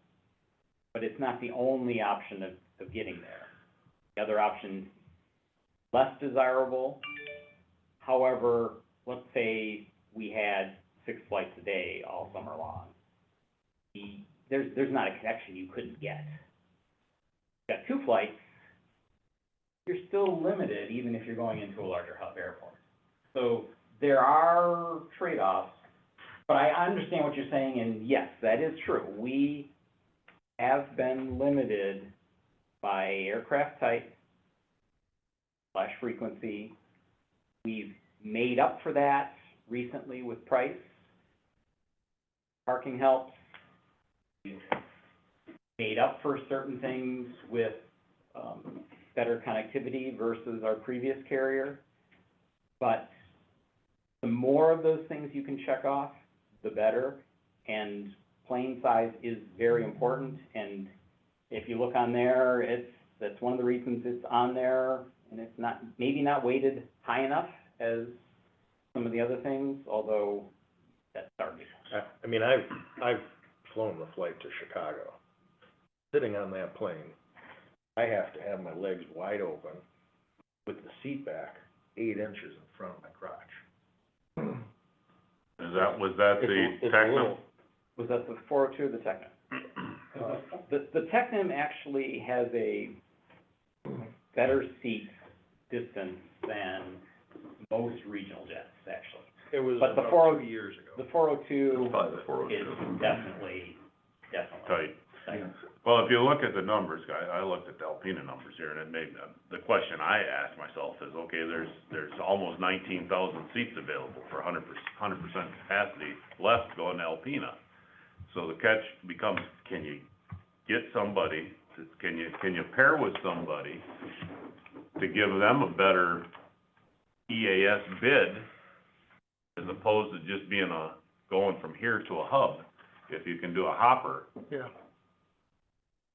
but it's not the only option of getting there. The other option, less desirable. However, let's say we had 6 flights a day all summer long. There's not a connection you couldn't get. Got 2 flights, you're still limited even if you're going into a larger hub airport. So there are trade-offs, but I understand what you're saying, and yes, that is true. We have been limited by aircraft type / frequency. We've made up for that recently with price. Parking helps. made up for certain things with, better connectivity versus our previous carrier. But the more of those things you can check off, the better. And plane size is very important, and if you look on there, that's one of the reasons it's on there, and it's not, maybe not weighted high enough as some of the other things, although that's arguable. I mean, I've flown the flight to Chicago. Sitting on that plane, I have to have my legs wide open with the seat back 8 inches in front of my crotch. Was that It's the a Tecnam? little- Was that the 402 or the Tecnam? The Tecnam actually has a better seat distance than most regional jets, actually. It was But the about 40 2 years ago. The 402 It's probably the is 402. definitely Tight. tight. Well, if you look at the numbers, I looked at the Alpena numbers here, and it made, the question I asked myself is, okay, there's almost 19,000 seats available for 100% capacity left going to Alpena. So the catch becomes, can you get somebody, can you pair with somebody to give them a better EAS bid as opposed to just being going from here to a hub? If you can do a hopper, Yeah.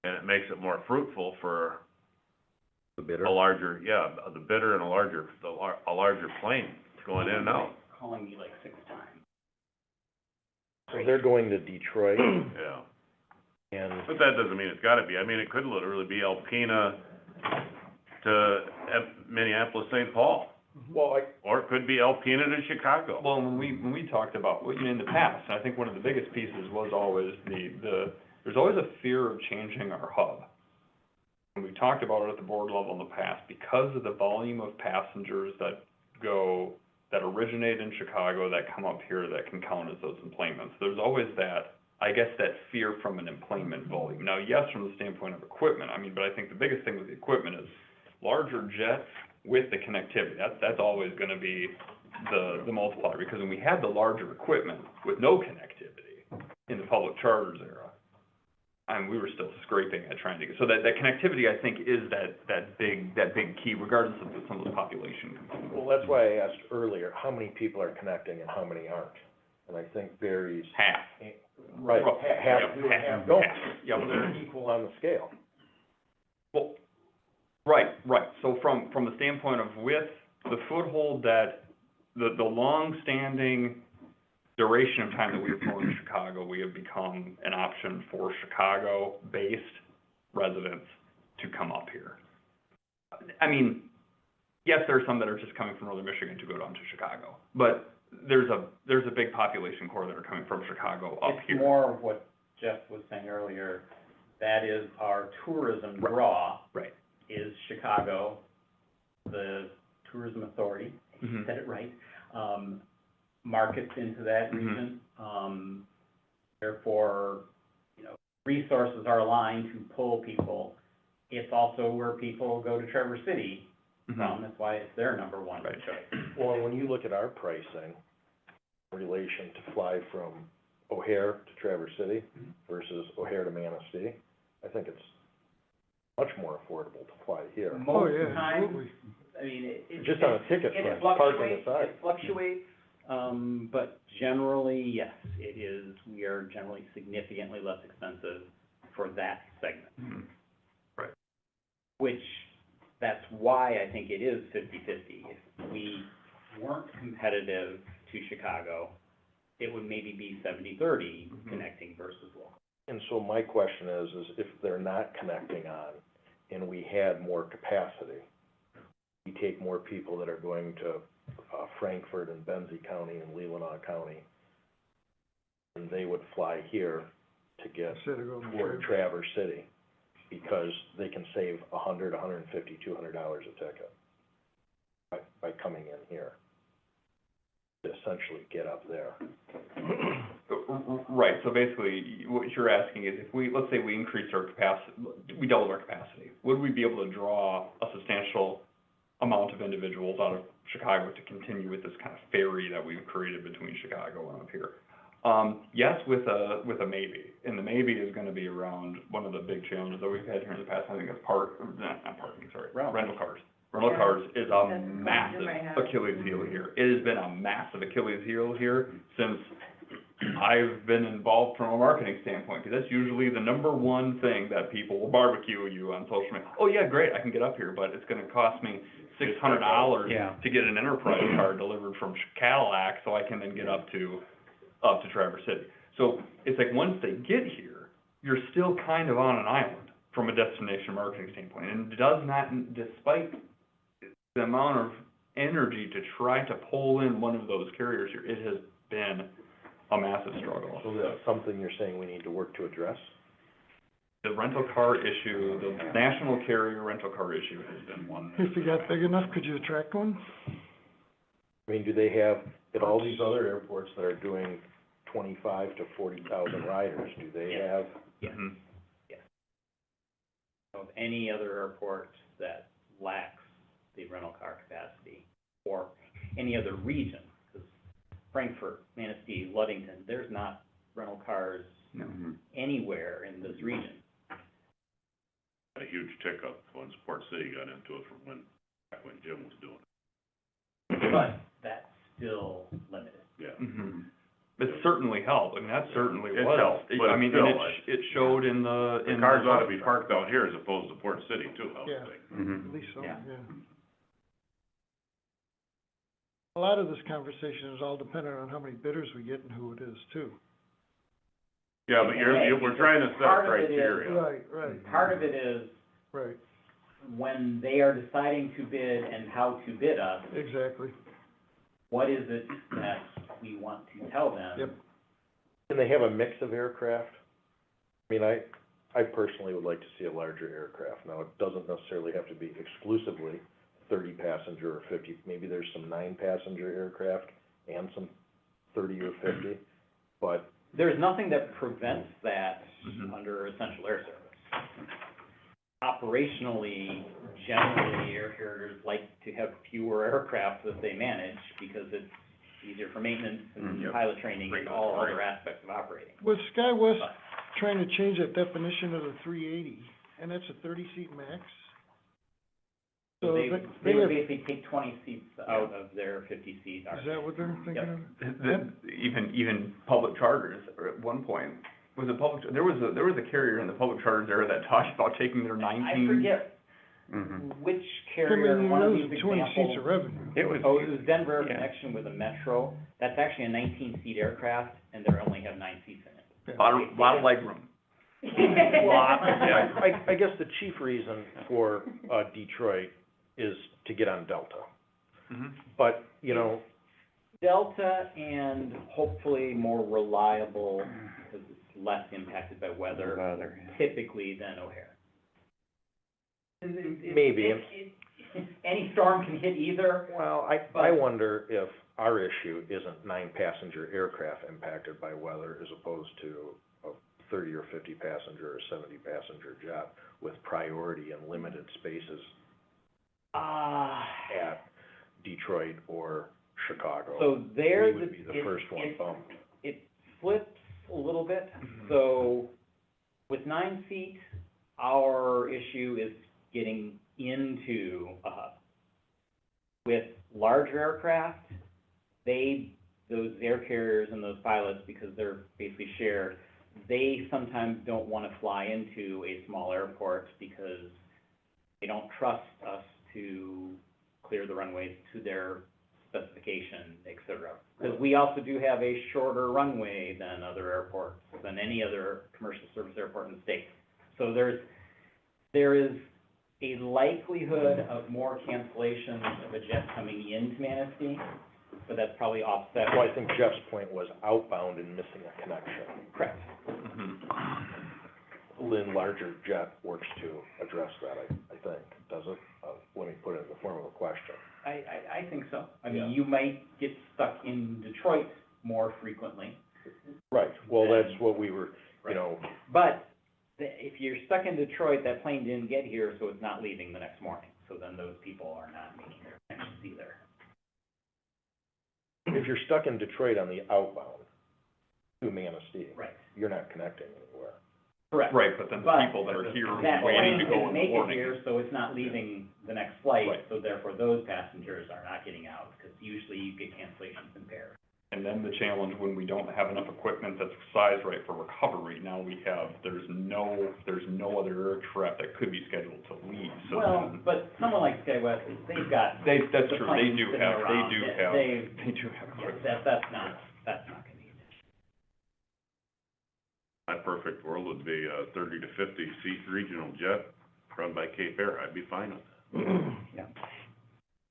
and it makes it more fruitful for The bidder. a larger, the bidder and a larger plane going in and out, Calling me like 6 times. So they're going to Detroit, yeah. and But that doesn't mean it's gotta be, I mean, it could literally be Alpena to Minneapolis, St. Paul, well, or it could be Alpena to Chicago. Well, when we talked about, well, you know, in the past, and I think one of the biggest pieces was always there's always a fear of changing our hub. And we talked about it at the board level in the past, because of the volume of passengers that originate in Chicago, that come up here, that can count as those enplanements. There's always that, I guess, that fear from an enplanement volume. Now, yes, from the standpoint of equipment, I mean, but I think the biggest thing with the equipment is larger jets with the connectivity. That's always gonna be the multiplier, because when we had the larger equipment with no connectivity in the public charters era, we were still scraping at trying to get, so that connectivity, I think, is that big key, regardless of some of the population components. well, that's why I asked earlier, how many people are connecting and how many aren't? And I think varies. Half. Right, Roughly, half yep, do and half half, don't. half, yep. So they're equal on the scale. Well, right. So from the standpoint of with the foothold that, the long-standing duration of time that we've flown in Chicago, we have become an option for Chicago-based residents to come up here. I mean, yes, there are some that are just coming from northern Michigan to go down to Chicago, but there's a big population core that are coming from Chicago up here. It's more of what Jeff was saying earlier, that is our tourism draw. Right. Is Chicago, the tourism authority, Mhm. said it right, markets into that Mhm. region. Therefore, you know, resources are aligned to pull people. It's also where people go to Traverse City Mhm. from, that's why it's their number one Right. choice. Well, when you look at our pricing, in relation to fly from O'Hare to Traverse City versus O'Hare to Manistee, I think it's much more affordable to fly here. Oh, Most yeah, times, absolutely. I mean, it. Just on a ticket price, parking aside. It fluctuates, but generally, yes, it is, we are generally significantly less expensive for that segment. Mhm. Right. Which, that's why I think it is 50/50. If we weren't competitive to Chicago, it would maybe be 70/30 Mhm. connecting versus local. And so my question is if they're not connecting on and we had more capacity, we take more people that are going to, Frankfurt and Benzie County and Leelanau County, and they would fly here to get Instead of going to toward Traverse. Traverse City, because they can save $150, $200 a ticket by coming in here, to essentially get up there. Right, so basically, what you're asking is, if let's say we increased our capacity, we doubled our capacity, would we be able to draw a substantial amount of individuals out of Chicago to continue with this kind of ferry that we've created between Chicago and up here? Yes, with a maybe, and the maybe is gonna be around one of the big challenges that we've had here in the past, I think it's not parking, sorry, rental cars. Rental cars is a That's massive in my head. Achilles heel here. It has been a massive Achilles heel here since I've been involved from a marketing standpoint, because that's usually the number one thing that people will barbecue you on social media. Oh, yeah, great, I can get up here, but it's gonna cost me $600 Yeah. to get an enterprise car delivered from Cadillac, so I can then get up to Traverse City. So it's like, once they get here, you're still kind of on an island from a destination marketing standpoint, and it does not, despite the amount of energy to try to pull in one of those carriers here, it has been a massive struggle. So that's something you're saying we need to work to address? The rental car issue, the national carrier rental car issue has been one. If you got big enough, could you attract one? I mean, do they have, at all these other airports that are doing 25 to 40,000 riders, do they Yes. have? Yes. Mhm. Of any other airport that lacks the rental car capacity, or any other region, because Frankfurt, Manistee, Ludington, there's not rental cars No. anywhere in this region. A huge tick up once Port City got into it from back when Jim was doing But that's still limited. it, yeah. Mhm. It certainly helped, I mean, that certainly It was. helped, but I mean, still, and it showed in the, The cars ought to be parked out here as opposed to Port City too, I Yeah. would think. At Mhm. least so, Yeah. yeah. A lot of this conversation is all dependent on how many bidders we get and who it is too. Yeah, but we're trying to set a Part of it is- criteria. Right, Part of it is right, when they are deciding to bid and how to bid us, exactly. what is it that we want to tell them? Yep. Can they have a mix of aircraft? I mean, I personally would like to see a larger aircraft. Now, it doesn't necessarily have to be exclusively 30-passenger or 50, maybe there's some 9-passenger aircraft and some 30 or 50, but There's nothing that prevents that Mhm. under essential air service. Operationally, generally, air carriers like to have fewer aircraft that they manage because it's easier for maintenance and Yep. pilot training and all other aspects of operating. Was SkyWest But trying to change that definition of the 380, and that's a 30-seat max? So So they they would have, basically take 20 seats out of their 50-seat is that what they're thinking Yep. of? Even public charters, or at one point, was it public, there was a carrier in the public charters area that talked about taking their 19. I forget Mhm. which I carrier, mean, one of those these are 20 seats of examples. revenue. It was. Oh, it was Denver Yeah. connection with a Metro. That's actually a 19-seat aircraft, and they only have 9 seats in it. Lot of legroom. I guess the chief reason for, Detroit is to get on Delta. Mhm. But, you know, Delta and hopefully more reliable, because it's less impacted by weather, Weather. typically than O'Hare. Maybe. Any storm can hit either. well, I wonder if our issue isn't 9-passenger aircraft impacted by weather as opposed to a 30 or 50-passenger or 70-passenger jet with priority and limited spaces at Detroit or Chicago. So there, We would be the first one bumped. it flips a little bit. Mhm. So with 9 seats, our issue is getting into a hub. With larger aircraft, those air carriers and those pilots, because they're basically shared, they sometimes don't want to fly into a small airport because they don't trust us to clear the runways to their specification, et cetera. Because we also do have a shorter runway than other airports, than any other commercial service airport in the state. So there is a likelihood of more cancellations of a jet coming into Manistee, but that's probably offset. Well, I think Jeff's point was outbound and missing a connection. Correct. Mhm. Lynn larger jet works to address that, I think, does it? Let me put it in the form of a question. I think so. I Yeah. mean, you might get stuck in Detroit more frequently. Right, well, that's what we were, you know, But if you're stuck in Detroit, that plane didn't get here, so it's not leaving the next morning. So then those people are not making their connections either. if you're stuck in Detroit on the outbound, to Manistee. Right, You're not connecting anywhere. correct. Right, but then the But people that are here That waiting to plane go didn't in make the it morning. here, so it's not leaving the next flight, Right. so therefore those passengers are not getting out, because usually you get cancellations in pairs. And then the challenge, when we don't have enough equipment that's sized right for recovery, now we have, there's no other aircraft that could be scheduled to leave, so Well, then. but someone like SkyWest, they've got, That's the true, planes sitting around. they do have yeah, equipment. that's not convenient. My perfect world would be a 30 to 50 seat regional jet run by Cape Air. I'd be fine with that. Yeah.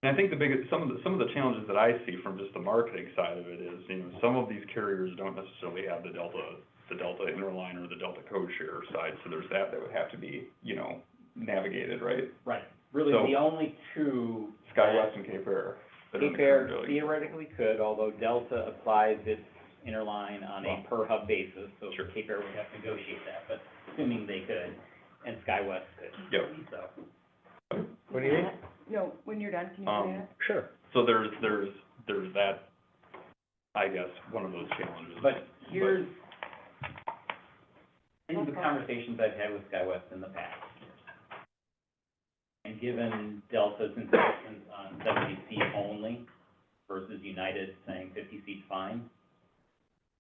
And I think the biggest, some of the challenges that I see from just the marketing side of it is, some of these carriers don't necessarily have the Delta interline or the Delta code share side, so there's that would have to be, navigated, right? Right, really, So- the only two. SkyWest and Cape Air. that are Cape Air really- theoretically could, although Delta applies its interline on a per hub basis, so Sure. Cape Air would have to negotiate that, but assuming they could, and SkyWest could. Yep. So, What do you mean? No, when you're done, can you say that? Sure. So there's that, I guess, one of those challenges. but here's, in the conversations I've had with SkyWest in the past, and given Delta's insistence on 70 seat only versus United saying 50 seats fine,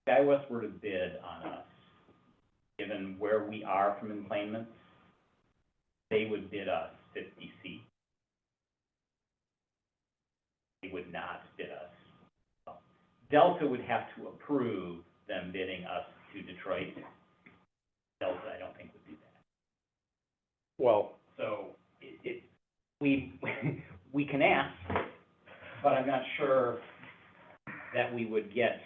SkyWest were to bid on us, given where we are from enplanements, they would bid us 50 seats. They would not bid us. Delta would have to approve them bidding us to Detroit. Delta, I don't think would do that. Well, So, we can ask, but I'm not sure that we would get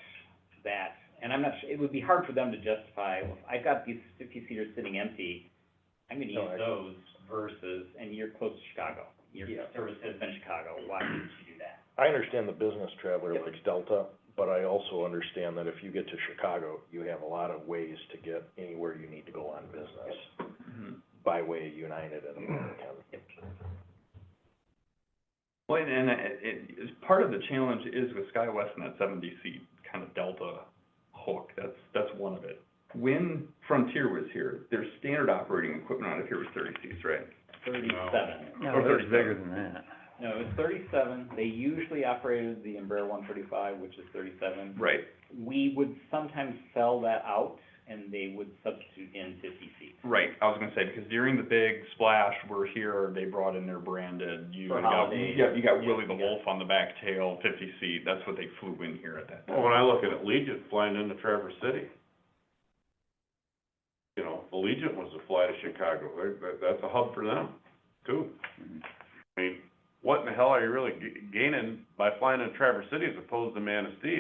that. And I'm not sure, it would be hard for them to justify, well, I've got these 50-seaters sitting empty, I'm gonna No, use those versus, and you're close to Chicago. Your Yeah. service has been Chicago, why would you do that? I understand the business traveler Yep. likes Delta, but I also understand that if you get to Chicago, you have a lot of ways to get anywhere you need to go on business, Mhm. by way of United and American. Well, and part of the challenge is with SkyWest and that 70-seat kind of Delta hook, that's one of it. When Frontier was here, their standard operating equipment out of here was 30 seats, right? 37. No, Or it's 37. bigger than that. No, it was 37. They usually operated the Embraer 135, which is 37. Right. We would sometimes sell that out, and they would substitute in 50 seats. Right, I was gonna say, because during the big splash, we're here, they brought in their branded, For holidays. you got Willie Yeah, the you got- Wolf on the back tail, 50 seat, that's what they flew in here at that time. Well, when I look at Allegiant flying into Traverse City, Allegiant was to fly to Chicago, that's a hub for them, too. I mean, what in the hell are you really gaining by flying in Traverse City as opposed to Manistee?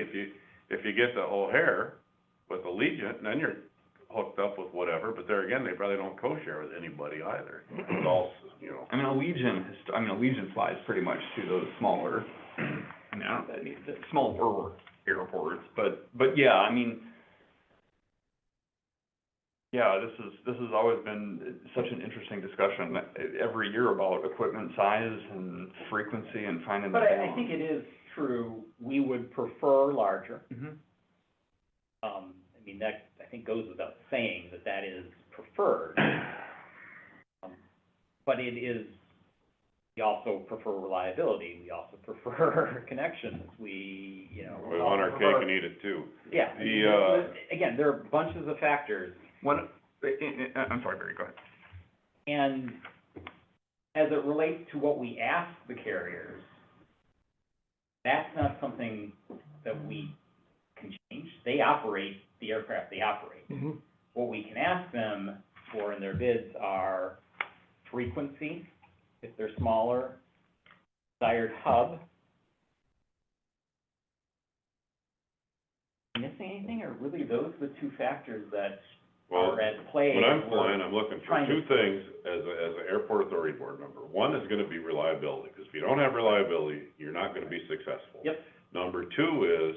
If you get to O'Hare with Allegiant, then you're hooked up with whatever, but there again, they probably don't co-share with anybody either. It's all, Allegiant flies pretty much to those smaller, smaller airports, but yeah, this has always been such an interesting discussion every year about equipment size and frequency and finding the But balance. I think it is true, we would prefer larger. Mhm. That, I think, goes without saying that is preferred. But it is, we also prefer reliability, we also prefer connections, we want our cake and eat it too. Yeah. Again, there are bunches of factors, I'm sorry, Barry, go ahead. and as it relates to what we ask the carriers, that's not something that we can change. They operate the aircraft they operate. Mhm. What we can ask them for in their bids are frequency, if they're smaller, desired hub. Missing anything, or really those are the two factors that Well, are at play? when I'm We're flying, I'm looking for trying to- two things as an airport authority board member. One is gonna be reliability, because if you don't have reliability, you're not gonna be successful. Yep. Number two is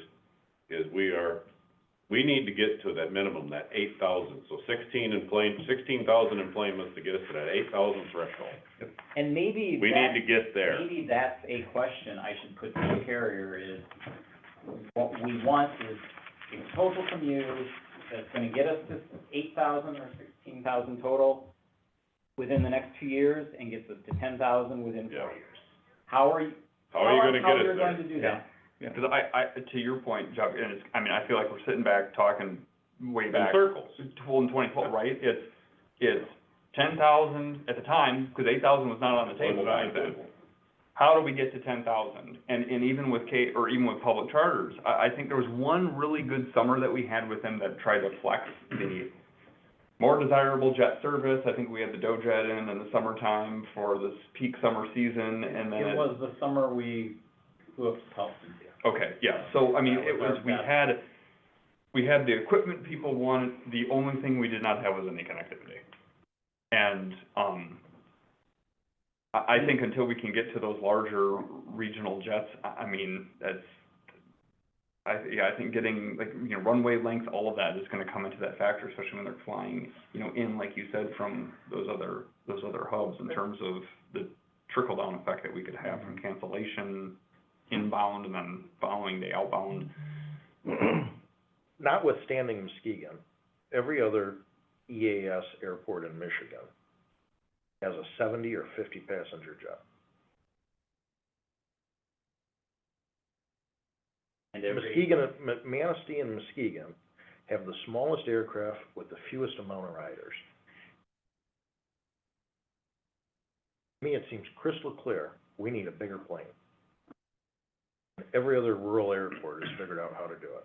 we need to get to that minimum, that 8,000, so 16,000 enplanements to get us to that 8,000 threshold. And maybe We that- need to get there. Maybe that's a question I should put to the carrier is, what we want is a proposal from you that's gonna get us to 8,000 or 16,000 total within the next 2 years and gets us to 10,000 within 4 Yeah. years. How are you How are you gonna how get you're it going there? to do that? Yeah, because I, to your point, Chuck, and it's, I mean, I feel like we're sitting back talking way In back. circles. In 2012, right? It's 10,000 at the time, because 8,000 was not on the table Wasn't on back the then. table. How do we get to 10,000? And even with even with public charters, I think there was one really good summer that we had with them that tried to flex the more desirable jet service. I think we had the DoJet in the summertime for this peak summer season, and then It was the summer we flew up to Tulsa. okay, yeah, so, I mean, That it was was, our we had the equipment people wanted, the only thing we did not have was any connectivity. And, I think until we can get to those larger regional jets, I mean, I think getting, like, you know, runway length, all of that is gonna come into that factor, especially when they're flying, you know, in, like you said, from those other hubs in terms of the trickle-down effect that we could have from cancellation inbound and then following day outbound. Notwithstanding Muskegon, every other EAS airport in Michigan has a 70 or 50 passenger jet. And every, Muskegon, Manistee and Muskegon have the smallest aircraft with the fewest amount of riders. To me, it seems crystal clear, we need a bigger plane. Every other rural airport has figured out how to do it.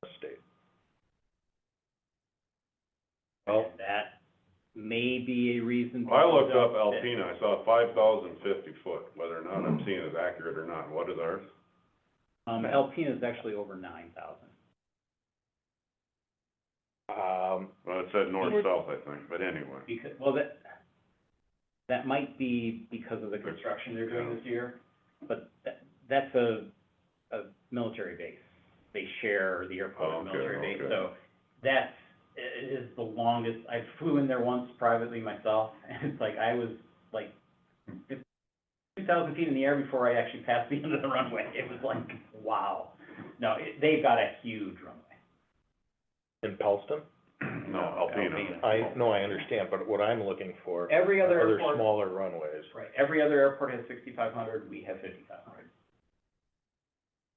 The state. Well, and that may be a reason. I looked people up don't fit. Alpena, I saw 5,050 foot, whether or not I'm seeing it accurate or not. What is ours? Alpena is actually over 9,000. Well, it said north-south, I think, but anyway. Because, well, that might be because of the construction they're doing this year, but that's a military base. They share the airport and Okay, military base, okay. so that's, it is the longest, I flew in there once privately myself, and it's like, I was like 2,000 feet in the air before I actually passed the end of the runway. It was like, wow. No, they've got a huge runway. In Pellston? No, Alpena. I understand, but what I'm looking for Every other are other airport, smaller runways. right, every other airport has 6,500, we have 5,500.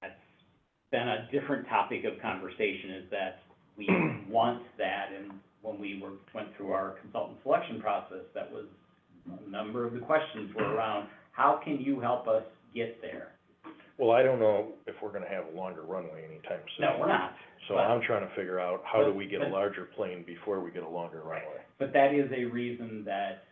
That's been a different topic of conversation, is that we want that, and when we went through our consultant selection process, that was, a number of the questions were around, how can you help us get there? Well, I don't know if we're gonna have a longer runway anytime soon. No, we're not. So but- I'm trying to figure out, how do but- we get a but- larger plane before we get a longer runway? But that is a reason that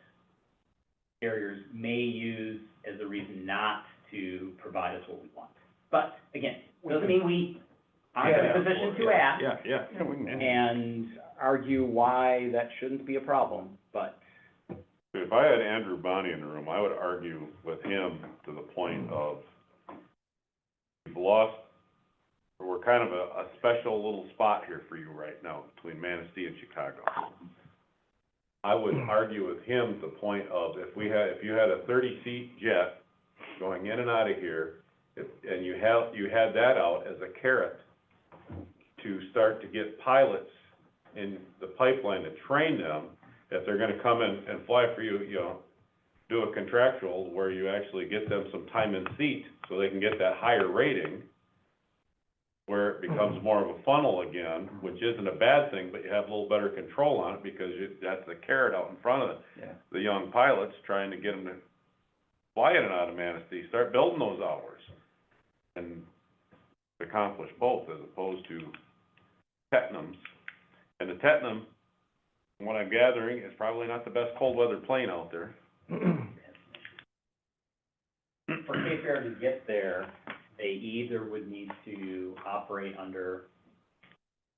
carriers may use as a reason not to provide us what we want. But again, doesn't mean we aren't in a position to ask Yeah, yeah. yeah, we can, and argue why that shouldn't be a problem, but If I had Andrew Bonney in the room, I would argue with him to the point of, we've lost, we're kind of a special little spot here for you right now between Manistee and Chicago. I would argue with him to the point of, if you had a 30-seat jet going in and out of here, and you had that out as a carrot to start to get pilots in the pipeline to train them, if they're gonna come in and fly for you, you know, do a contractual where you actually get them some time in seat so they can get that higher rating, where it becomes more of a funnel again, which isn't a bad thing, but you have a little better control on it because that's the carrot out in front of the young pilots trying to get them to fly in and out of Manistee. Start building those hours and accomplish both, as opposed to Tetnams. And the Tetnam, from what I'm gathering, is probably not the best cold weather plane out there. for Cape Air to get there, they either would need to operate under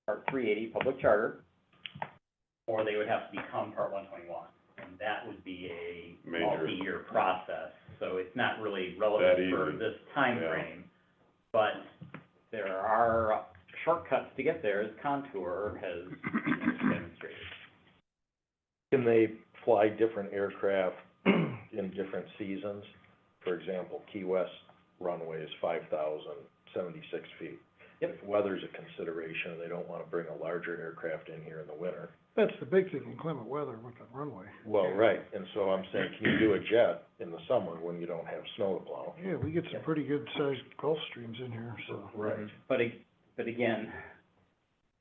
Part 380, public charter, or they would have to become Part 121. And that would be a Major. multi-year process, so it's not really That relevant for easy. this time Yeah. frame. But there are shortcuts to get there, as Contour has demonstrated. Can they fly different aircraft in different seasons? For example, Key West runway is 5,076 feet. Yep. If weather's a consideration, they don't wanna bring a larger aircraft in here in the winter. That's the big thing, inclement weather with the runway. Well, right, and so I'm saying, can you do a jet in the summer when you don't have snow to plow? Yeah, we get some pretty good sized Gulf Streams in here, so. Right. But again,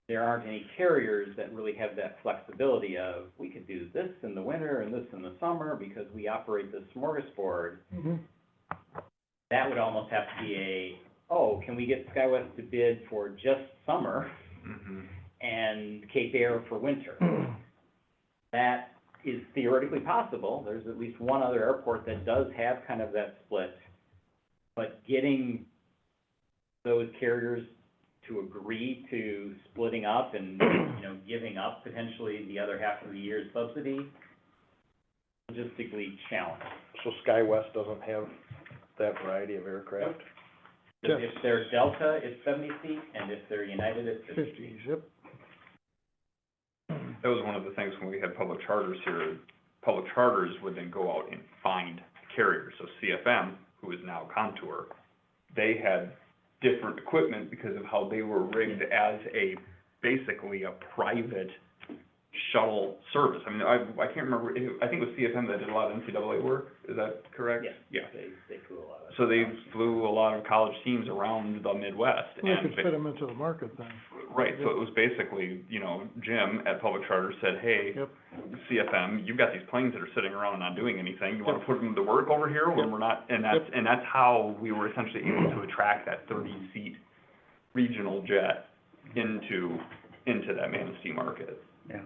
there aren't any carriers that really have that flexibility of, we could do this in the winter and this in the summer because we operate this smorgasbord. Mhm. That would almost have to be can we get SkyWest to bid for just summer and Cape Air for winter? That is theoretically possible. There's at least one other airport that does have kind of that split. But getting those carriers to agree to splitting up and, giving up potentially the other half of the year's subsidy, logistically challenged. So SkyWest doesn't have that variety of aircraft? If they're Delta, it's 70 seat, and if they're United, it's 50. 50s, yep. That was one of the things when we had public charters here. Public charters would then go out and find carriers. So CFM, who is now Contour, they had different equipment because of how they were rigged as basically a private shuttle service. I mean, I can't remember, I think it was CFM that did a lot of NCAA work, is that correct? Yes. Yeah. They flew a lot of. So they flew a lot of college teams around the Midwest. We and could fit them into the market then. Right, so it was basically, Jim at Public Charter said, hey, Yep. CFM, you've got these planes that are sitting around and not doing anything, you wanna put them to work over here when Yep. we're not, and Yep. that's how we were essentially able to attract that 30-seat regional jet into that Manistee market. Yeah.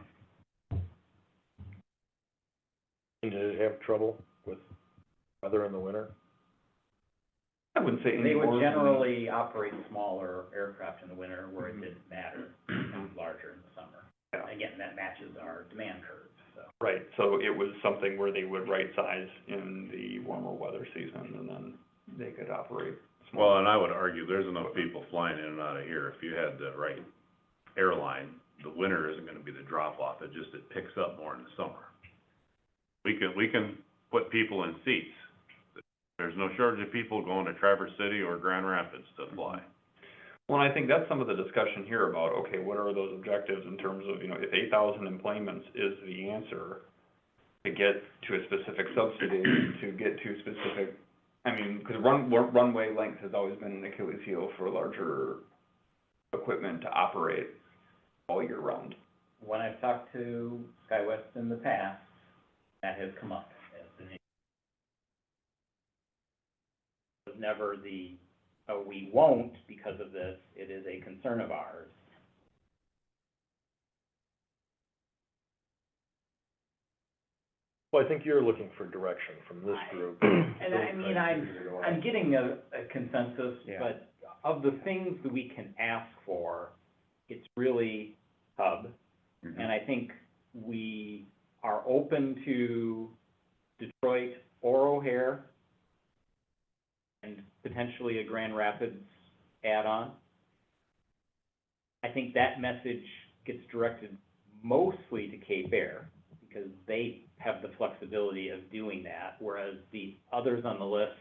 Did it have trouble with weather in the winter? I wouldn't say They any more would than- generally operate smaller aircraft in the winter where it didn't matter, and larger in the summer. Yeah. Again, that matches our demand curve, so. Right, so it was something where they would right size in the warmer weather season, and then they could operate smaller. Well, and I would argue there's enough people flying in and out of here, if you had the right airline, the winter isn't gonna be the drop-off, it picks up more in the summer. We can put people in seats. There's no shortage of people going to Traverse City or Grand Rapids to fly. Well, and I think that's some of the discussion here about, okay, what are those objectives in terms of, if 8,000 employments is the answer to get to a specific subsidy, to get to specific, because runway length has always been an Achilles heel for larger equipment to operate all year round. When I've talked to SkyWest in the past, that has come up as an issue. It was never we won't because of this, it is a concern of ours. Well, I think you're looking for direction from this group. And I'm getting a consensus, Yeah. but of the things that we can ask for, it's really hub. Mhm. And I think we are open to Detroit or O'Hare and potentially a Grand Rapids add-on. I think that message gets directed mostly to Cape Air because they have the flexibility of doing that, whereas the others on the list,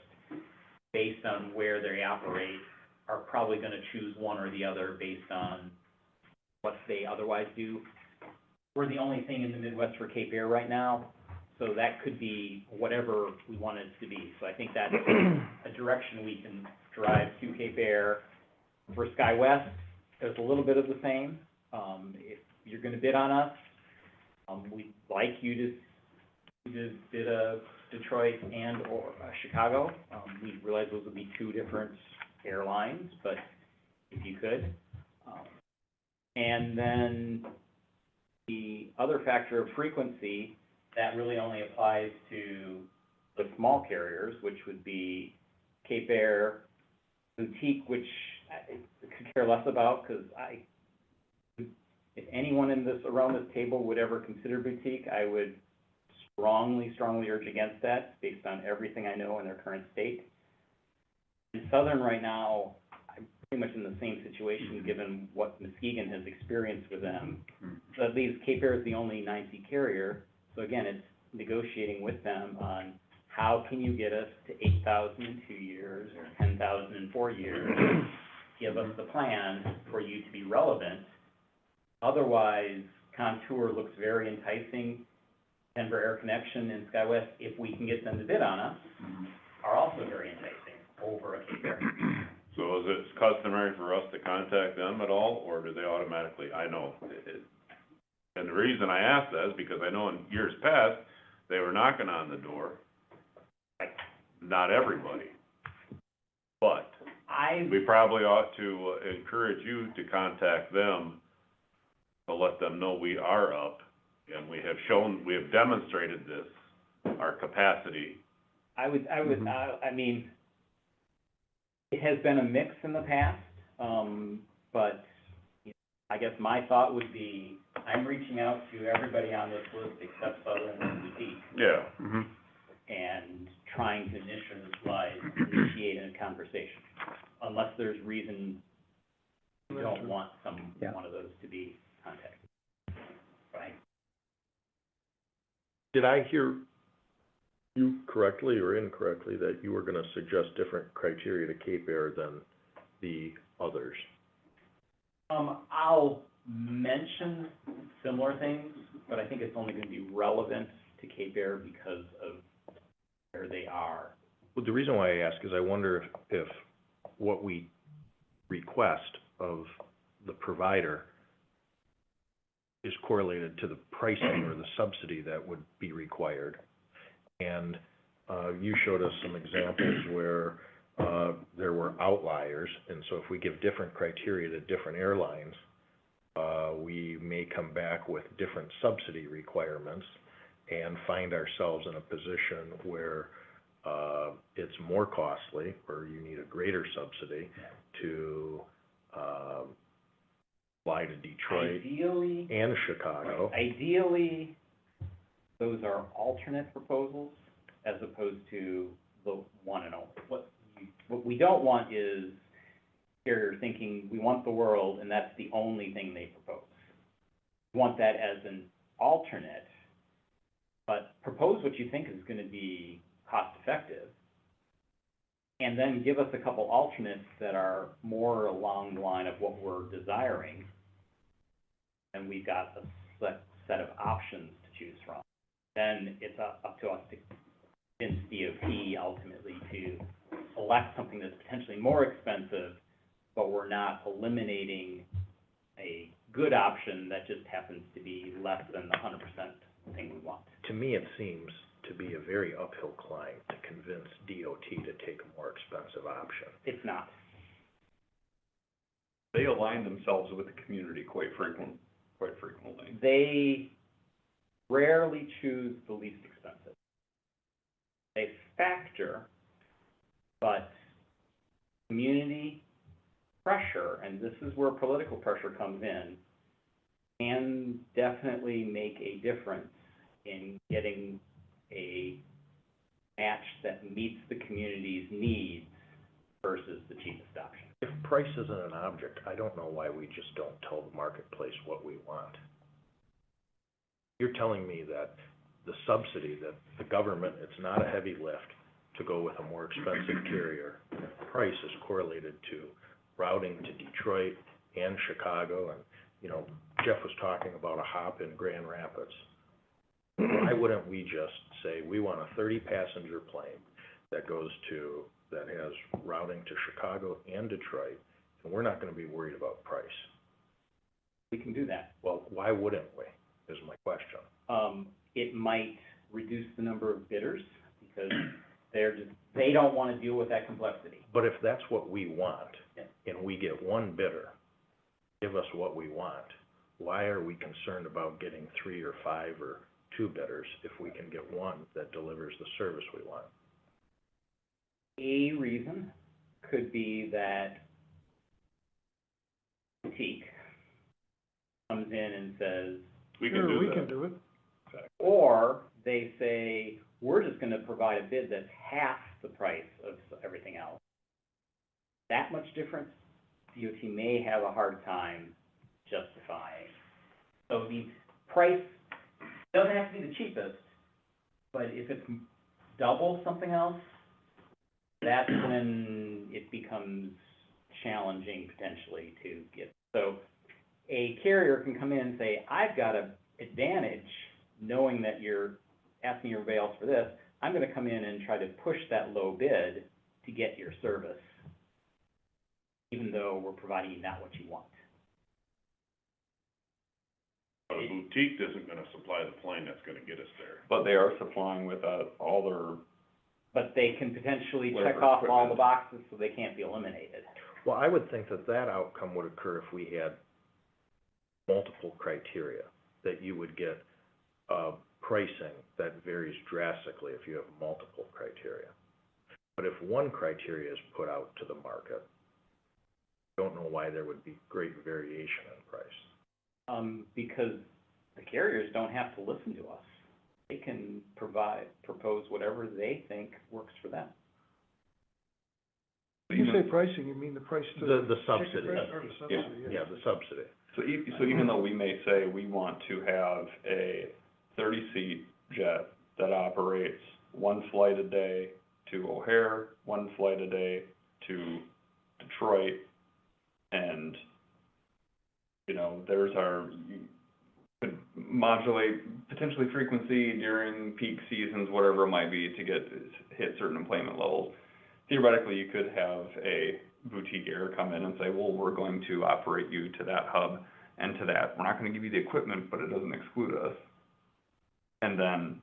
based on where they operate, are probably gonna choose one or the other based on what they otherwise do. We're the only thing in the Midwest for Cape Air right now, so that could be whatever we want it to be. So I think that's a direction we can drive to Cape Air. For SkyWest, there's a little bit of the same. If you're gonna bid on us, we'd like you to bid a Detroit and or Chicago. We realize those would be two different airlines, but if you could. And then the other factor of frequency, that really only applies to the small carriers, which would be Cape Air, Boutique, which I could care less about, because if anyone around this table would ever consider Boutique, I would strongly urge against that, based on everything I know in their current state. In Southern right now, I'm pretty much in the same situation, given what Muskegon has experienced with them. So that leaves Cape Air as the only 9C carrier, so again, it's negotiating with them on how can you get us to 8,000 in 2 years, or 10,000 in 4 years, give us the plan for you to be relevant. Otherwise, Contour looks very enticing. Denver Air Connection and SkyWest, if we can get them to bid on us, are also very enticing over a Cape Air. So is it customary for us to contact them at all, or do they automatically, I know, and the reason I ask that is because I know in years past, they were knocking on the door. Not everybody, but we probably ought to encourage you to contact them to let them know we are up, and we have demonstrated this, our capacity. I mean, it has been a mix in the past, but you know, I guess my thought would be, I'm reaching out to everybody on this list except Southern and Manistee, Yeah. and trying to initiate a conversation, unless there's reason you don't want one of those to be contacted. Right? Did I hear you correctly or incorrectly that you were gonna suggest different criteria to Cape Air than the others? I'll mention similar things, but I think it's only gonna be relevant to Cape Air because of where they are. Well, the reason why I ask is I wonder if what we request of the provider is correlated to the pricing or the subsidy that would be required. And, you showed us some examples where, there were outliers, and so if we give different criteria to different airlines, we may come back with different subsidy requirements and find ourselves in a position where, it's more costly, or you need a greater subsidy to, fly to Detroit and Chicago. Ideally, those are alternate proposals as opposed to the one and only. What we don't want is carrier thinking, we want the world, and that's the only thing they propose. We want that as an alternate, but propose what you think is gonna be cost-effective, and then give us a couple alternates that are more along the line of what we're desiring, and we've got a set of options to choose from. Then it's up to us to convince DOT ultimately to select something that's potentially more expensive, but we're not eliminating a good option that just happens to be less than the 100% thing we want. To me, it seems to be a very uphill climb to convince DOT to take a more expensive option. It's not. They align themselves with the community quite frequently. They rarely choose the least expensive. They factor, but community pressure, and this is where political pressure comes in, can definitely make a difference in getting a match that meets the community's needs versus the cheapest option. If price isn't an object, I don't know why we just don't tell the marketplace what we want. You're telling me that the subsidy, that the government, it's not a heavy lift to go with a more expensive carrier. Price is correlated to routing to Detroit and Chicago, and, you know, Jeff was talking about a hop in Grand Rapids. Why wouldn't we just say, we want a 30-passenger plane that has routing to Chicago and Detroit, and we're not gonna be worried about price? We can do that. Well, why wouldn't we, is my question. It might reduce the number of bidders because they don't want to deal with that complexity. But if that's what we want, Yeah. and we get one bidder, give us what we want, why are we concerned about getting 3 or 5 or 2 bidders if we can get one that delivers the service we want? A reason could be that boutique comes in and says, We can Sure, do we that. can do it. or they say, we're just gonna provide a bid that's half the price of everything else. That much difference, DOT may have a hard time justifying. So the price doesn't have to be the cheapest, but if it's double something else, that's when it becomes challenging potentially to get. So a carrier can come in and say, I've got an advantage knowing that you're asking everybody else for this. I'm gonna come in and try to push that low bid to get your service, even though we're providing you not what you want. But a boutique isn't gonna supply the plane that's gonna get us there. But they are supplying with, all their, But they can potentially check Whatever off all equipment. the boxes so they can't be eliminated. Well, I would think that that outcome would occur if we had multiple criteria, that you would get, pricing that varies drastically if you have multiple criteria. But if one criteria is put out to the market, I don't know why there would be great variation in price. Because the carriers don't have to listen to us. They can propose whatever they think works for them. When you say pricing, you mean the price to The ticket subsidy. price or the subsidy, Yeah, the subsidy. so even though we may say we want to have a 30-seat jet that operates one flight a day to O'Hare, one flight a day to Detroit, and, you know, you could modulate potentially frequency during peak seasons, whatever it might be, to hit certain employment levels. Theoretically, you could have a boutique air come in and say, well, we're going to operate you to that hub and to that. We're not gonna give you the equipment, but it doesn't exclude us. And then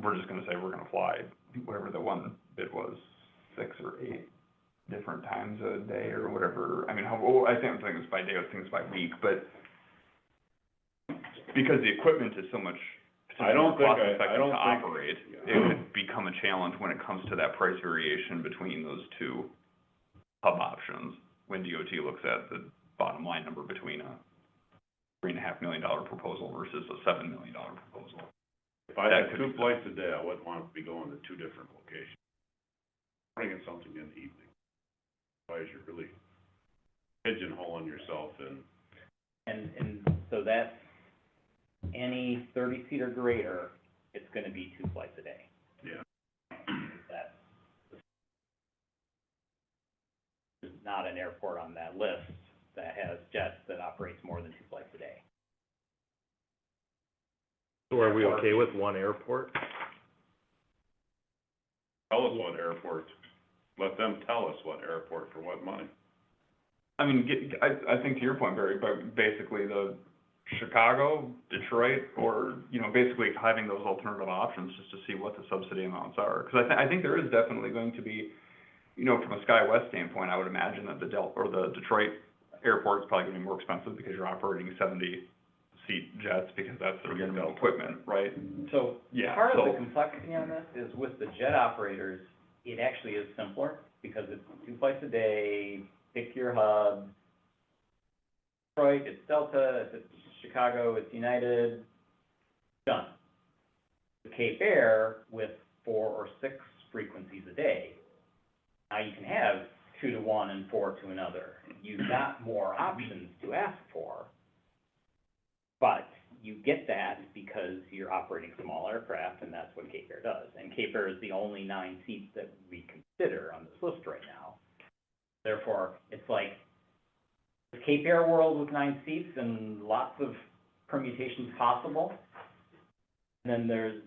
we're just gonna say we're gonna fly whatever the one bid was, 6 or 8 different times a day or whatever. I mean, I think it's by day, I think it's by week, but because the equipment is so much I don't think cost I effective don't to think- operate, yeah. it would become a challenge when it comes to that price variation between those two hub options, when DOT looks at the bottom line number between a $3.5 million proposal versus a $7 million proposal. If I That had could 2 be- flights a day, I wouldn't want to be going to 2 different locations. Bringing something in the evening. Otherwise, you're really pigeonholing yourself in. And so that's any 30-seat or greater, it's gonna be 2 flights a day. Yeah. There's not an airport on that list that has jets that operates more than 2 flights a day. So are we okay with one airport? Tell us what airport, let them tell us what airport for what money. I mean, I think to your point, Barry, but basically the Chicago, Detroit, or, you know, basically having those alternative options just to see what the subsidy amounts are. Because I think there is definitely going to be, you know, from a SkyWest standpoint, I would imagine that the Detroit airport is probably gonna be more expensive because you're operating 70-seat jets because that's their minimum equipment, right? So Yeah, part of so- the complexity on this is with the jet operators, it actually is simpler because it's 2 flights a day, pick your hub. Detroit, it's Delta, if it's Chicago, it's United, done. The Cape Air with 4 or 6 frequencies a day, now you can have 2 to 1 and 4 to another. You've got more options to ask for, but you get that because you're operating small aircraft, and that's what Cape Air does. And Cape Air is the only 9 seats that we consider on this list right now. Therefore, it's like the Cape Air world with 9 seats and lots of permutations possible. And then there's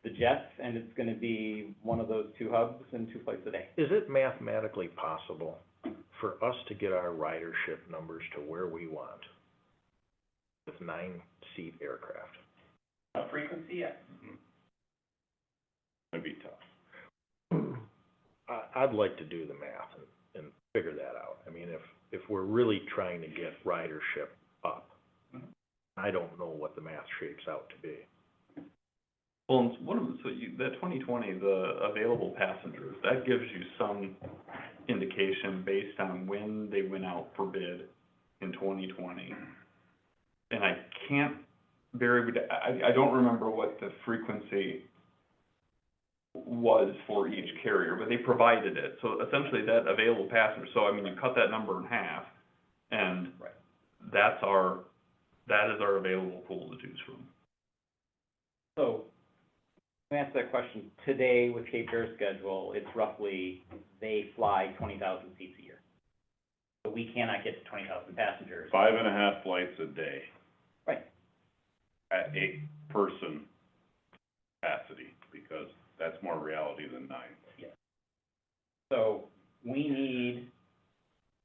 the jets, and it's gonna be one of those 2 hubs and 2 flights a day. Is it mathematically possible for us to get our ridership numbers to where we want with 9-seat aircraft? A frequency, yes. It'd be tough. I'd like to do the math and figure that out. I mean, if we're really trying to get ridership up, I don't know what the math shapes out to be. Well, and that 2020, the available passengers, that gives you some indication based on when they went out for bid in 2020. And I can't, Barry, I don't remember what the frequency was for each carrier, but they provided it. So essentially that available passenger, so I mean, you cut that number in half, and Right. that is our available pool to choose from. So, to answer that question, today with Cape Air's schedule, it's roughly, they fly 20,000 seats a year. So we cannot get to 20,000 passengers. 5.5 flights a day. Right. At 8-person capacity, because that's more reality than 9. So we need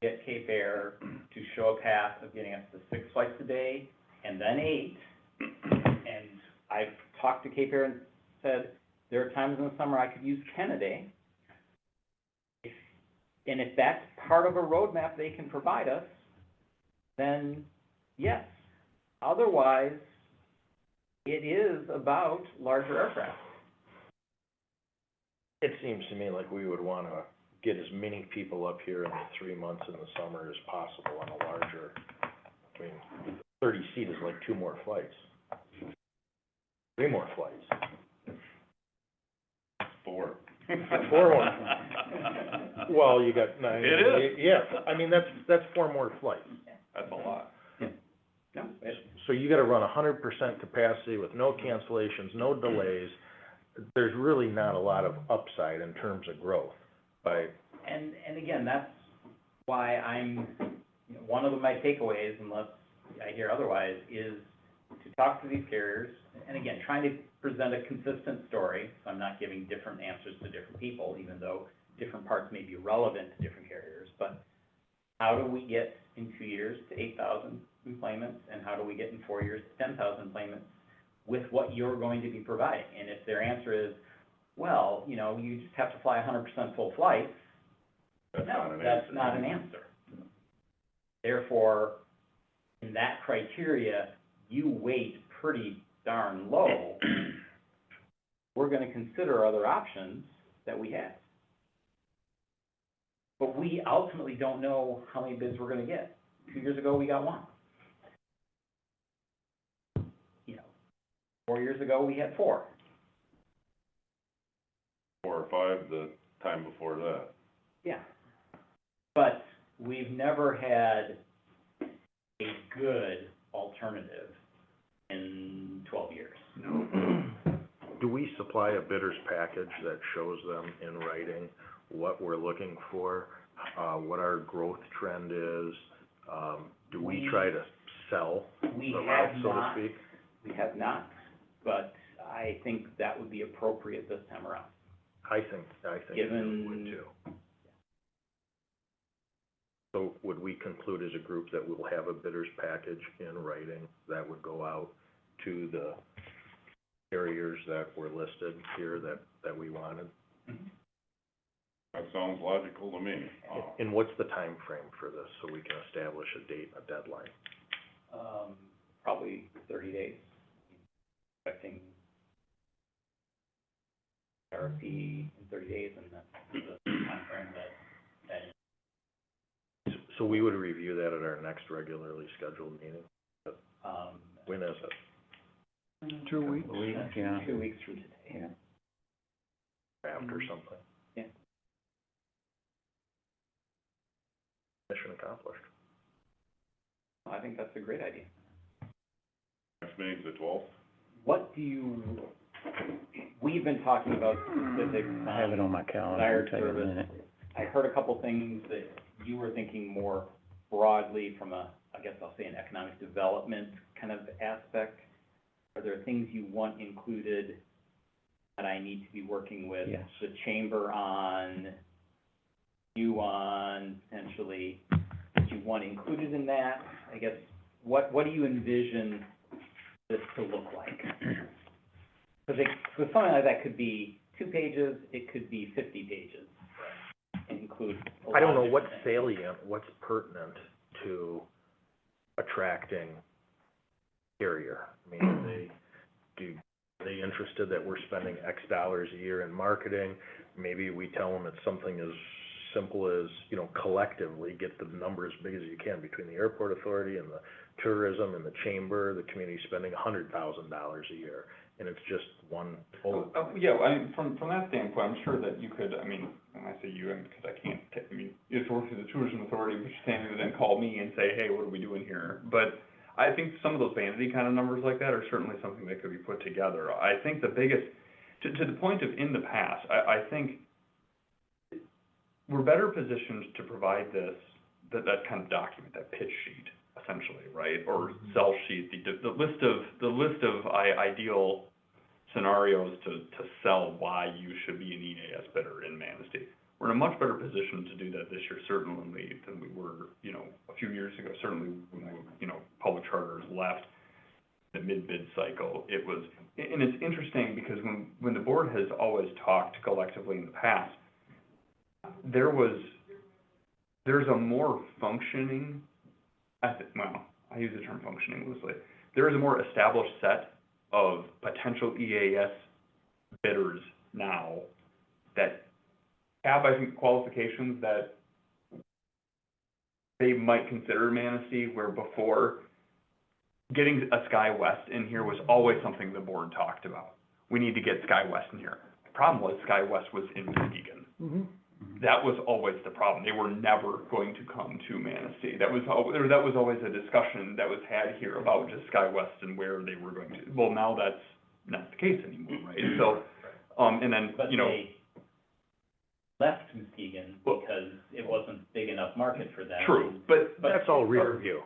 to get Cape Air to show a path of getting us to 6 flights a day and then 8. And I've talked to Cape Air and said, there are times in the summer I could use 10 a day. And if that's part of a roadmap they can provide us, then yes. Otherwise, it is about larger aircraft. It seems to me like we would wanna get as many people up here in the 3 months in the summer as possible on a larger, I mean, 30 seat is like 2 more flights. 3 more flights. 4. 4 more. Well, you got 9. It is. Yeah, I mean, that's 4 more flights. That's a lot. No, So you gotta run 100% capacity with no cancellations, no delays. There's really not a lot of upside in terms of growth, by, and again, that's why I'm, you know, one of my takeaways, unless I hear otherwise, is to talk to these carriers, and again, trying to present a consistent story, so I'm not giving different answers to different people, even though different parts may be relevant to different carriers, but how do we get in 2 years to 8,000 employments, and how do we get in 4 years to 10,000 employments with what you're going to be providing? And if their answer is, well, you know, you just have to fly 100% full flights, That's not no, an that's answer. not an answer. Therefore, in that criteria, you weight pretty darn low. We're gonna consider other options that we have. But we ultimately don't know how many bids we're gonna get. 2 years ago, we got 1. You know, 4 years ago, we had 4. 4 or 5 the time before that. Yeah. But we've never had a good alternative in 12 years. do we supply a bidder's package that shows them in writing what we're looking for, what our growth trend is? Do we try to sell We the have route, so to not, speak? we have not, but I think that would be appropriate this time around. I think it really would Given- too. So would we conclude as a group that we'll have a bidder's package in writing that would go out to the carriers that were listed here that we wanted? That sounds logical to me. And what's the time frame for this, so we can establish a date, a deadline? Probably 30 days. Expecting RFP in 30 days, and that's the timeframe that So we would review that at our next regularly scheduled meeting? um, When is it? 2 weeks. Yeah. 2 weeks from today. Yeah. After something? Yeah. Mission accomplished. I think that's a great idea. Next meeting's the 12th. What do you, we've been talking about specifics I have it on my calendar, desired I'll tell you in a service. minute. I heard a couple things that you were thinking more broadly from a, I guess I'll say, an economic development kind of aspect. Are there things you want included that I need to be working with Yes. the chamber on, you on, potentially, that you want included in that? I guess, what do you envision this to look like? Because something like that could be 2 pages, it could be 50 pages, and include a lot I don't know of what's different things. salient, what's pertinent to attracting carrier. I mean, are they interested that we're spending X dollars a year in marketing? Maybe we tell them it's something as simple as, you know, collectively get the number as big as you can between the airport authority and the tourism and the chamber, the community spending $100,000 a year, and it's just one vote. Yeah, I mean, from that standpoint, I'm sure that you could, I mean, when I say you, and because I can't, I mean, you have to work through the tourism authority, which standing to then call me and say, hey, what are we doing here? But I think some of those vanity kind of numbers like that are certainly something that could be put together. I think the biggest, to the point of in the past, I think we're better positioned to provide this that kind of document, that pitch sheet, essentially, right? Or sell sheet, the list of ideal scenarios to sell why you should be an EAS bidder in Manistee. We're in a much better position to do that this year, certainly, than we were, a few years ago, certainly when, public charters left the mid-bid cycle. It was, and it's interesting because when the board has always talked collectively in the past, there's a more functioning, I use the term functioning loosely, there is a more established set of potential EAS bidders now that have, I think, qualifications that they might consider Manistee, where before, getting a SkyWest in here was always something the board talked about. We need to get SkyWest in here. The problem was SkyWest was in Muskegon. Mm-hmm. That was always the problem. They were never going to come to Manistee. That was always a discussion that was had here about just SkyWest and where they were going to. Well, now that's not the case anymore, right? So, and then, But they left Muskegon because it wasn't big enough market for them. True, but That's all rear view.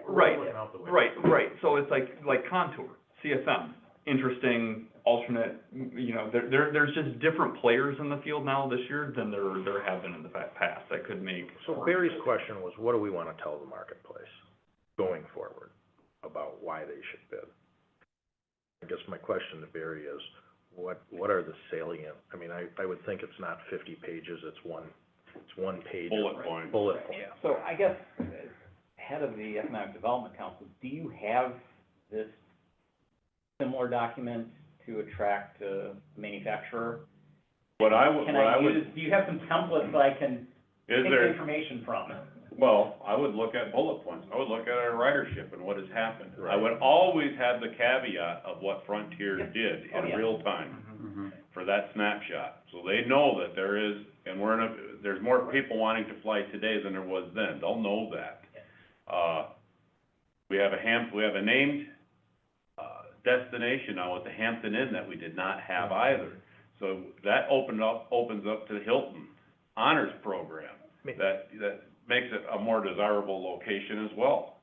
right, Looking out the window. right. So it's like Contour, CFM, interesting, alternate, there's just different players in the field now this year than there have been in the past that could make. So Barry's question was, what do we wanna tell the marketplace going forward about why they should bid? I guess my question to Barry is, what are the salient, I mean, I would think it's not 50 pages, it's one page. Bullet point. Bullet point. So I guess, as head of the Economic Development Council, do you have this similar document to attract a manufacturer? What I would, Do you have some templates that I can is take there, information from? well, I would look at bullet points. I would look at our ridership and what has happened. I Right. would always have the caveat of what Frontier Yeah. did Oh, in yeah. real time Mhm. for that snapshot. So they know that there is, and there's more people wanting to fly today than there was then. They'll know that. We have a named, destination now at the Hampton Inn that we did not have either. So that opens up to the Hilton Honors Program. That makes it a more desirable location as well.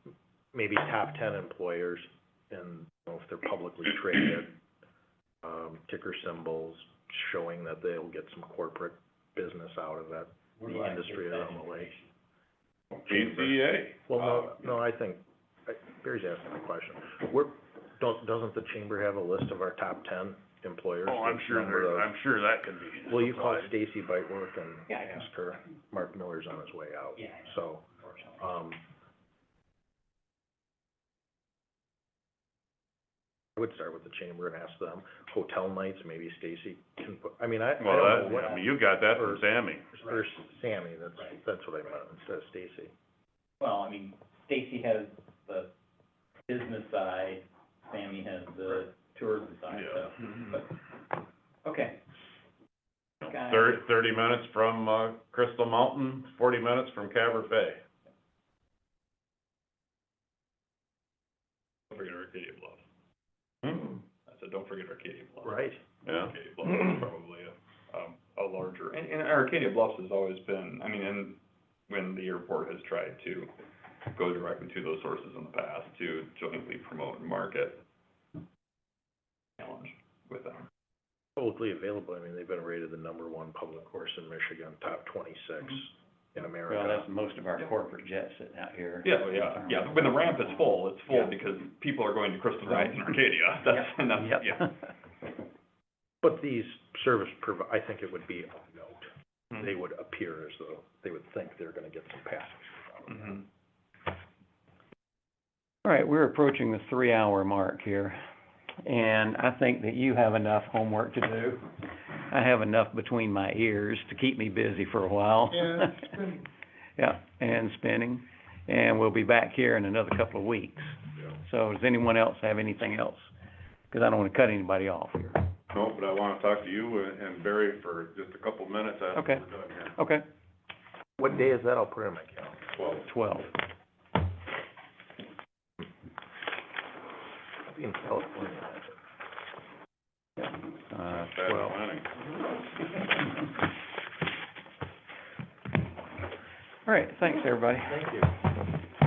Maybe top 10 employers, and, if they're publicly traded, ticker symbols showing that they'll get some corporate business out of it, the industry around the lake. PCA. Well, no, I think, Barry's asking the question. Doesn't the chamber have a list of our top 10 employers? Oh, I'm Which sure number of- I'm sure that can be. Well, you call supplied. Stacy Biteworth and Yeah, I know. ask her, Mark Miller's on his way out, Yeah. so, I would start with the chamber and ask them. Hotel nights, maybe Stacy can put, I Well, don't know what, you got that from Sammy. or Sammy, that's what I meant, instead of Stacy. Well, I mean, Stacy has the business side, Sammy has the tourism side, so, but, okay. Got it. 30 minutes from, Crystal Mountain, 40 minutes from Cabernet. Don't forget Arcadia Bluff. Hmm, I said, don't forget Arcadia Bluff. Right. Arcadia yeah. Bluff is probably a larger, and Arcadia Bluffs has always been, I mean, and when the airport has tried to go directly to those sources in the past to jointly promote and market, challenge with them. Publicly available, I mean, they've been rated the #1 public course in Michigan, top 26 in America. Well, that's most of our corporate jets sitting out here. Yeah, when the ramp is full, it's full because people are going to Crystal Heights and Arcadia, Yep. yeah. But these I think it would be of note. Mhm. They would appear as though they would think they're gonna get some passengers out of it. Mhm. All right, we're approaching the 3-hour mark here, and I think that you have enough homework to do. I have enough between my ears to keep me busy for a while. Yeah, it's been, Yeah, and spinning, and we'll be back here in another couple of weeks. So does anyone else have anything else? Because I don't want to cut anybody off here. No, but I wanna talk to you and Barry for just a couple minutes after Okay. we're done here. Okay, What day is that? I'll put it in my calendar. 12. I'll be in California. Bad 12. planning. All right, thanks, everybody. Thank you.